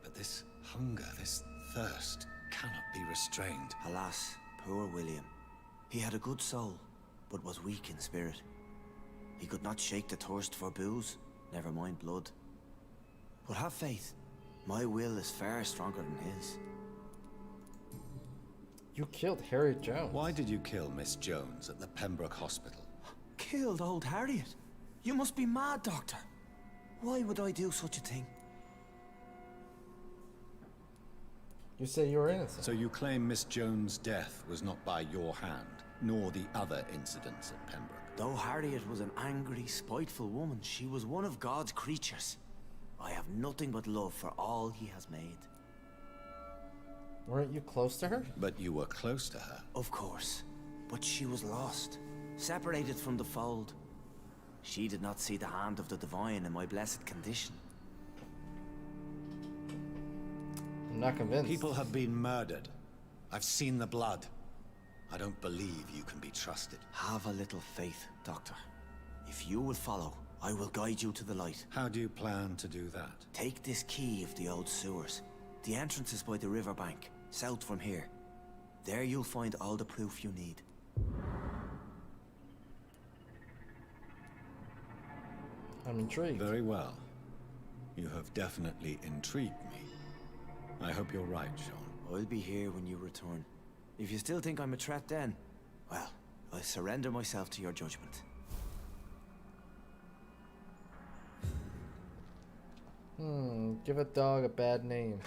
But this hunger, this thirst, cannot be restrained. Alas, poor William. He had a good soul, but was weak in spirit. He could not shake the thirst for booze, never mind blood. But have faith. My will is far stronger than his. You killed Harriet Jones. Why did you kill Miss Jones at the Pembroke Hospital? Killed old Harriet? You must be mad, Doctor. Why would I do such a thing? You say you were innocent. So you claim Miss Jones' death was not by your hand, nor the other incidents at Pembroke? Though Harriet was an angry, spiteful woman, she was one of God's creatures. I have nothing but love for all he has made. Weren't you close to her? But you were close to her. Of course. But she was lost, separated from the fold. She did not see the hand of the divine in my blessed condition. I'm not convinced. People have been murdered. I've seen the blood. I don't believe you can be trusted. Have a little faith, Doctor. If you will follow, I will guide you to the light. How do you plan to do that? Take this key of the old sewers. The entrance is by the riverbank, south from here. There you'll find all the proof you need. I'm intrigued. Very well. You have definitely intrigued me. I hope you're right, Sean. I'll be here when you return. If you still think I'm a threat then, well, I surrender myself to your judgment. Give a dog a bad name.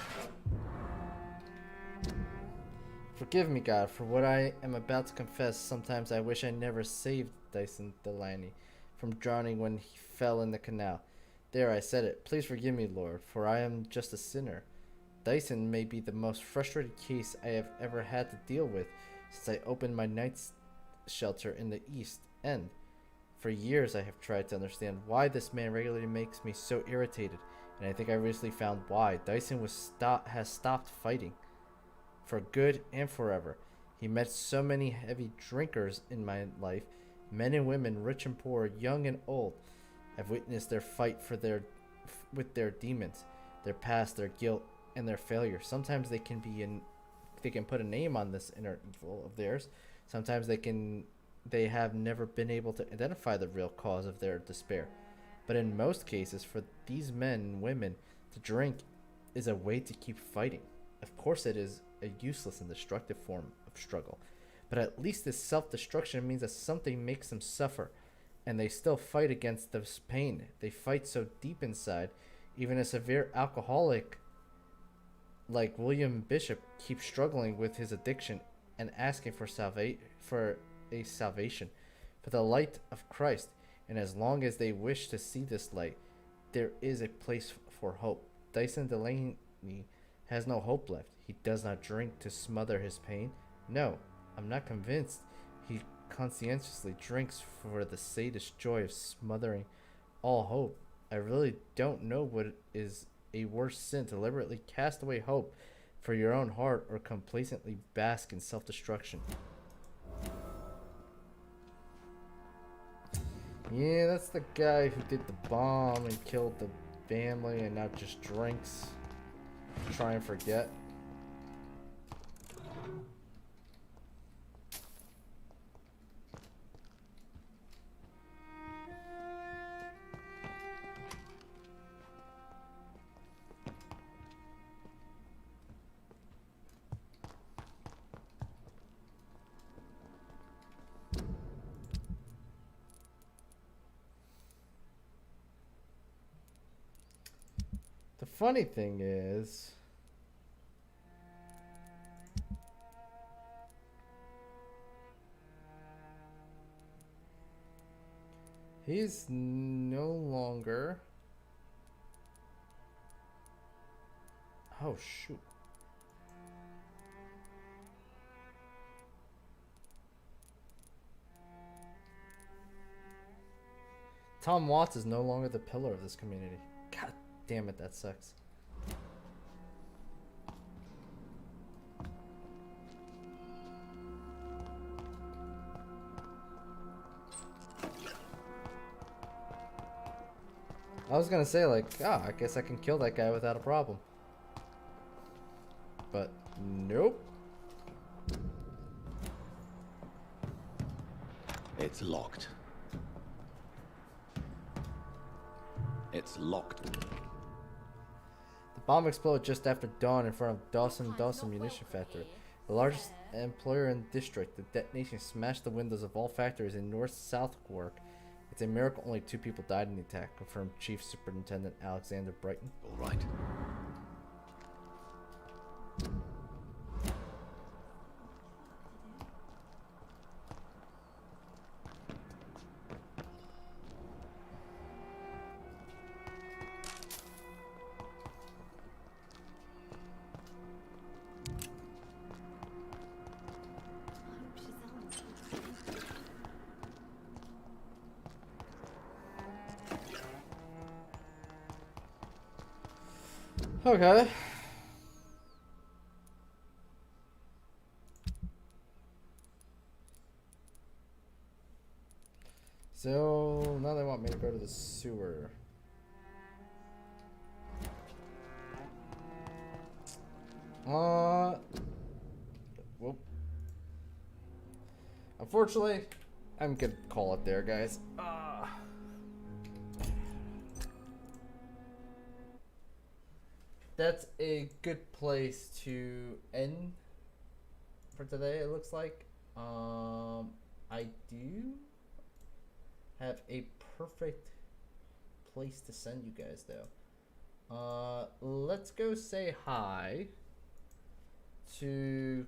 Forgive me, God, for what I am about to confess. Sometimes I wish I never saved Dyson Delaney from drowning when he fell in the canal. There, I said it. Please forgive me, Lord, for I am just a sinner. Dyson may be the most frustrated case I have ever had to deal with since I opened my night shelter in the East End. For years I have tried to understand why this man regularly makes me so irritated, and I think I recently found why. Dyson has stopped fighting. For good and forever. He met so many heavy drinkers in my life, men and women, rich and poor, young and old. I've witnessed their fight with their demons, their past, their guilt, and their failure. Sometimes they can put a name on this inner evil of theirs. Sometimes they have never been able to identify the real cause of their despair. But in most cases, for these men and women, to drink is a way to keep fighting. Of course it is a useless and destructive form of struggle, but at least this self-destruction means that something makes them suffer, and they still fight against this pain. They fight so deep inside. Even a severe alcoholic like William Bishop keeps struggling with his addiction and asking for a salvation, for the light of Christ. And as long as they wish to see this light, there is a place for hope. Dyson Delaney has no hope left. He does not drink to smother his pain. No, I'm not convinced. He conscientiously drinks for the sadist joy of smothering all hope. I really don't know what is a worse sin: to deliberately cast away hope for your own heart, or complacently bask in self-destruction. Yeah, that's the guy who did the bomb and killed the family and now just drinks to try and forget. The funny thing is, he's no longer... Oh, shoot. Tom Watts is no longer the pillar of this community. God damn it, that sucks. I was gonna say, like, I guess I can kill that guy without a problem. But, nope. It's locked. It's locked. The bomb exploded just after dawn in front of Dawson Munition Factory, the largest employer in the district. The detonation smashed the windows of all factories in North Southwark. It's a miracle only 2 people died in the attack, confirmed Chief Superintendent Alexander Brighton. All right. Okay. So now they want me to go to the sewer. Whoop. Unfortunately, I'm gonna call it there, guys. That's a good place to end for today, it looks like. I do have a perfect place to send you guys, though. Let's go say hi to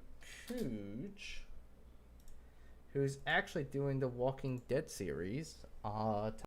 Cooge, who's actually doing the Walking Dead series.